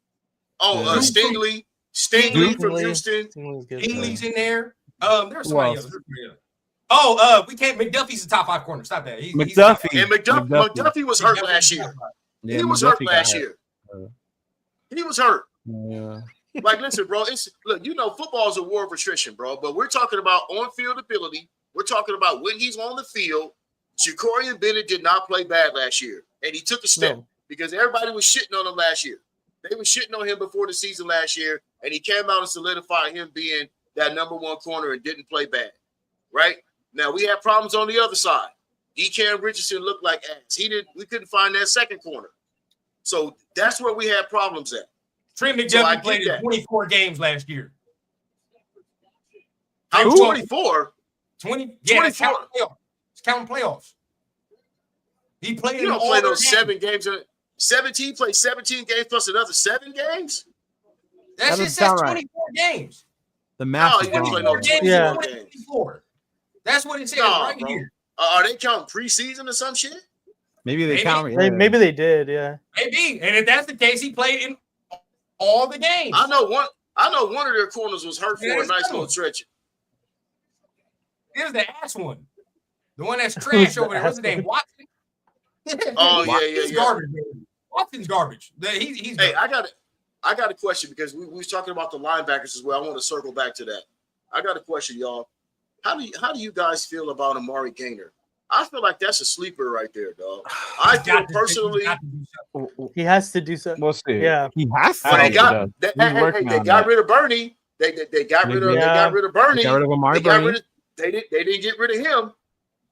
Oh, Stingley. Stingley from Houston. Stingley's in there. There's somebody else. We can't. McDuffie's the top 5 corner. Stop that. McDuffie. And McDuffie was hurt last year. Yeah, he was hurt last year. He was hurt. Yeah. Like, listen, bro. Football is a war of attrition, bro. But we're talking about on-field ability. We're talking about when he's on the field. Ja'Cory Bennett did not play bad last year, and he took a step because everybody was shitting on him last year. They were shitting on him before the season last year, and he came out and solidified him being that number one corner and didn't play bad. Right? Now, we had problems on the other side. Cam Richardson looked like ass. We couldn't find that second corner. So that's where we had problems at. Trey McDuffie played in 24 games last year. I'm 24. 20? Yeah, 24. It's counting playoffs. He played You don't play those 7 games. 17 play 17 games plus another 7 games? That shit says 24 games. The math is wrong. Yeah. That's what it says right here. Are they counting preseason or some shit? Maybe they Maybe. count. Maybe they did. Yeah. Maybe. And if that's the case, he played in all the games. I know one of their corners was hurt Yeah, for a nice it's little stretch. Here's the ass one. The one that's trash over there. What's his name? Watson? Oh, yeah. He's garbage, baby. Watson's garbage. He's Hey, I got a question because we was talking about the linebackers as well. I want to circle back to that. I got a question, y'all. How do you guys feel about Amari Gainer? I feel like that's a sleeper right there, dog. I feel personally he has to do so. We'll see. Yeah, he has to. They got rid of Bernie. They got rid of Bernie. They got rid of Amari Bernie. They didn't get rid of him.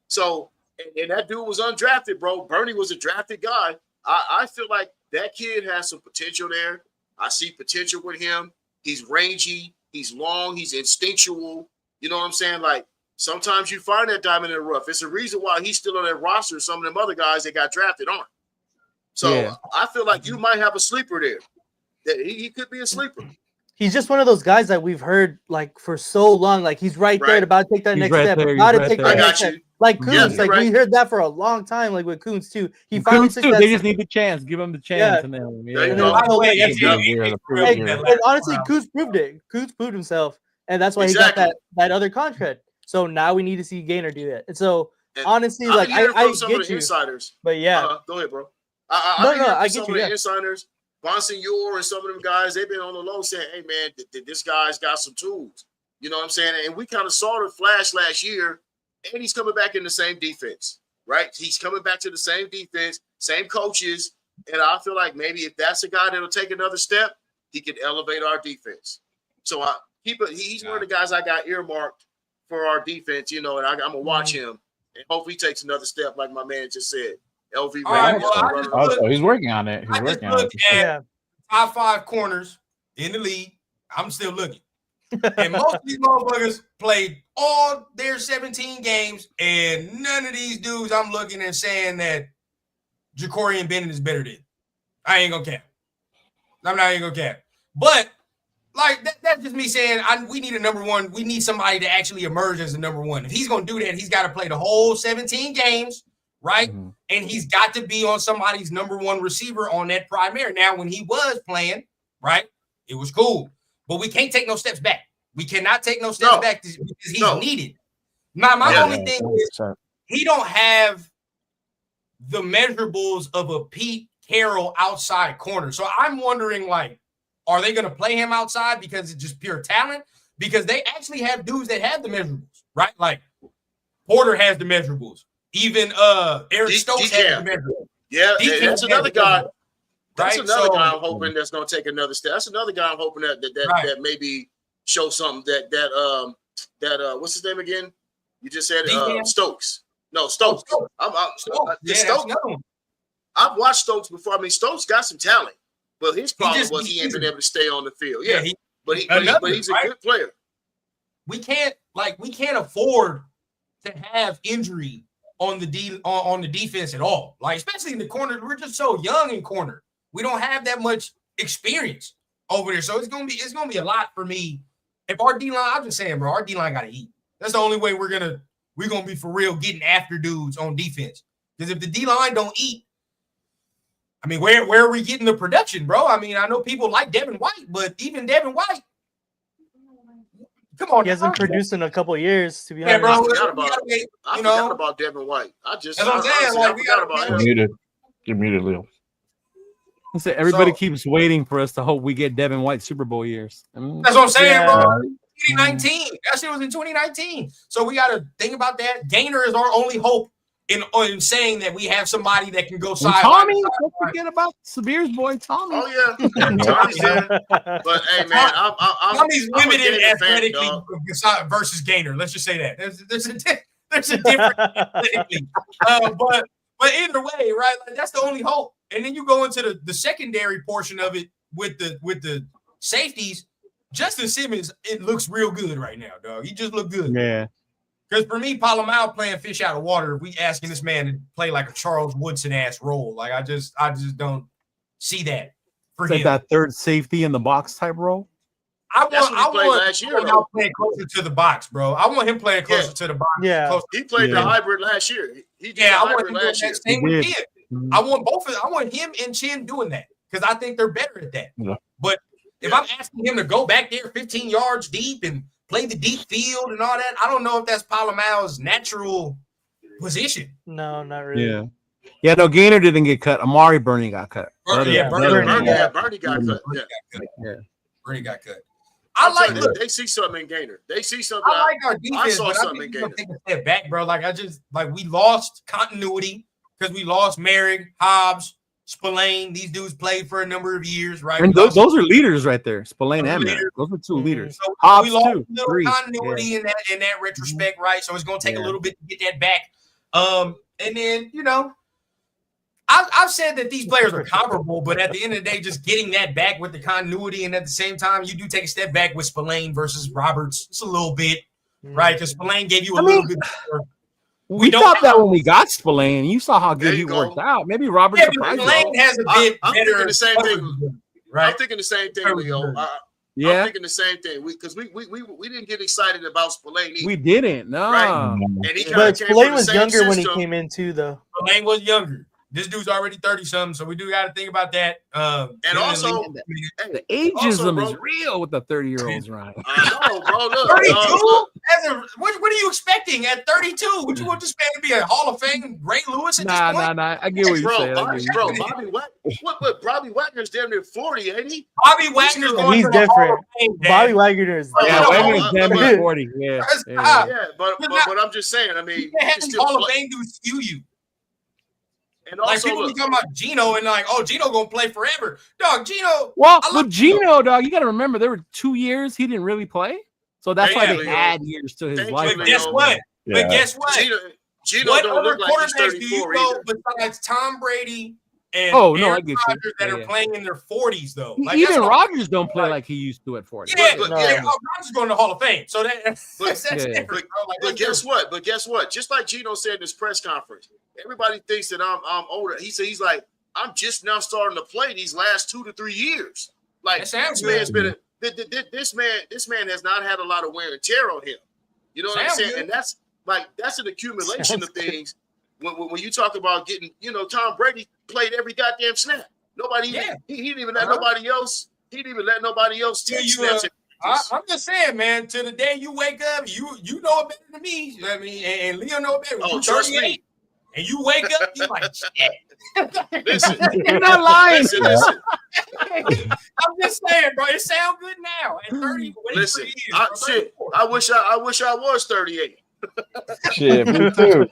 So and that dude was undrafted, bro. Bernie was a drafted guy. I feel like that kid has some potential there. I see potential with him. He's rangy. He's long. He's instinctual. You know what I'm saying? Like, sometimes you find that diamond in the rough. It's a reason why he's still on that roster. Some of them other guys that got drafted aren't. So I feel like you might have a sleeper there. That he could be a sleeper. He's just one of those guys that we've heard like for so long. Like he's right there, about to take that next step. About to take that next step. Like Coons, we heard that for a long time. Like with Coons too. He finally took that. They just need the chance. Give him the chance. And honestly, Coons proved it. Coons proved himself, and that's why he got that other contract. So now we need to see Gainer do that. And so honestly, like I get you. Insiders. But yeah, go ahead, bro. I get some you. Of the insiders, Bonsignor and some of them guys, they've been on the low saying, "Hey man, this guy's got some tools." You know what I'm saying? And we kind of saw the flash last year, and he's coming back in the same defense, right? He's coming back to the same defense, same coaches, and I feel like maybe if that's a guy that'll take another step, he can elevate our defense. So he's one of the guys I got earmarked for our defense, you know, and I'm gonna watch him and hopefully he takes another step, like my man just said. LV. He's working on it. He's working on it. Top 5 corners in the league. I'm still looking. And most of these motherfuckers played all their 17 games, and none of these dudes I'm looking and saying that Jacorian Bennett is better than. I ain't gonna cap. I'm not even gonna cap. But like that's just me saying we need a number one. We need somebody to actually emerge as a number one. If he's gonna do that, he's got to play the whole 17 games, right? Mm-hmm. And he's got to be on somebody's number one receiver on that primary. Now, when he was playing, right, it was cool. But we can't take no steps back. We cannot take no steps back because he's needed. My only thing is he don't have the measurables of a Pete Carroll outside corner. So I'm wondering, like, are they going to play him outside because it's just pure talent? Because they actually have dudes that have the measurables, right? Like Porter has the measurables. Even Eric Stokes has the measurables. Yeah, that's another guy. That's another guy I'm hoping that's going to take another step. That's another guy I'm hoping that maybe show something that what's his name again? You just said Stokes. No, Stokes. Stokes. I've watched Stokes before. I mean, Stokes got some talent, but his problem was he ain't been able to stay on the field. Yeah, but he's a good player. We can't afford to have injury on the defense at all. Like, especially in the corner, we're just so young in corner. We don't have that much experience over there, so it's gonna be a lot for me. If our D line, I'm just saying, bro, our D line gotta eat. That's the only way we're gonna be for real getting after dudes on defense. Because if the D line don't eat, I mean, where are we getting the production, bro? I mean, I know people like Devin White, but even Devin White, come on, he hasn't produced in a couple of years, to be honest. Bro, I forgot about Devin White. I forgot about him. You're muted, Leo. So everybody keeps waiting for us to hope we get Devin White Super Bowl years. That's what I'm saying, bro. 2019. That shit was in 2019. So we got to think about that. Gainer is our only hope in saying that we have somebody that can go side. Tommy, don't forget about Sabir's boy, Tommy. Oh yeah, Tommy's there. But hey, man, Tommy's limited athletically versus Gainer. Let's just say that there's a difference athletically. But either way, right? Like, that's the only hope. And then you go into the secondary portion of it with the safeties. Justin Simmons, it looks real good right now, dog. He just looked good. Yeah. Because for me, Palomar playing fish out of water, we asking this man to play like a Charles Woodson ass role. Like I just don't see that for him. Like that third safety in the box type role. I want him playing closer to the box, bro. I want him playing closer to the box. Yeah, he played the hybrid last year. I want him last year. Same with Pitt. I want him and Chin doing that because I think they're better at that. Yeah. But if I'm asking him to go back there 15 yards deep and play the deep field and all that, I don't know if that's Palomao's natural position. No, not really. Yeah, no, Gaynor didn't get cut. Amari Burney got cut. Bernie got cut. Yeah. Bernie got cut. They see something in Gaynor. They see something. I like our defense. I saw something in Gaynor. Take a step back, bro. We lost continuity because we lost Merrick, Hobbs, Spillane. These dudes played for a number of years, right? And those are leaders right there. Spillane and Merrick. Those are two leaders. So Hobbs we lost too. a little continuity in that retrospect, right? So it's going to take a little bit to get that back. And then, I've said that these players are comparable, but at the end of the day, just getting that back with the continuity and at the same time, you do take a step back with Spillane versus Roberts. It's a little bit, right? Because Spillane gave you a little bit more. We thought that when we got Spillane, you saw how good he worked out. Maybe Roberts surprised Spillane has a bit I'm better. thinking the same thing, right? I'm thinking the same thing, Leo. I'm thinking the same thing because we didn't get excited about Spillane either. We didn't, no. Right? And he But Spillane was younger when he came in too, though. Spillane was younger. This dude's already 30-something, so we do got to think about that. And also, the ageism is real with the 30-year-olds, Ryan. I know, bro. Look, 32? What are you expecting at 32? Would you want this man to be a Hall of Fame Ray Lewis at this point? Nah. I get what you're saying. Bobby Wagner's damn near 40, ain't he? Bobby Wagner's going He's to the Hall of different. Fame, Bobby Wagner is Wagner's damn near 40. But I'm just saying, I mean, Hall of Fame dudes skew you. And also, people be talking about Gino and Gino gonna play forever. Dog, Gino. Well, with Gino, dog, you got to remember there were 2 years he didn't really play, so that's why they add years to his life. But guess what? Gino what don't other look like he's quarterbacks do you 34 know either. besides Tom Brady and I Aaron get you. Rodgers that are playing in their 40s though? Even Rodgers don't play like he used to at 40. Yeah, Rodgers going to the Hall of Fame, so that's different. But guess what? Just like Gino said in his press conference, everybody thinks that I'm older. He's like, I'm just now starting to play these last 2 to 3 years. Like this man's been this man has not had a lot of wear and tear on him. You know what I'm saying? And that's an accumulation of things. When you talk about getting, Tom Brady played every goddamn snap. He didn't even let nobody else. He didn't even let nobody else take snaps. I'm just saying, man. To the day you wake up, you know it better than me. I mean, and Leo know it better. Oh, trust me. And you wake up, you like shit. Listen, you're not lying. Listen. I'm just saying, bro. It sounds good now. At 30, listen, I wish I was 38. Shit, me too.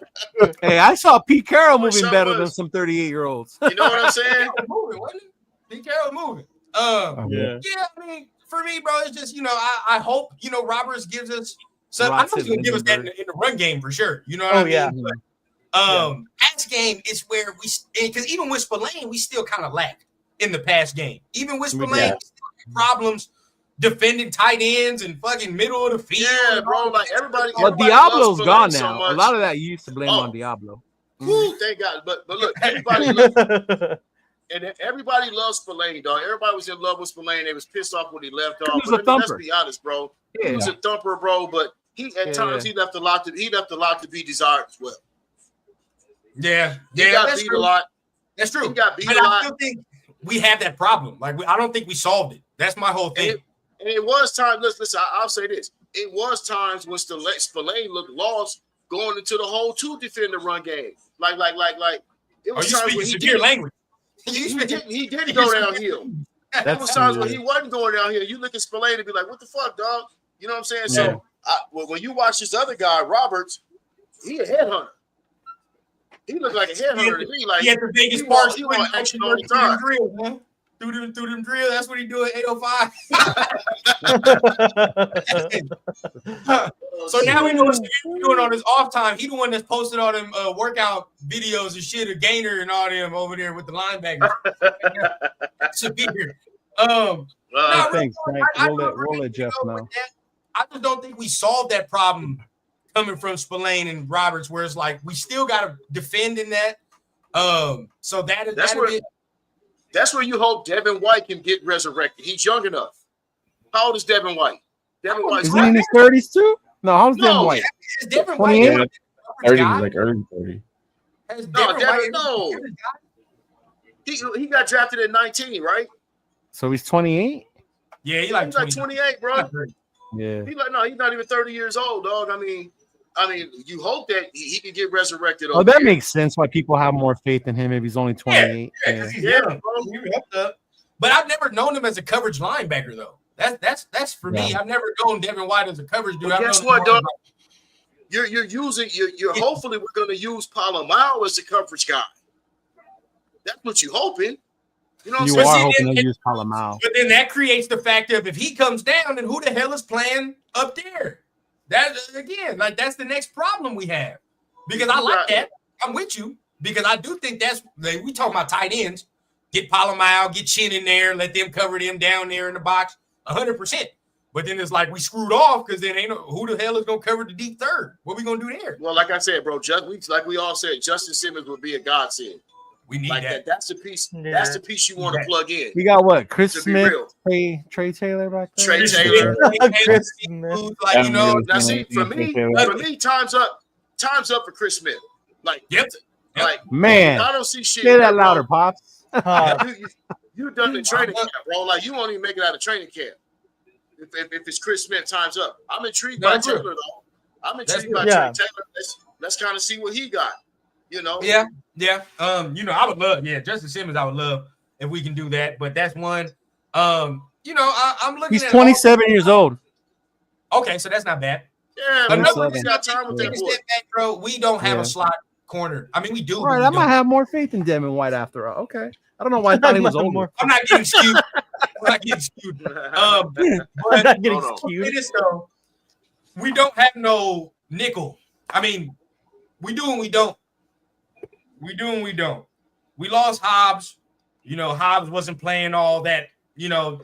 Hey, I saw Pete Carroll moving better than some 38-year-olds. You know what I'm saying? Moving, wasn't it? Pete Carroll moving. Yeah. I mean, for me, bro, it's just I hope Roberts gives us. So I know he's gonna give us that in the run game for sure. You know what I mean? Yeah. But, pass game is where because even with Spillane, we still kind of lack in the pass game. Even with Spillane, we still have problems defending tight ends and fucking middle of the field. Yeah, bro. Like everybody. Well, Diablo's gone now. A lot of that you used to blame on Diablo. Woo, thank God. But look, everybody loves Spillane, dog. Everybody was in love with Spillane. They was pissed off when he left off. Let's be honest, bro. He was a thumper, bro. But at times he left a lot to be desired as well. Yeah, he got beat a lot. That's true. He got beat a lot. lot. I still think we have that problem. Like I don't think we solved it. That's my whole thing. And it was time. Listen, I'll say this. It was times when Spillane looked lost going into the hole to defend the run game. Like it was times when he did language. He did go downhill. There was times when he wasn't going downhill. You look at Spillane and be like, "What the fuck, dog?" You know what I'm saying? Yeah. So when you watch this other guy, Roberts, he a headhunter. He looked like a headhunter to me. Like he had the biggest parts. He want action all the time. Through them drill. That's what he do at 8:05. So now we know what he's doing on his off time. He the one that's posted all them workout videos and shit of Gaynor and all them over there with the linebackers. Severe. Thanks, Frank. We'll let Jeff know. I just don't think we solved that problem coming from Spillane and Roberts, where it's like we still got to defend in that. So that's where you hope Devin White can get resurrected. He's young enough. How old is Devin White? Devin White is he in his 30s too? No, how's Devin White? Devin White. 30, like early 30. No. He got drafted at 19, right? So he's 28. Yeah, he's like 28, bro. Yeah. He's not even 30 years old, dog. I mean, you hope that he can get resurrected. Oh, that makes sense why people have more faith in him if he's only 28. Yeah, bro. But I've never known him as a coverage linebacker, though. That's for me. I've never known Devin White as a coverage dude. Guess what, dog? You're hopefully we're going to use Palomar as the coverage guy. That's what you're hoping. You know what I'm saying? You are hoping to use Palomar. But then that creates the fact of if he comes down, then who the hell is playing up there? That again, like that's the next problem we have. Because I like that. I'm with you. Because I do think that's we talking about tight ends. Get Palomar, get Chin in there, let them cover them down there in the box 100%. But then it's like we screwed off because then ain't who the hell is gonna cover the deep third? What we gonna do there? Well, like I said, bro, like we all said, Justin Simmons would be a godsend. We need that. That's the piece. Yeah. That's the piece you want to plug in. We got what? Chris Smith, Trey Taylor back there. Trey Taylor. Chris Smith. Like now see for me, time's up. Time's up for Chris Smith. Like, like man, I don't see shit. Say that louder, Pops. You done the training camp, bro. Like you won't even make it out of training camp. If it's Chris Smith, time's up. I'm intrigued by Taylor though. I'm intrigued by Trey Taylor. Let's kind of see what he got. You know. Yeah. I would love. Yeah, Justin Simmons. I would love if we can do that. But that's one. I'm looking. He's 27 years old. Okay, so that's not bad. Yeah, another got time with that boy. Bro, we don't have a slot corner. I mean, we do. All right, I might have more faith in Devin White after all. Okay. I don't know why I thought he was older. I'm not getting skewed. I'm not getting skewed. So we don't have no nickel. I mean, we do and we don't. We do and we don't. We lost Hobbs. Hobbs wasn't playing all that,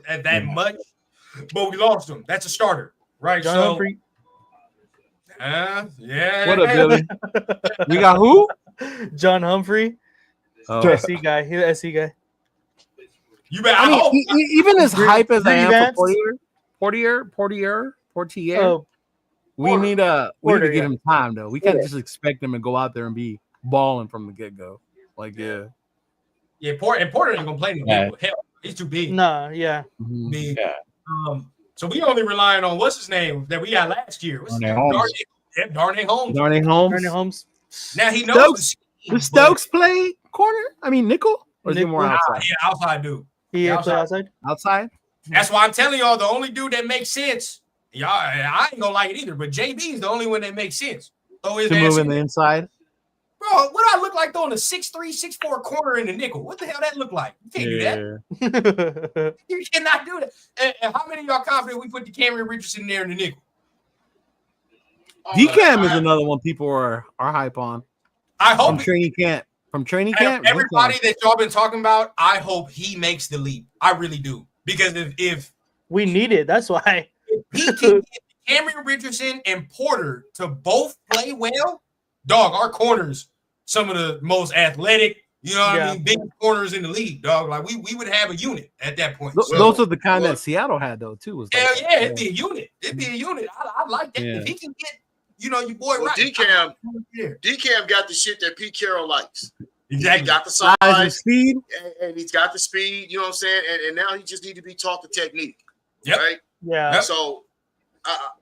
at that much, but we lost him. That's a starter, right? John Humphrey. Yeah. What up, Billy? We got who? John Humphrey. SC guy. He's an SC guy. You bet. I mean, even as hype as I am for Portier. We need to give him time though. We can't just expect him to go out there and be balling from the get go. Like Porter ain't gonna play hell. He's too big. Nah, yeah. Big. Yeah. So we only relying on what's his name that we got last year. Darnay Holmes. Now he knows. Does Stokes play corner? I mean nickel? Or is he more outside? Yeah, outside dude. He outside. Outside? That's why I'm telling y'all the only dude that makes sense. Y'all, I ain't gonna like it either, but JB is the only one that makes sense. To move in the inside. Bro, what do I look like throwing a 6'3", 6'4" corner in the nickel? What the hell that look like? You can't do that. You cannot do that. And how many of y'all confident we put the Cameron Richardson there in the nickel? DCAM is another one people are hype on. I hope from training camp. Everybody that y'all been talking about, I hope he makes the leap. I really do. Because if we need it, that's why. If he can get Cameron Richardson and Porter to both play well, dog, our corners, some of the most athletic, big corners in the league, dog. Like we would have a unit at that point. Those are the kind that Seattle had though too. It'd be a unit. I like that. Yeah. If he can get, your boy right. DCAM got the shit that Pete Carroll likes. Exactly. He got the size and speed, and he's got the speed. You know what I'm saying? And now he just need to be taught the technique. Yep. Right. Yeah. So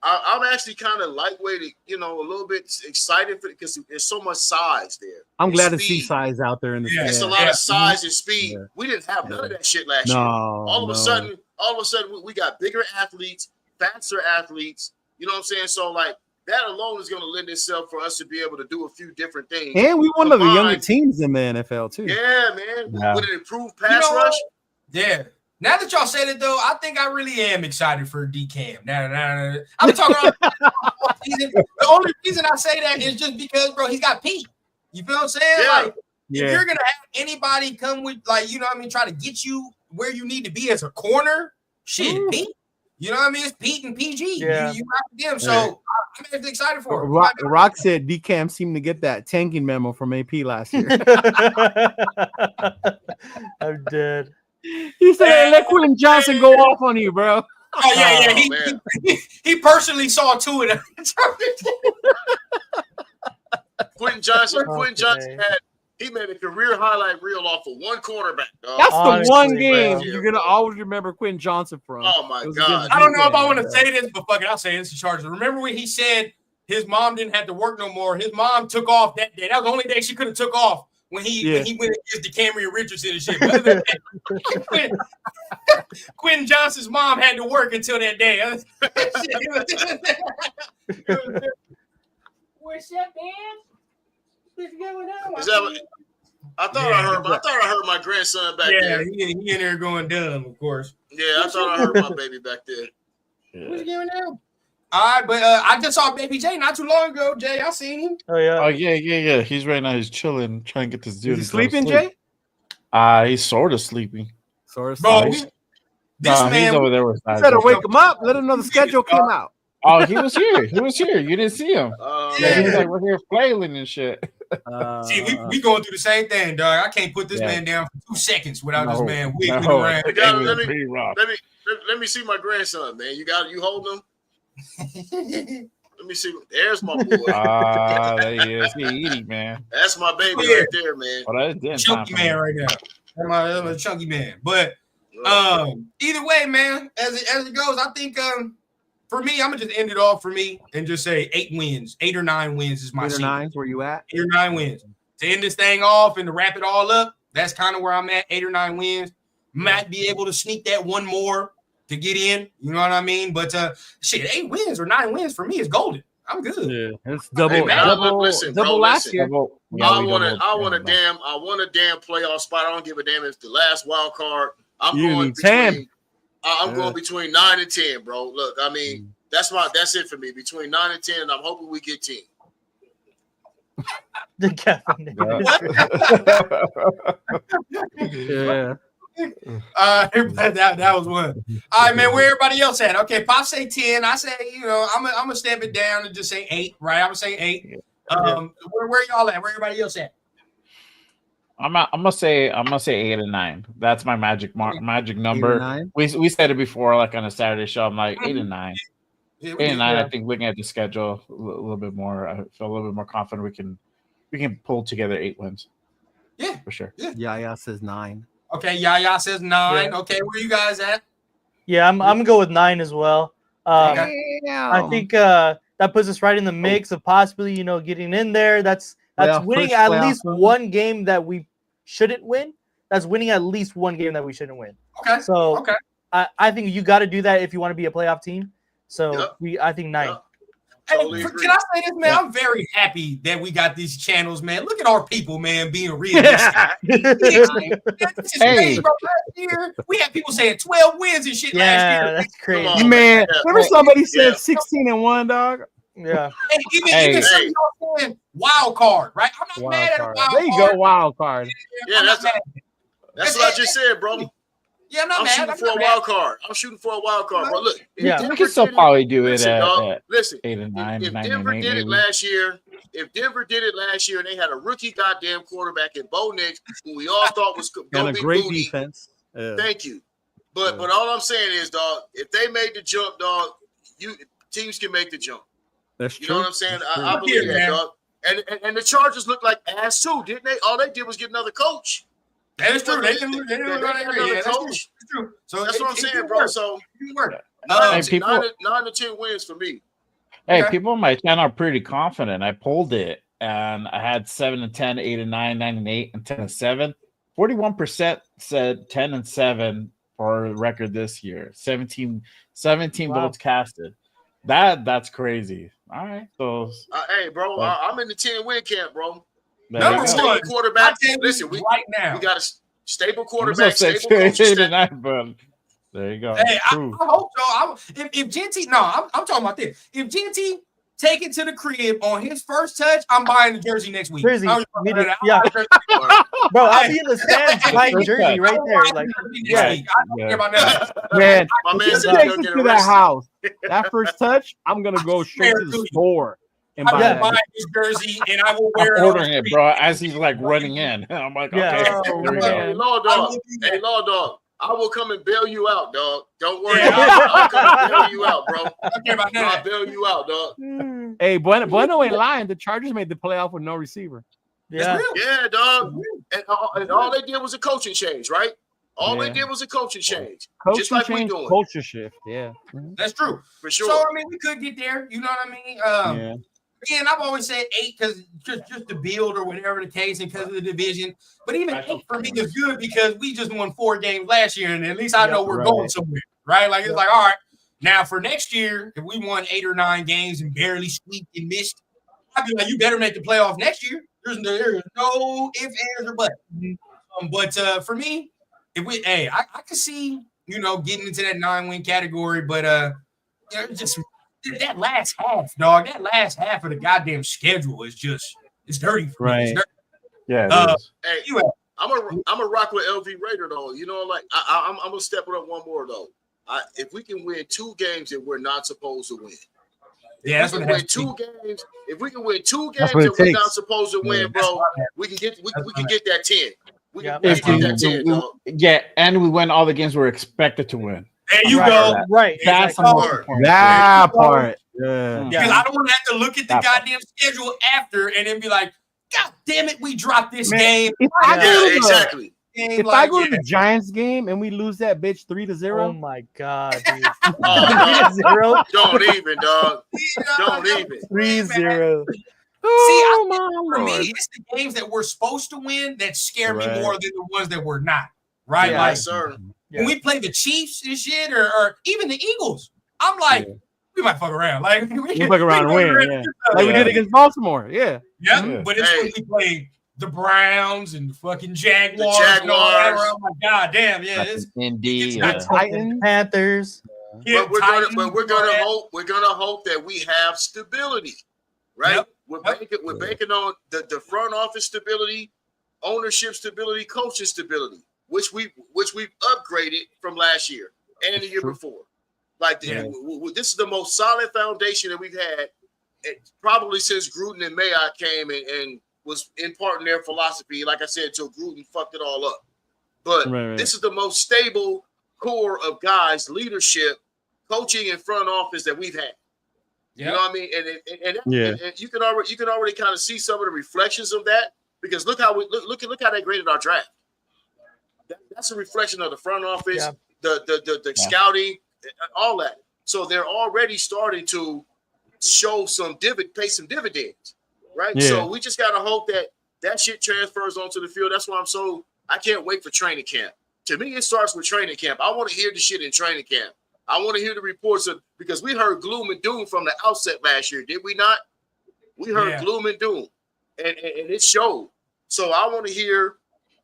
I'm actually kind of lightweight, a little bit excited for it because there's so much size there. I'm glad to see size out there in the It's a lot of size and speed. Yeah. We didn't have none of that shit last year. All of a sudden, we got bigger athletes, faster athletes. You know what I'm saying? So like that alone is going to lend itself for us to be able to do a few different things. And we one of the younger teams in the NFL too. Yeah, man. Yeah. With an improved pass rush. Yeah. Now that y'all said it, though, I think I really am excited for DCAM. Now, I'm talking about season. The only reason I say that is just because, bro, he's got Pete. You feel what I'm saying? Yeah. Like, if you're going to have anybody come with, like, try to get you where you need to be as a corner, Pete. You know what I mean? It's Pete and PG. Yeah. You got them. So I'm actually excited for it. Rock said DCAM seemed to get that tanking memo from AP last year. I'm dead. He said, hey, let Quentin Johnson go off on you, bro. Oh, yeah. He personally saw two of them. Quentin Johnson He made a career highlight reel off of one quarterback. Dog. That's Honestly, the one game bro. you're gonna always remember Quentin Johnson from. Oh my God! I don't know if I want to say this, but fuck it, I'll say this to Chargers. Remember when he said his mom didn't have to work no more? His mom took off that day. That was the only day she could have took off when he went against DeCamerion Richardson and shit. But other than that, Quentin Johnson's mom had to work until that day. What's up, man? What's going on? Is that what, I thought I heard my grandson back there. Yeah, he in there going dumb, of course. Yeah, I thought I heard my baby back there. What's going on? All right, but I just saw Baby J not too long ago. Jay, I seen him. Oh yeah. Oh yeah. He's right now. He's chilling, trying to get this dude. Is he sleeping, Jay? He's sort of sleeping. Bro, he's over there with. You better wake him up. Let him know the schedule came out. Oh, he was here. He was here. You didn't see him. He was like, we're here flailing and shit. See, we going through the same thing, dog. I can't put this man down for 2 seconds without this man wiggling around. Let me see my grandson, man. You hold him. Let me see. There's my boy. There he is. He eating, man. That's my baby right there, man. Oh, that's chunky man right now. That's my chunky man. But either way, man, as it goes, I think for me, I'm gonna just end it off for me and just say 8 wins, 8 or 9 wins is my 8 or 9. Where you at? 8 or 9 wins to end this thing off and to wrap it all up. That's kind of where I'm at. 8 or 9 wins. Might be able to sneak that one more to get in. You know what I mean? But 8 wins or 9 wins for me is golden. I'm good. Yeah, it's double. Hey, man, double last year. I want a damn playoff spot. I don't give a damn if the last wild card. I'm going between 9 and 10, bro. Look, I mean, that's it for me. Between 9 and 10, I'm hoping we get 10. Yeah. That was one. All right, man. Where everybody else at? Okay, Pop say 10. I say, I'm gonna step it down and just say 8. Right? I'm gonna say 8. Where y'all at? Where everybody else at? I'm gonna say 8 and 9. That's my magic number. We said it before, like on a Saturday show. I'm like 8 and 9. 8 and 9. I think looking at the schedule a little bit more, I feel a little bit more confident we can pull together 8 wins. Yeah, for sure. Yaya says 9. Okay, Yaya says 9. Yeah. Okay, where you guys at? Yeah, I'm gonna go with 9 as well. I think that puts us right in the mix of possibly getting in there. That's winning at least one game that we shouldn't win. That's winning at least one game that we shouldn't win. Okay. So I think you got to do that if you want to be a playoff team. So I think 9. Yep. Hey, can I say this, man? I'm very happy that we got these channels, man. Look at our people, man, being real. This is crazy, bro. Last year, we had people saying 12 wins and shit last year. That's crazy. On, man, remember somebody said 16-1, dog? Yeah. And even some y'all saying wild card, right? I'm not mad at a wild card. There you go, wild card. Yeah, that's what I just said, bro. Yeah, I'm shooting for a wild card. I'm shooting for a wild card, bro. Look, we can still probably do it listen, 8 and 9. If 9 Denver and 8, did it maybe. last year, and they had a rookie goddamn quarterback in Bo Nix, who we all thought was going to be great booty. Defense. Yeah. Thank you. But all I'm saying is, dog, if they made the jump, dog, teams can make the jump. That's you true. know what I'm saying? I believe that, dog. And the Chargers look like ass too, didn't they? All they did was get another coach. That is true. They didn't another coach. That's true. So that's what I'm saying, bro. So it worked. 9 to 10 wins for me. Hey, people on my channel are pretty confident. I pulled it and I had 7 and 10, 8 and 9, 9 and 8, and 10 and 7. 41% said 10 and 7 for the record this year. 17 votes casted. That's crazy. All right. So hey, bro, I'm in the 10-win camp, bro. Number one quarterback. Listen, we got a stable quarterback. Stable coach. But there you go. Hey, I hope so. If Genty, I'm talking about this. If Genty take it to the crib on his first touch, I'm buying the jersey next week. Jersey, yeah. Bro, I'll be in the stands buying jersey right there. Like, I don't care about that. Man, my man if you take it to that house, that first touch, I'm gonna go straight to the store. And I will buy this jersey and I will wear I'm ordering it, bro, as he's like running in. I'm like, okay. Hey, Law Dog. I will come and bail you out, dog. Don't worry. I'll come and bail you out, bro. I'll bail you out, dog. Hey, Bueno ain't lying. The Chargers made the playoff with no receiver. Yeah, yeah, dog. And all they did was a coaching change, right? All they did was a coaching change, just like we doing. Culture shift, yeah. That's true for sure. So I mean, we could get there. You know what I mean? Again, I've always said 8 because just to build or whatever the case, and because of the division. But even 8 for me is good because we just won 4 games last year, and at least I know we're going somewhere, right? Like it's like, all right, now for next year, if we won 8 or 9 games and barely squeaked and missed, I'd be like, you better make the playoff next year. There's no ifs, ands, or buts. But for me, if we, I could see, getting into that 9-win category, but just that last half, dog. That last half of the goddamn schedule is it's dirty. Right. It's dirty. Yeah. It is. Hey, I'm a rock with LV Raider though. Like I'm gonna step it up one more though. If we can win 2 games that we're not supposed to win. Yeah, that's what it has to be. If we can win 2 games that we're not supposed to win, bro, we can get that 10. We can get that 10, dog. Yeah, and we win all the games we're expected to win. There you go. Right. That's exactly. the most important. That part. Yeah. Because I don't want to have to look at the goddamn schedule after and then be like, God damn it, we dropped this game. If I go to the the Giants game and we lose that bitch 3-0, oh my god, dude. 3-0. Don't even, dog. Don't even. 3-0. For me, it's the games that we're supposed to win that scare me more than the ones that we're not. Right? Yeah, like, sir. When we play the Chiefs and shit, or even the Eagles, I'm like, we might fuck around. Like we fuck around and win, like we did against Baltimore. Yeah. But it's when we play the Browns and the fucking Jaguars. And all that, where I'm like, God damn, it's indeed. Titans, Panthers. But we're gonna hope that we have stability, right? We're banking on the front office stability, ownership stability, coaching stability, which we've upgraded from last year and the year before. Like this is the most solid foundation that we've had, probably since Gruden and Mayock came and was in part in their philosophy. Like I said, until Gruden fucked it all up. But this is the most stable core of guys, leadership, coaching, and front office that we've had. You know what I mean? And you can already kind of see some of the reflections of that, because look how they graded our draft. That's a reflection of the front office, the scouting, all that. So they're already starting to show pay some dividends, right? Yeah. So we just gotta hope that shit transfers onto the field. That's why I can't wait for training camp. To me, it starts with training camp. I want to hear the shit in training camp. I want to hear the reports because we heard gloom and doom from the outset last year, did we not? We heard gloom and doom, and it showed. So I want to hear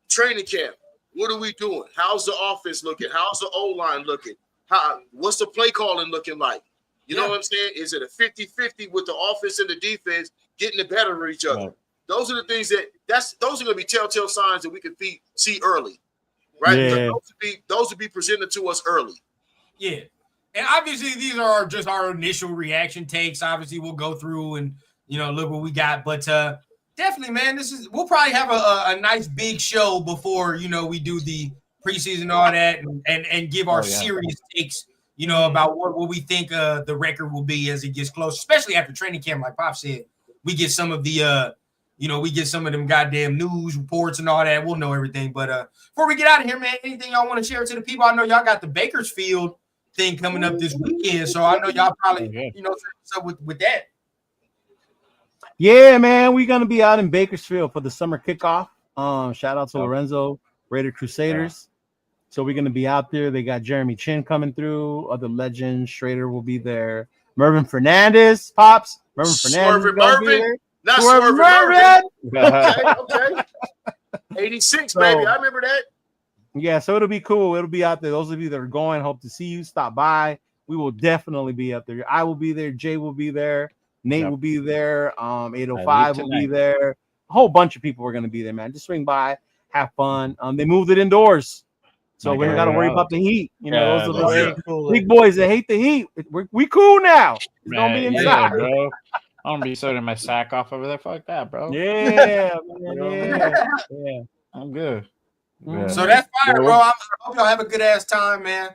training camp. What are we doing? How's the offense looking? How's the O-line looking? What's the play calling looking like? You know what I'm saying? Is it a 50-50 with the offense and the defense getting the better of each other? Those are the things those are going to be telltale signs that we can see early, right? Yeah. Those would be presented to us early. Yeah. And obviously these are just our initial reaction takes. Obviously we'll go through and, look what we got. But definitely, man, we'll probably have a nice big show before, we do the preseason and all that and give our serious takes, about what we think the record will be as it gets close, especially after training camp, like Pop said. We get some of the we get some of them goddamn news reports and all that. We'll know everything. But before we get out of here, man, anything y'all want to share to the people? I know y'all got the Bakersfield thing coming up this weekend, so I know y'all probably what's up with that. Yeah, man, we're gonna be out in Bakersfield for the summer kickoff. Shout out to Lorenzo, Raider Crusaders. So we're gonna be out there. They got Jeremy Chin coming through. Other legends, Schrader will be there. Mervin Fernandez, Pops. Mervin Fernandez, Mervin. Not Swervin' Mervin. Mervin. Okay. 86, baby. I remember that. Yeah, so it'll be cool. It'll be out there. Those of you that are going, hope to see you. Stop by. We will definitely be up there. I will be there. Jay will be there. Nate will be there. 805 will be there. A whole bunch of people are going to be there, man. Just swing by, have fun. They moved it indoors, so we don't got to worry about the heat. Those are the big boys that hate the heat. We cool now. It's going to be inside. Bro. I'm going to be sorting my sack off over there. Fuck that, bro. Yeah, man, yeah. I'm good. Yeah. So that's fire, bro. I hope y'all have a good ass time, man.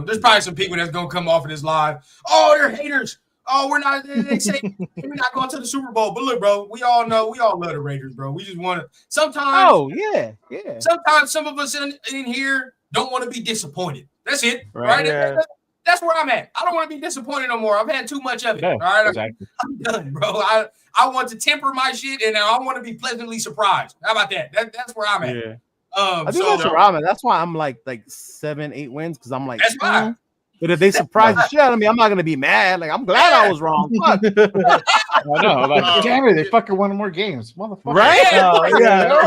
There's probably some people that's gonna come off of this live. Oh, they're haters. oh, we're not. They say we're not going to the Super Bowl. But look, bro, we all love the Raiders, bro. We just want to. Sometimes, Oh yeah. Sometimes some of us in here don't want to be disappointed. That's it, Right. right? Yeah. That's where I'm at. I don't want to be disappointed no more. I've had too much of it. Yeah, all right, exactly. I'm done, bro. I want to temper my shit, and I want to be pleasantly surprised. How about that? That's where I'm at. Yeah. I think that's where I'm at. That's why I'm like 7-8 wins because I'm like. That's fine. But if they surprise the shit out of me, I'm not gonna be mad. Like I'm glad I was wrong. Fuck. I know. Like, damn it, they fucking won more games, motherfucker. Right?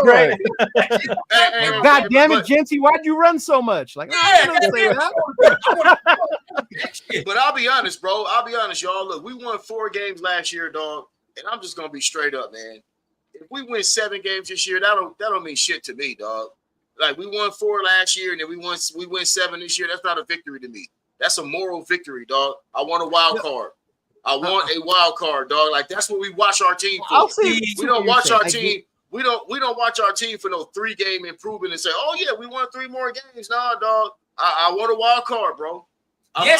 Right. Hey, God damn it, Genty, why'd you run so much? Like, but I'll be honest, bro. I'll be honest, y'all. Look, we won 4 games last year, dog, and I'm just gonna be straight up, man. If we win 7 games this year, that don't mean shit to me, dog. Like we won 4 last year, and then we win 7 this year. That's not a victory to me. That's a moral victory, dog. I want a wild card. I want a wild card, dog. Like that's what we watch our team for. We don't watch our team. We don't watch our team for no 3-game improvement and say, oh yeah, we won 3 more games. Nah, dog. I want a wild card, bro. I get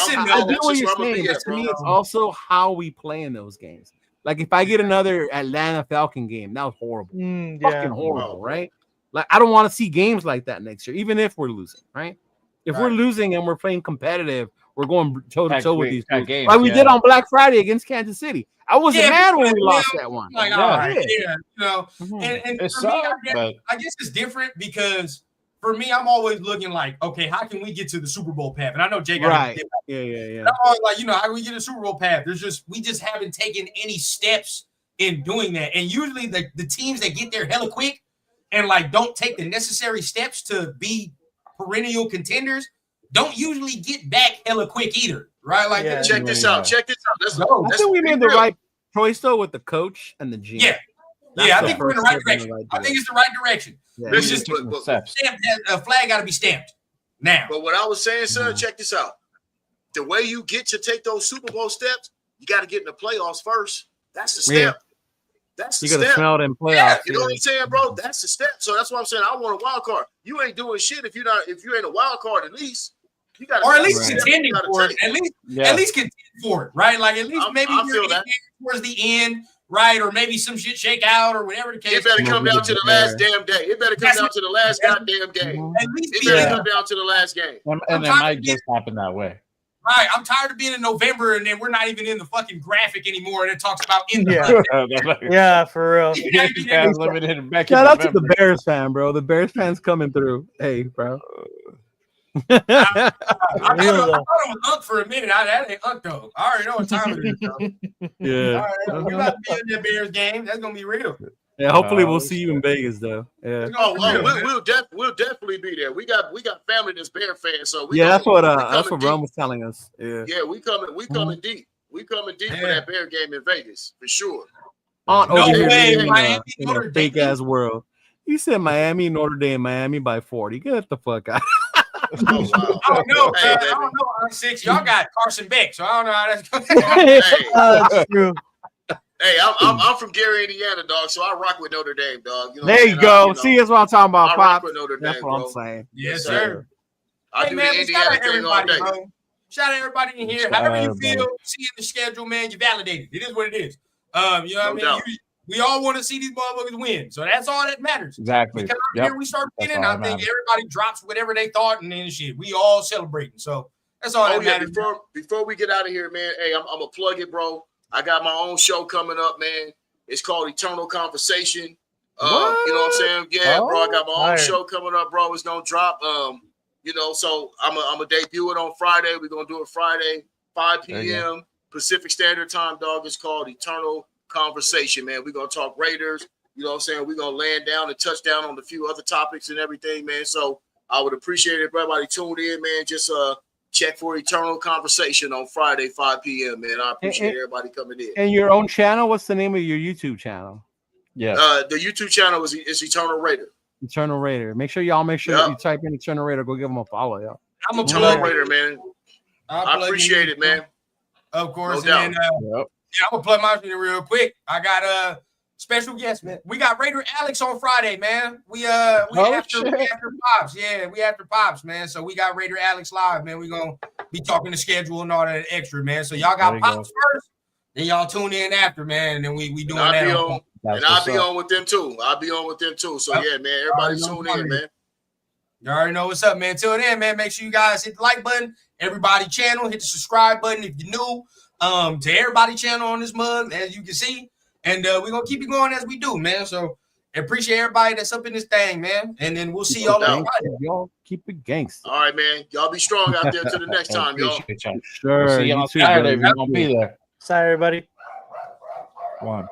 what you're saying, but to me, it's also how we play in those games. Like if I get another Atlanta Falcon game, that was horrible. Fucking horrible, right? Like I don't want to see games like that next year, even if we're losing, right? If we're losing and we're playing competitive, we're going toe to toe with these games, like we did on Black Friday against Kansas City. I wasn't mad when we lost that one. Like, all right, you know, and for me, I guess it's different because for me, I'm always looking like, okay, how can we get to the Super Bowl path? And I know Jay got yeah. I'm always like, how can we get to the Super Bowl path? We just haven't taken any steps in doing that. And usually the teams that get there hella quick and like don't take the necessary steps to be perennial contenders don't usually get back hella quick either, right? Like, check this out. Check this out. I think we made the right choice though with the coach and the GM. Yeah, I think we're in the right direction. I think it's the right direction. Yeah, It's just a flag got to be stamped now. But what I was saying, sir, check this out. The way you get to take those Super Bowl steps, you got to get in the playoffs first. That's the step. Yeah. That's the You gotta step. smell it in playoffs. Yeah, you know what I'm saying, bro? That's the step. So that's what I'm saying. I want a wild card. You ain't doing shit if you ain't a wild card. At least you got, or at least contending for it. At least contend for it, right? Like at least maybe you're towards the end, right? Or maybe some shit shake out or whatever the case. It better come down to the last damn day. It better come down to the last goddamn game. At least it better come down to the last game. And it might just happen that way. Right, I'm tired of being in November and then we're not even in the fucking graphic anymore, and it talks about in the yeah, for real. Shout out to the Bears fan, bro. The Bears fans coming through. Hey, bro. I thought it was Unc for a minute. That ain't Unc though. I already know what time it is. Though. Yeah. All right, we got to be in that Bears game. That's gonna be real. Yeah, hopefully we'll see you in Vegas though. Yeah. We'll definitely be there. We got family that's Bear fans, so that's what Ron was telling us. Yeah. Yeah, we coming deep. We coming deep for that Bear game in Vegas for sure. Over here in a fake ass world. You said Miami, Notre Dame, Miami by 40. Get the fuck out. I don't know. I don't know. 6, y'all got Carson Beck, so I don't know how that's going. That's true. Hey, I'm from Gary, Indiana, dog. So I rock with Notre Dame, dog. There you go. See, that's what I'm talking about, I Pop. rock with Notre Dame, That's what bro. I'm saying. Yes, sir. I do the Indiana thing all day. Bro. Shout out everybody in here. However you feel, seeing the schedule, man, you validated. It is what it is. You know what I mean? We all want to see these motherfuckers win, so that's all that matters. Exactly. We come out here, we start winning. I think everybody drops whatever they thought, and then shit, we all celebrating. So that's all that matters. Before we get out of here, man, hey, I'm gonna plug it, bro. I got my own show coming up, man. It's called Eternal Conversation. You know what I'm saying? Yeah, bro. I got my own show coming up, bro. It's gonna drop. So I'm gonna debut it on Friday. We're gonna do it Friday, 5 p.m. Pacific Standard Time, dog. It's called Eternal Conversation, man. We're gonna talk Raiders. You know what I'm saying? We're gonna land down and touch down on a few other topics and everything, man. So I would appreciate it if everybody tuned in, man. Just check for Eternal Conversation on Friday, 5 p.m., man. I appreciate everybody coming in. And your own channel? What's the name of your YouTube channel? Yeah. The YouTube channel is Eternal Raider. Eternal Raider. Make sure you type in Eternal Raider. Go give them a follow, y'all. I'm a Eternal Raider, man. I appreciate it, man. Of course. No and then, I'm gonna plug my video real quick. I got a special guest, man. We got Raider Alex on Friday, man. We after Pops. Yeah, we after Pops, man. So we got Raider Alex live, man. We gonna be talking the schedule and all that extra, man. So y'all got Pops first. Then y'all tune in after, man, and then we doing I'll that. Be on, and I'll be on with them too. I'll be on with them too. So yeah, man, everybody tune in, man. You already know what's up, man. Till then, man, make sure you guys hit the like button, everybody channel, hit the subscribe button if you're new. To everybody channel on this mug, as you can see, and we're gonna keep it going as we do, man. So appreciate everybody that's up in this thing, man. And then we'll see y'all on Friday. Y'all keep it gangster. All right, man. Y'all be strong out there till the next time, y'all. Sure. See you on Saturday if you're gonna be there. Sorry, everybody. One.